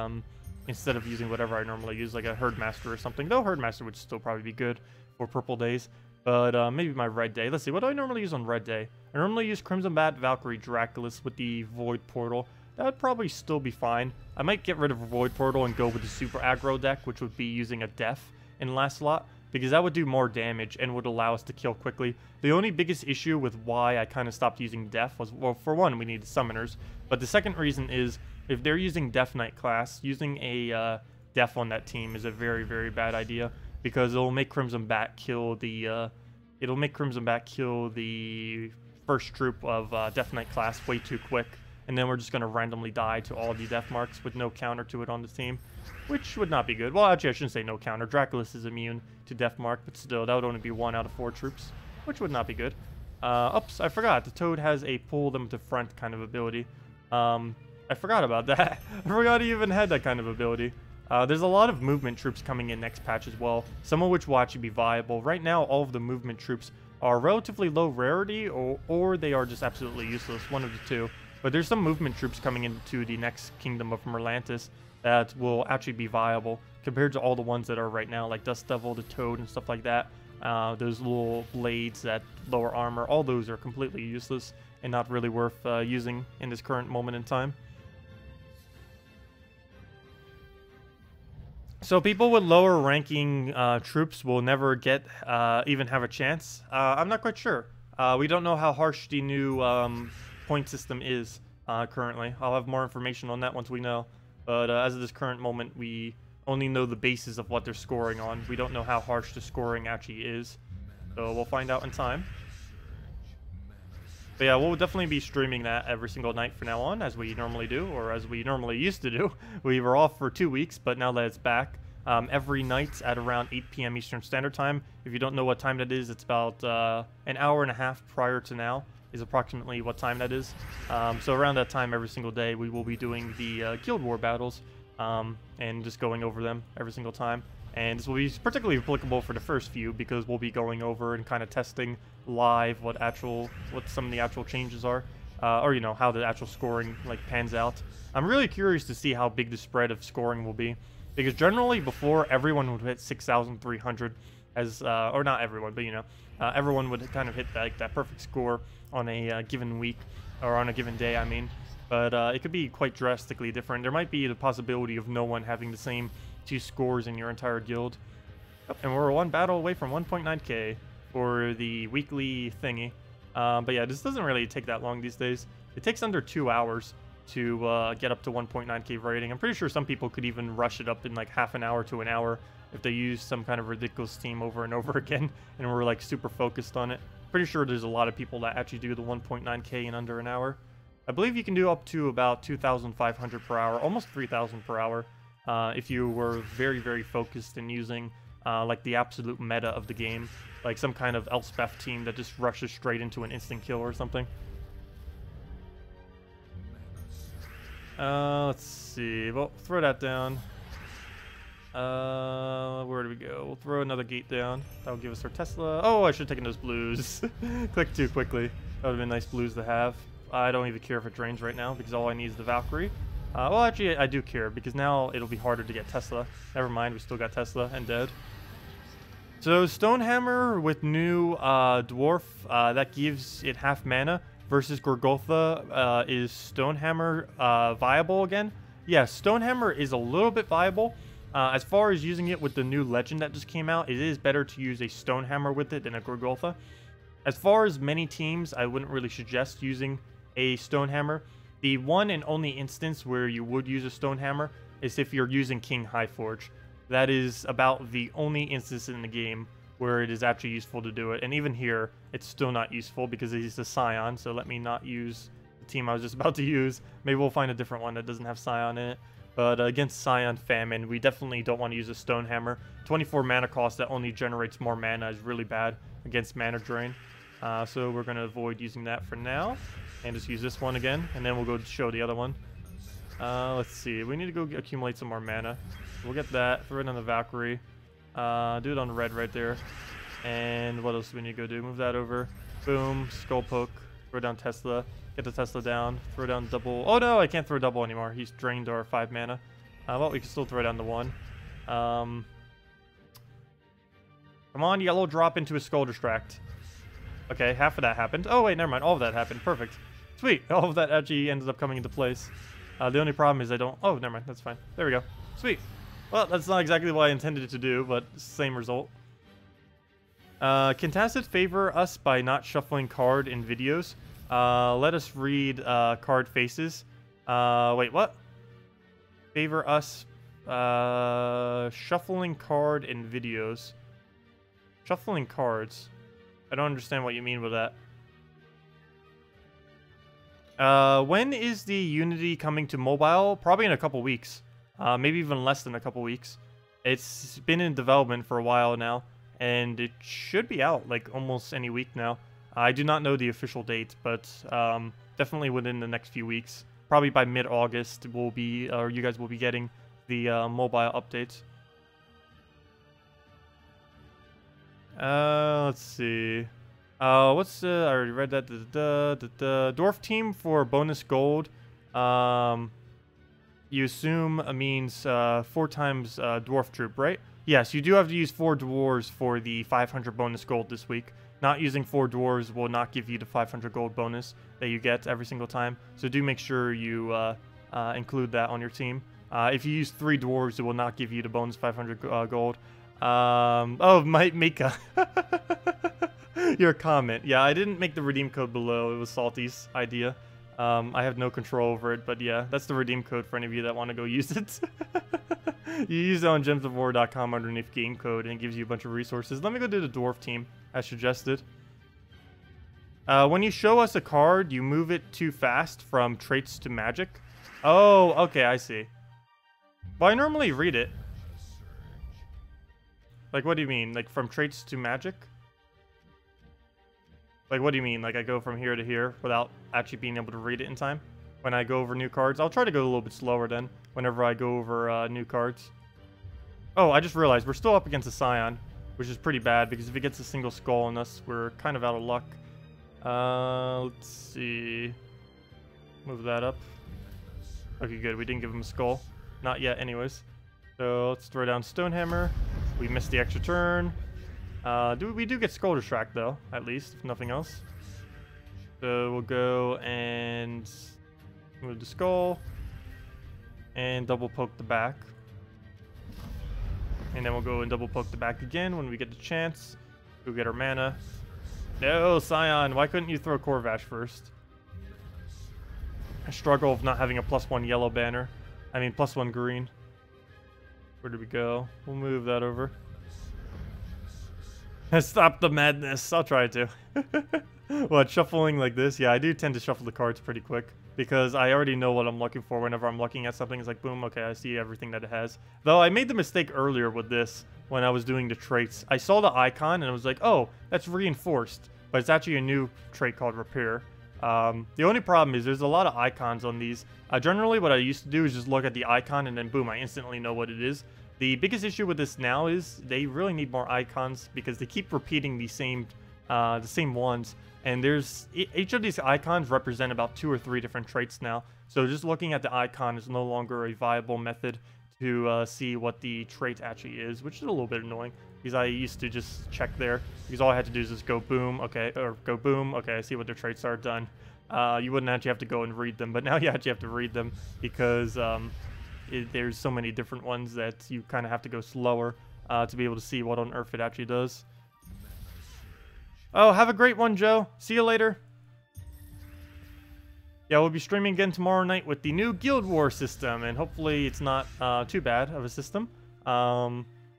whatever I normally use, like a Herdmaster or something. Though Herdmaster would still probably be good for Purple days. But maybe my Red Day. Let's see, what do I normally use on Red Day? I normally use Crimson Bat, Valkyrie, Draculus with the Void Portal. That would probably still be fine. I might get rid of a Void Portal and go with the Super Aggro deck, which would be using a Death in the last slot, because that would do more damage and would allow us to kill quickly. The only biggest issue with why I kind of stopped using Death was, well, for one, we need summoners. But the second reason is, if they're using Death Knight class, using a Death on that team is a very, very bad idea, because it'll make Crimson Bat kill the first troop of Death Knight class way too quick, and then we're just going to randomly die to all the death marks with no counter to it on the team, which would not be good. Well, actually, I shouldn't say no counter. Draculus is immune to death mark, but still, that would only be 1 out of 4 troops, which would not be good. Oops, I forgot. The Toad has a pull them to front kind of ability. I forgot about that. I forgot he even had that kind of ability. There's a lot of movement troops coming in next patch as well, some of which will actually be viable. Right now, all of the movement troops are relatively low rarity, or they are just absolutely useless, one of the two. But there's some movement troops coming into the next Kingdom of Merlantis that will actually be viable compared to all the ones that are right now, like Dust Devil, the Toad, and stuff like that. Those little blades that lower armor, all those are completely useless and not really worth using in this current moment in time. So people with lower ranking troops will never get even have a chance. I'm not quite sure. We don't know how harsh the new point system is currently. I'll have more information on that once we know. But as of this current moment, we only know the basis of what they're scoring on. We don't know how harsh the scoring actually is. So we'll find out in time. But yeah, we'll definitely be streaming that every single night from now on, as we normally do, or as we normally used to do. We were off for 2 weeks, but now that it's back, every night at around 8 p.m. Eastern Standard Time. If you don't know what time that is, it's about an hour and a half prior to now is approximately what time that is. So around that time every single day, we will be doing the Guild War battles and just going over them every single time. And this will be particularly applicable for the first few, because we'll be going over and kind of testing live what some of the actual changes are, or you know, how the actual scoring like pans out. I'm really curious to see how big the spread of scoring will be, because generally before, everyone would hit 6,300 as or not everyone, but you know, everyone would kind of hit that perfect score on a given week, or on a given day, I mean. But it could be quite drastically different. There might be the possibility of no one having the same 2 scores in your entire guild. Oh, and we're 1 battle away from 1.9k for the weekly thingy. But yeah, this doesn't really take that long these days. It takes under 2 hours to get up to 1.9k rating. I'm pretty sure some people could even rush it up in like half an hour to an hour if they use some kind of ridiculous theme over and over again and we're like super focused on it. Pretty sure there's a lot of people that actually do the 1.9k in under an hour. I believe you can do up to about 2,500 per hour, almost 3,000 per hour, if you were very, very focused in using like the absolute meta of the game, like some kind of Elspeth team that just rushes straight into an instant kill or something. Let's see. Well, throw that down. Where do we go? We'll throw another gate down. That'll give us our Tesla. Oh, I should have taken those blues. Clicked too quickly. That would have been nice blues to have. I don't even care if it drains right now because all I need is the Valkyrie. Well, actually, I do care because now it'll be harder to get Tesla. Never mind, we still got Tesla and dead. So Stonehammer with new Dwarf, that gives it half mana. Versus Gorgotha, is Stonehammer viable again? Yeah, Stonehammer is a little bit viable. As far as using it with the new legend that just came out, it is better to use a Stonehammer with it than a Gorgotha. As far as many teams, I wouldn't really suggest using a Stonehammer. The one and only instance where you would use a Stonehammer is if you're using King Highforge. That is about the only instance in the game where it is actually useful to do it. And even here, it's still not useful because he's a Scion, so let me not use the team I was just about to use. Maybe we'll find a different one that doesn't have Scion in it. But against Scion Famine, we definitely don't want to use a Stonehammer. 24 mana cost that only generates more mana is really bad against mana drain. So we're going to avoid using that for now. And just use this one again, and then we'll go show the other one. Let's see, we need to go accumulate some more mana. We'll get that, throw it on the Valkyrie. Do it on the red right there. And what else do we need to go do? Move that over. Boom, Skull Poke, throw down Tesla. Get the Tesla down, throw down double. Oh no, I can't throw double anymore. He's drained our 5 mana. Well, we can still throw down the 1. Come on, yellow, drop into a Skull Distract. Okay, half of that happened. Oh wait, never mind, all of that happened. Perfect. Sweet, all of that actually ended up coming into place. The only problem is I don't... Oh, never mind, that's fine. There we go. Sweet. Well, that's not exactly what I intended it to do, but same result. Can Tacet favor us by not shuffling card in videos? Let us read card faces. Wait, what? Favor us shuffling card in videos. Shuffling cards. I don't understand what you mean with that. When is the Unity coming to mobile? Probably in a couple weeks. Maybe even less than a couple weeks. It's been in development for a while now, and it should be out like almost any week now. I do not know the official date, but definitely within the next few weeks. Probably by mid-August, we'll be, or you guys will be getting the mobile updates. Let's see. What's I already read that. The dwarf team for bonus gold. You assume means 4 times dwarf troop, right? Yes, you do have to use 4 dwarves for the 500 bonus gold this week. Not using 4 dwarves will not give you the 500 gold bonus that you get every single time. So do make sure you include that on your team. If you use 3 dwarves, it will not give you the bonus 500 gold. Oh, Mika. Your comment. Yeah, I didn't make the redeem code below. It was Salty's idea. I have no control over it, but yeah, that's the redeem code for any of you that want to go use it. You use it on gemsofwar.com underneath game code, and it gives you a bunch of resources. Let me go to the dwarf team, as suggested. When you show us a card, you move it too fast from traits to magic. Oh, okay, I see. Well, I normally read it. Like, what do you mean? Like, from traits to magic? Like, what do you mean? Like, I go from here to here without actually being able to read it in time? When I go over new cards? I'll try to go a little bit slower then, whenever I go over new cards. Oh, I just realized we're still up against a Scion, which is pretty bad, because if it gets a single skull on us, we're kind of out of luck. Let's see. Move that up. Okay, good. We didn't give him a skull. Not yet, anyways. So, let's throw down Stonehammer. We missed the extra turn. We do get Skull Distract, though, at least, if nothing else. So we'll go and move the skull and double poke the back. And then we'll go and double poke the back again when we get the chance. We'll get our mana. No, Scion, why couldn't you throw Corvash first? I struggle with not having a +1 yellow banner. I mean, +1 green. Where did we go? We'll move that over. Stop the madness. I'll try to. What, shuffling like this? Yeah, I do tend to shuffle the cards pretty quick because I already know what I'm looking for whenever I'm looking at something. It's like, boom, okay, I see everything that it has. Though I made the mistake earlier with this when I was doing the traits. I saw the icon and I was like, oh, that's reinforced. But it's actually a new trait called Repair. The only problem is there's a lot of icons on these. Generally, what I used to do is just look at the icon and then boom, I instantly know what it is. The biggest issue with this now is they really need more icons because they keep repeating the same ones. And there's each of these icons represent about 2 or 3 different traits now. So just looking at the icon is no longer a viable method to see what the trait actually is, which is a little bit annoying because I used to just check there because all I had to do is just go boom, okay, or go boom, okay, I see what their traits are, done. You wouldn't actually have to go and read them, but now you actually have to read them because there's so many different ones that you kind of have to go slower to be able to see what on earth it actually does. Oh, have a great one, Joe. See you later. Yeah, we'll be streaming again tomorrow night with the new Guild War system, and hopefully it's not too bad of a system.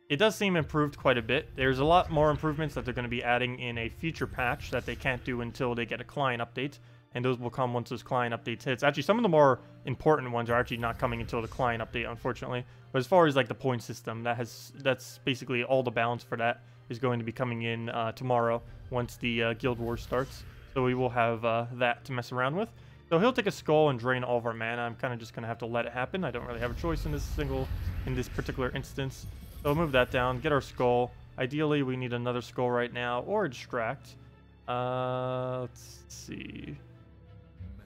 It does seem improved quite a bit. There's a lot more improvements that they're going to be adding in a future patch that they can't do until they get a client update, and those will come once those client updates hits. Actually, some of the more important ones are actually not coming until the client update, unfortunately. But as far as like the point system, that's basically all the balance for that is going to be coming in tomorrow once the Guild War starts. So we will have that to mess around with. So he'll take a skull and drain all of our mana. I'm kind of just going to have to let it happen. I don't really have a choice in this particular instance. So we'll move that down, get our skull. Ideally, we need another skull right now, or a distract. Let's see.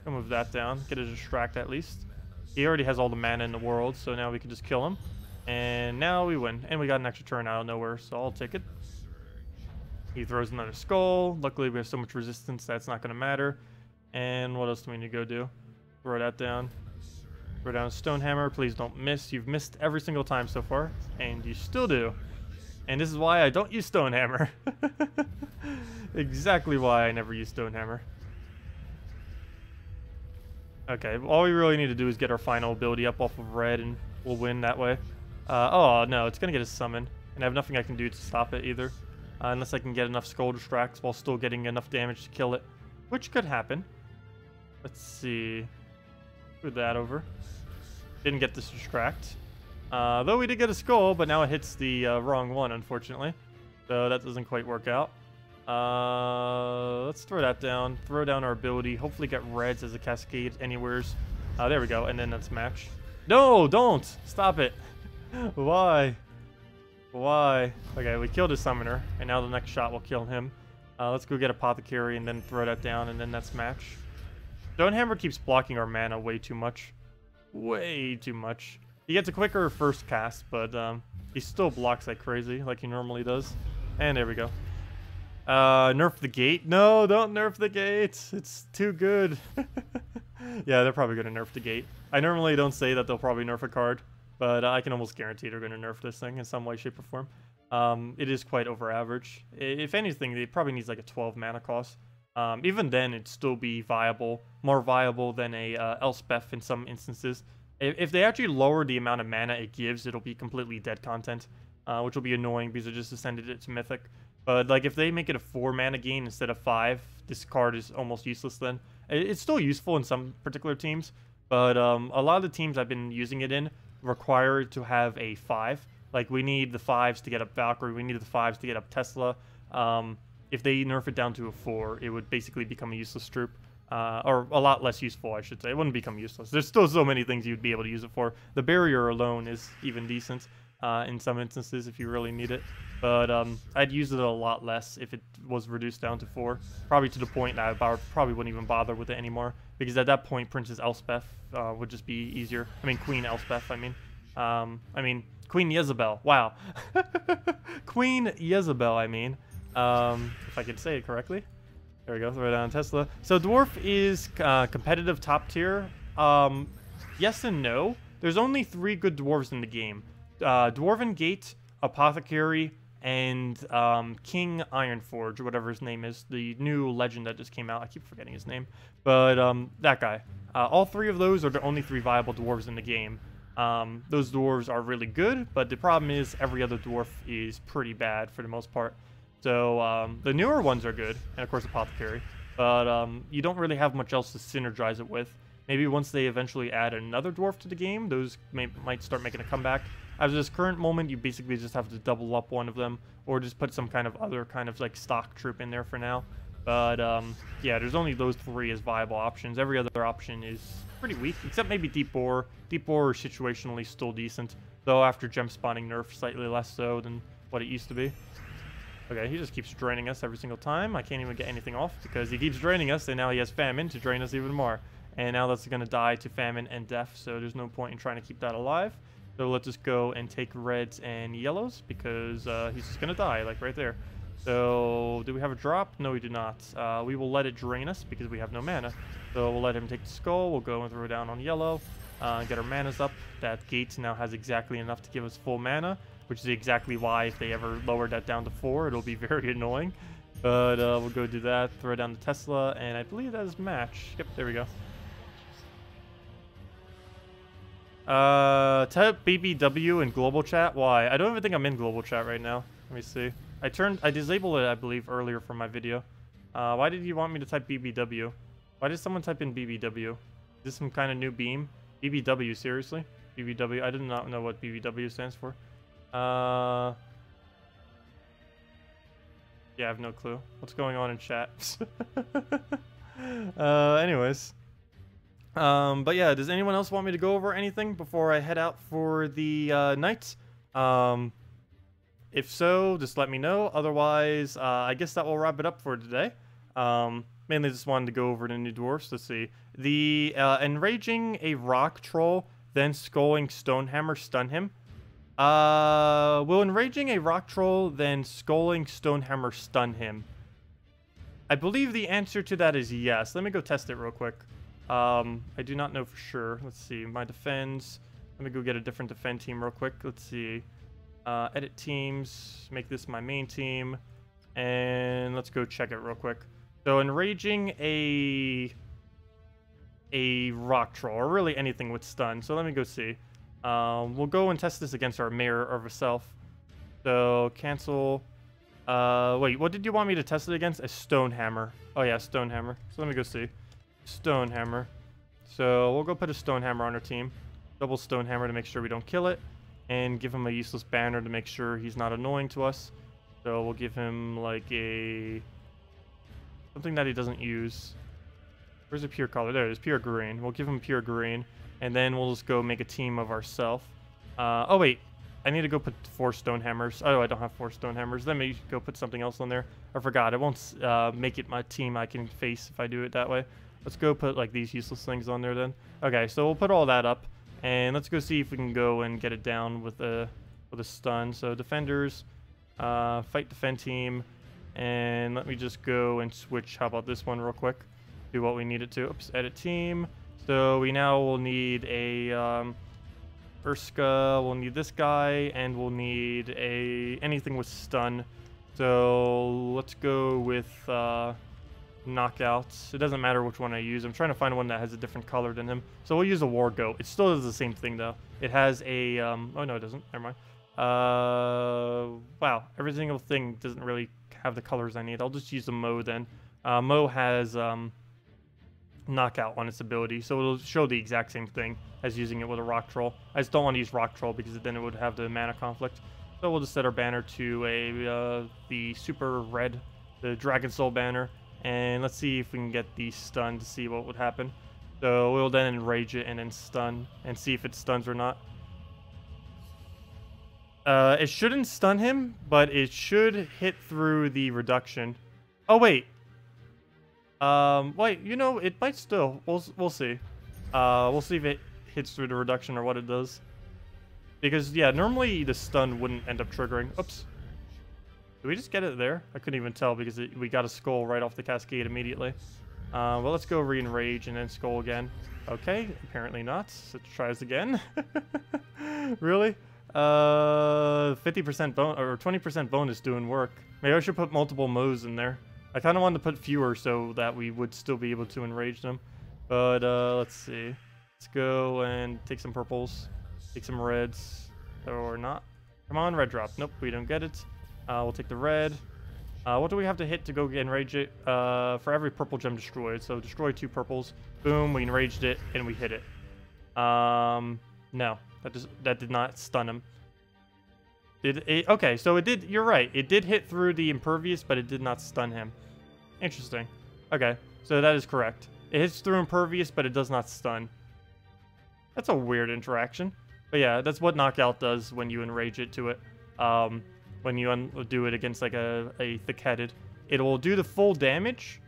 I'll move that down, get a distract at least. He already has all the mana in the world, so now we can just kill him. And now we win. And we got an extra turn out of nowhere, so I'll take it. He throws another skull. Luckily, we have so much resistance that's not going to matter. And what else do we need to go do? Throw that down. Throw down a stone hammer. Please don't miss. You've missed every single time so far, and you still do. And this is why I don't use stone hammer. Exactly why I never use stone hammer. Okay, all we really need to do is get our final ability up off of red, and we'll win that way. Oh no, it's gonna get a summon, and I have nothing I can do to stop it either. Unless I can get enough skull distracts while still getting enough damage to kill it, which could happen. Let's see. Move that over. Didn't get this distract. Though we did get a skull, but now it hits the wrong one, unfortunately. So that doesn't quite work out. Let's throw that down. Throw down our ability. Hopefully get reds as a cascade anywheres. There we go, and then that's match. No, don't! Stop it! Why? Why? Okay, we killed his summoner, and now the next shot will kill him. Let's go get Apothecary and then throw that down, and then that's match. Stonehammer keeps blocking our mana way too much. Way too much. He gets a quicker first cast, but he still blocks like crazy, like he normally does. And there we go. Nerf the gate? No, don't nerf the gate. It's too good. Yeah, they're probably going to nerf the gate. I normally don't say that they'll probably nerf a card, but I can almost guarantee they're going to nerf this thing in some way, shape, or form. It is quite over average. If anything, it probably needs like a 12 mana cost. Even then, it'd still be viable, more viable than a Elspeth in some instances. If they actually lower the amount of mana it gives, it'll be completely dead content, which will be annoying because it just ascended it to Mythic. But like if they make it a 4 mana gain instead of 5, this card is almost useless then. It's still useful in some particular teams, but a lot of the teams I've been using it in require it to have a 5. Like we need the 5s to get up Valkyrie, we need the 5s to get up Tesla. If they nerf it down to a 4, it would basically become a useless troop. Or a lot less useful, I should say. It wouldn't become useless. There's still so many things you'd be able to use it for. The barrier alone is even decent in some instances if you really need it. But I'd use it a lot less if it was reduced down to 4. Probably to the point that I probably wouldn't even bother with it anymore. Because at that point, Princess Elspeth would just be easier. I mean, Queen Elspeth, I mean, Queen Jezebel. Wow. Queen Jezebel, I mean. If I could say it correctly. There we go, throw it down Tesla. So Dwarf is competitive top tier. Yes and no. There's only 3 good Dwarves in the game. Dwarven Gate, Apothecary, and King Ironforge, or whatever his name is, the new legend that just came out. I keep forgetting his name, but that guy. All 3 of those are the only 3 viable dwarves in the game. Those dwarves are really good, but the problem is every other dwarf is pretty bad for the most part. So the newer ones are good, and of course Apothecary, but you don't really have much else to synergize it with. Maybe once they eventually add another dwarf to the game, those might start making a comeback. As of this current moment, you basically just have to double up one of them, or just put some kind of other kind of like stock troop in there for now. But yeah, there's only those 3 as viable options. Every other option is pretty weak, except maybe Deep Boar. Deep Boar is situationally still decent, though after gem spawning nerf, slightly less so than what it used to be. Okay, he just keeps draining us every single time. I can't even get anything off because he keeps draining us, and now he has famine to drain us even more. And now that's going to die to famine and death, so there's no point in trying to keep that alive. So let's just go and take reds and yellows because he's just going to die, like right there. So do we have a drop? No, we do not. We will let it drain us because we have no mana. So we'll let him take the skull. We'll go and throw down on yellow. Get our manas up. That gate now has exactly enough to give us full mana, which is exactly why if they ever lower that down to 4, it'll be very annoying. But we'll go do that. Throw down the Tesla, and I believe that is match. Yep, there we go. Type BBW in global chat. Why? I don't even think I'm in global chat right now. Let me see. I disabled it, I believe, earlier from my video. Why did you want me to type BBW? Why did someone type in BBW? Is this some kind of new beam? BBW, seriously? BBW? I did not know what BBW stands for. Yeah, I have no clue. What's going on in chat? Anyways. But yeah, does anyone else want me to go over anything before I head out for the night? If so, just let me know. Otherwise, I guess that will wrap it up for today. Mainly just wanted to go over the new dwarfs. Let's see. The enraging a rock troll, then sculling Stonehammer stun him. Will enraging a rock troll, then sculling Stonehammer stun him? I believe the answer to that is yes. Let me go test it real quick. I do not know for sure. Let's see. My defense. Let me go get a different defend team real quick. Let's see. Edit teams. Make this my main team. And let's go check it real quick. So enraging a rock troll, or really anything with stun. So let me go see. We'll go and test this against our mirror of herself. So cancel. Wait, what did you want me to test it against? A Stonehammer. Oh yeah, Stonehammer. So let me go see. Stonehammer. So we'll go put a Stonehammer on our team. Double Stonehammer to make sure we don't kill it. And give him a useless banner to make sure he's not annoying to us. So we'll give him like a... something that he doesn't use. Where's the pure color? There it is, pure green. We'll give him pure green. And then we'll just go make a team of ourselves. Oh wait, I need to go put 4 Stonehammers. Oh, I don't have 4 Stonehammers. Let me go put something else on there. I forgot. It won't make it my team I can face if I do it that way. Let's go put like these useless things on there then. Okay, so we'll put all that up. And let's go see if we can go and get it down with a stun. So defenders, fight defend team. And let me just go and switch. How about this one real quick? Do what we need it to. Oops, edit team. So we now will need a Urska, we'll need this guy, and we'll need anything with stun. So let's go with knockouts. It doesn't matter which one I use. I'm trying to find one that has a different color than him. So we'll use a war goat. It still does the same thing though. It has a oh no, it doesn't. Never mind. Wow, every single thing doesn't really have the colors I need. I'll just use a Mo then. Mo has knockout on its ability, so it'll show the exact same thing as using it with a rock troll. I just don't want to use rock troll because then it would have the mana conflict. So we'll just set our banner to the super red, the Dragon Soul banner, and let's see if we can get the stun to see what would happen. So we'll then enrage it and then stun and see if it stuns or not. It shouldn't stun him, but it should hit through the reduction. Oh wait. Wait, you know, it might still. We'll see. We'll see if it hits through the reduction or what it does. Because, yeah, normally the stun wouldn't end up triggering. Oops. Did we just get it there? I couldn't even tell because we got a skull right off the cascade immediately. Well, let's go re-enrage and then skull again. Okay, apparently not. So let's try this again. Really? 50% or 20% bonus doing work. Maybe I should put multiple mows in there. I kind of wanted to put fewer so that we would still be able to enrage them. But let's see. Let's go and take some purples. Take some reds. Or not. Come on, red drop. Nope, we don't get it. We'll take the red. What do we have to hit to go enrage it? For every purple gem destroyed. So destroy 2 purples. Boom, we enraged it and we hit it. No, that did not stun him. Did it? Okay, so it did. You're right. It did hit through the impervious, but it did not stun him. Interesting. Okay, so that is correct. It hits through impervious, but it does not stun. That's a weird interaction. But yeah, that's what knockout does when you enrage it to it. When you do it against like a thick-headed, it'll do the full damage.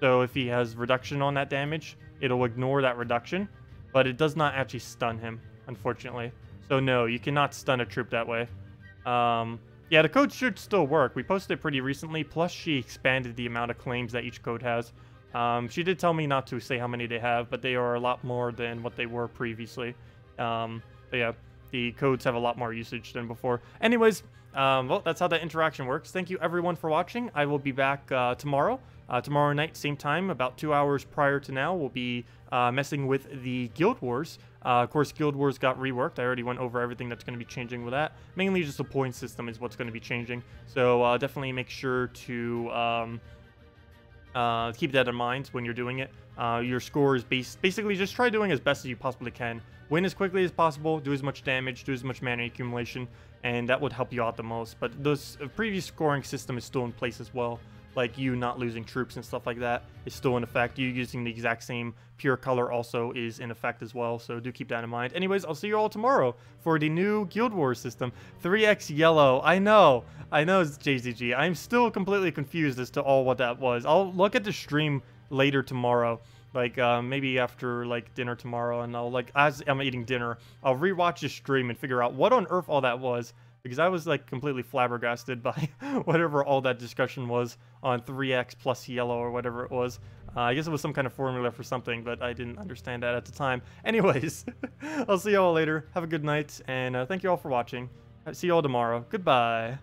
So if he has reduction on that damage, it'll ignore that reduction, but it does not actually stun him, unfortunately. So no, you cannot stun a troop that way. Yeah, the code should still work. We posted it pretty recently, plus she expanded the amount of claims that each code has. She did tell me not to say how many they have, but they are a lot more than what they were previously. But yeah, the codes have a lot more usage than before. Anyways, well, that's how that interaction works. Thank you everyone for watching. I will be back tomorrow. Tomorrow night, same time, about 2 hours prior to now, we'll be messing with the Guild Wars. Of course, Guild Wars got reworked. I already went over everything that's going to be changing with that. Mainly just the point system is what's going to be changing. So definitely make sure to keep that in mind when you're doing it. Your score is basically just try doing as best as you possibly can. Win as quickly as possible, do as much damage, do as much mana accumulation, and that would help you out the most. But this previous scoring system is still in place as well. Like you not losing troops and stuff like that is still in effect. You using the exact same pure color also is in effect as well. So do keep that in mind. Anyways, I'll see you all tomorrow for the new Guild Wars system. 3x yellow. I know it's JZG. I'm still completely confused as to all what that was. I'll look at the stream later tomorrow. Like maybe after like dinner tomorrow, and I'll like as I'm eating dinner, I'll rewatch the stream and figure out what on earth all that was. Because I was like completely flabbergasted by whatever all that discussion was on 3x plus yellow or whatever it was. I guess it was some kind of formula for something, but I didn't understand that at the time. Anyways, I'll see you all later. Have a good night, and thank you all for watching. See you all tomorrow. Goodbye.